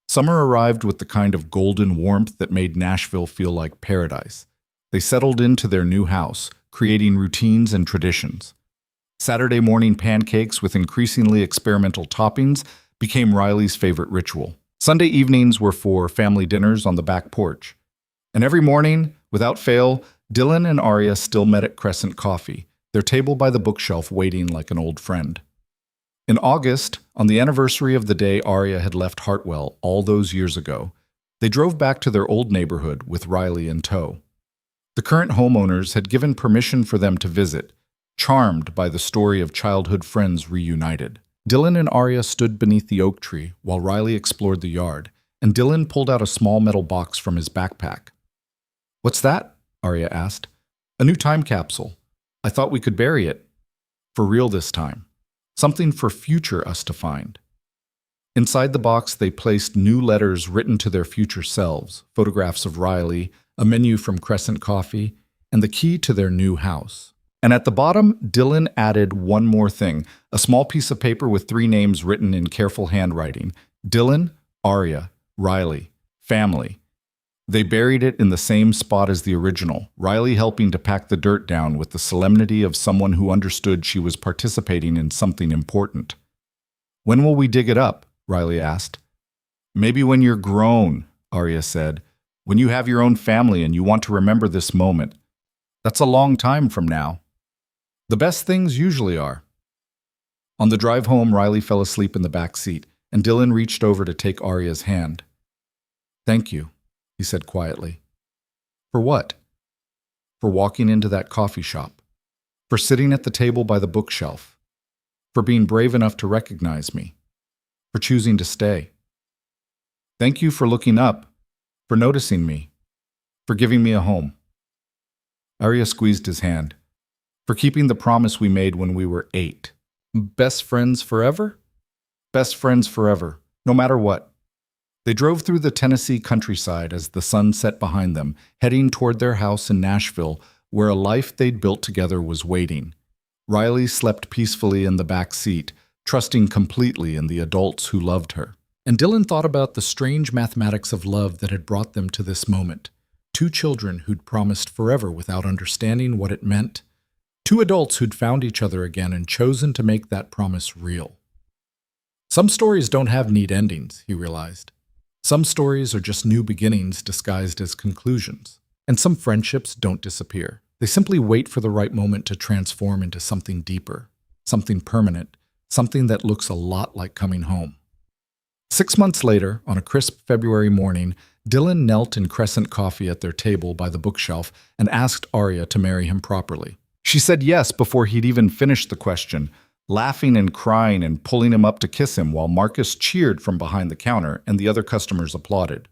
Summer arrived with the kind of golden warmth that made Nashville feel like paradise. They settled into their new house, creating routines and traditions. Saturday morning pancakes with increasingly experimental toppings became Riley's favorite ritual. Sunday evenings were for family dinners on the back porch. And every morning, without fail, Dylan and Arya still met at Crescent Coffee, their table by the bookshelf waiting like an old friend. In August, on the anniversary of the day Arya had left Hartwell all those years ago, they drove back to their old neighborhood with Riley in tow. The current homeowners had given permission for them to visit, charmed by the story of childhood friends reunited. Dylan and Arya stood beneath the oak tree while Riley explored the yard, and Dylan pulled out a small metal box from his backpack. "What's that?" Arya asked. "A new time capsule. I thought we could bury it. For real this time. Something for future us to find." Inside the box, they placed new letters written to their future selves, photographs of Riley, a menu from Crescent Coffee, and the key to their new house. And at the bottom, Dylan added one more thing, a small piece of paper with 3 names written in careful handwriting: Dylan, Arya, Riley, family. They buried it in the same spot as the original, Riley helping to pack the dirt down with the solemnity of someone who understood she was participating in something important. "When will we dig it up?" Riley asked. "Maybe when you're grown," Arya said. "When you have your own family and you want to remember this moment. That's a long time from now." The best things usually are. On the drive home, Riley fell asleep in the back seat, and Dylan reached over to take Arya's hand. "Thank you," he said quietly. "For what?" for walking into that coffee shop, for sitting at the table by the bookshelf, for being brave enough to recognize me, for choosing to stay. Thank you for looking up, for noticing me, for giving me a home. Arya squeezed his hand. For keeping the promise we made when we were 8. Best friends forever? Best friends forever, no matter what. They drove through the Tennessee countryside as the sun set behind them, heading toward their house in Nashville, where a life they'd built together was waiting. Riley slept peacefully in the back seat, trusting completely in the adults who loved her. And Dylan thought about the strange mathematics of love that had brought them to this moment. 2 children who'd promised forever without understanding what it meant. 2 adults who'd found each other again and chosen to make that promise real. Some stories don't have neat endings, he realized. Some stories are just new beginnings disguised as conclusions. And some friendships don't disappear. They simply wait for the right moment to transform into something deeper, something permanent, something that looks a lot like coming home. 6 months later, on a crisp February morning, Dylan knelt in Crescent Coffee at their table by the bookshelf and asked Arya to marry him properly. She said yes before he'd even finished the question, laughing and crying and pulling him up to kiss him while Marcus cheered from behind the counter and the other customers applauded.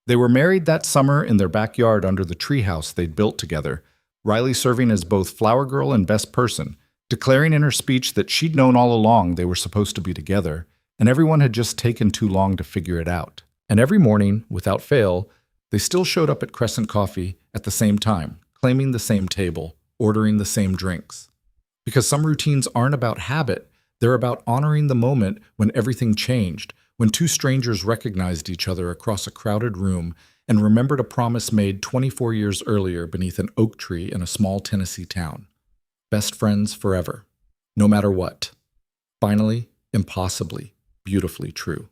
They were married that summer in their backyard under the treehouse they'd built together, Riley serving as both flower girl and best person, declaring in her speech that she'd known all along they were supposed to be together, and everyone had just taken too long to figure it out. And every morning, without fail, they still showed up at Crescent Coffee at the same time, claiming the same table, ordering the same drinks. Because some routines aren't about habit, they're about honoring the moment when everything changed, when 2 strangers recognized each other across a crowded room and remembered a promise made 24 years earlier beneath an oak tree in a small Tennessee town. Best friends forever, no matter what. Finally, impossibly, beautifully true.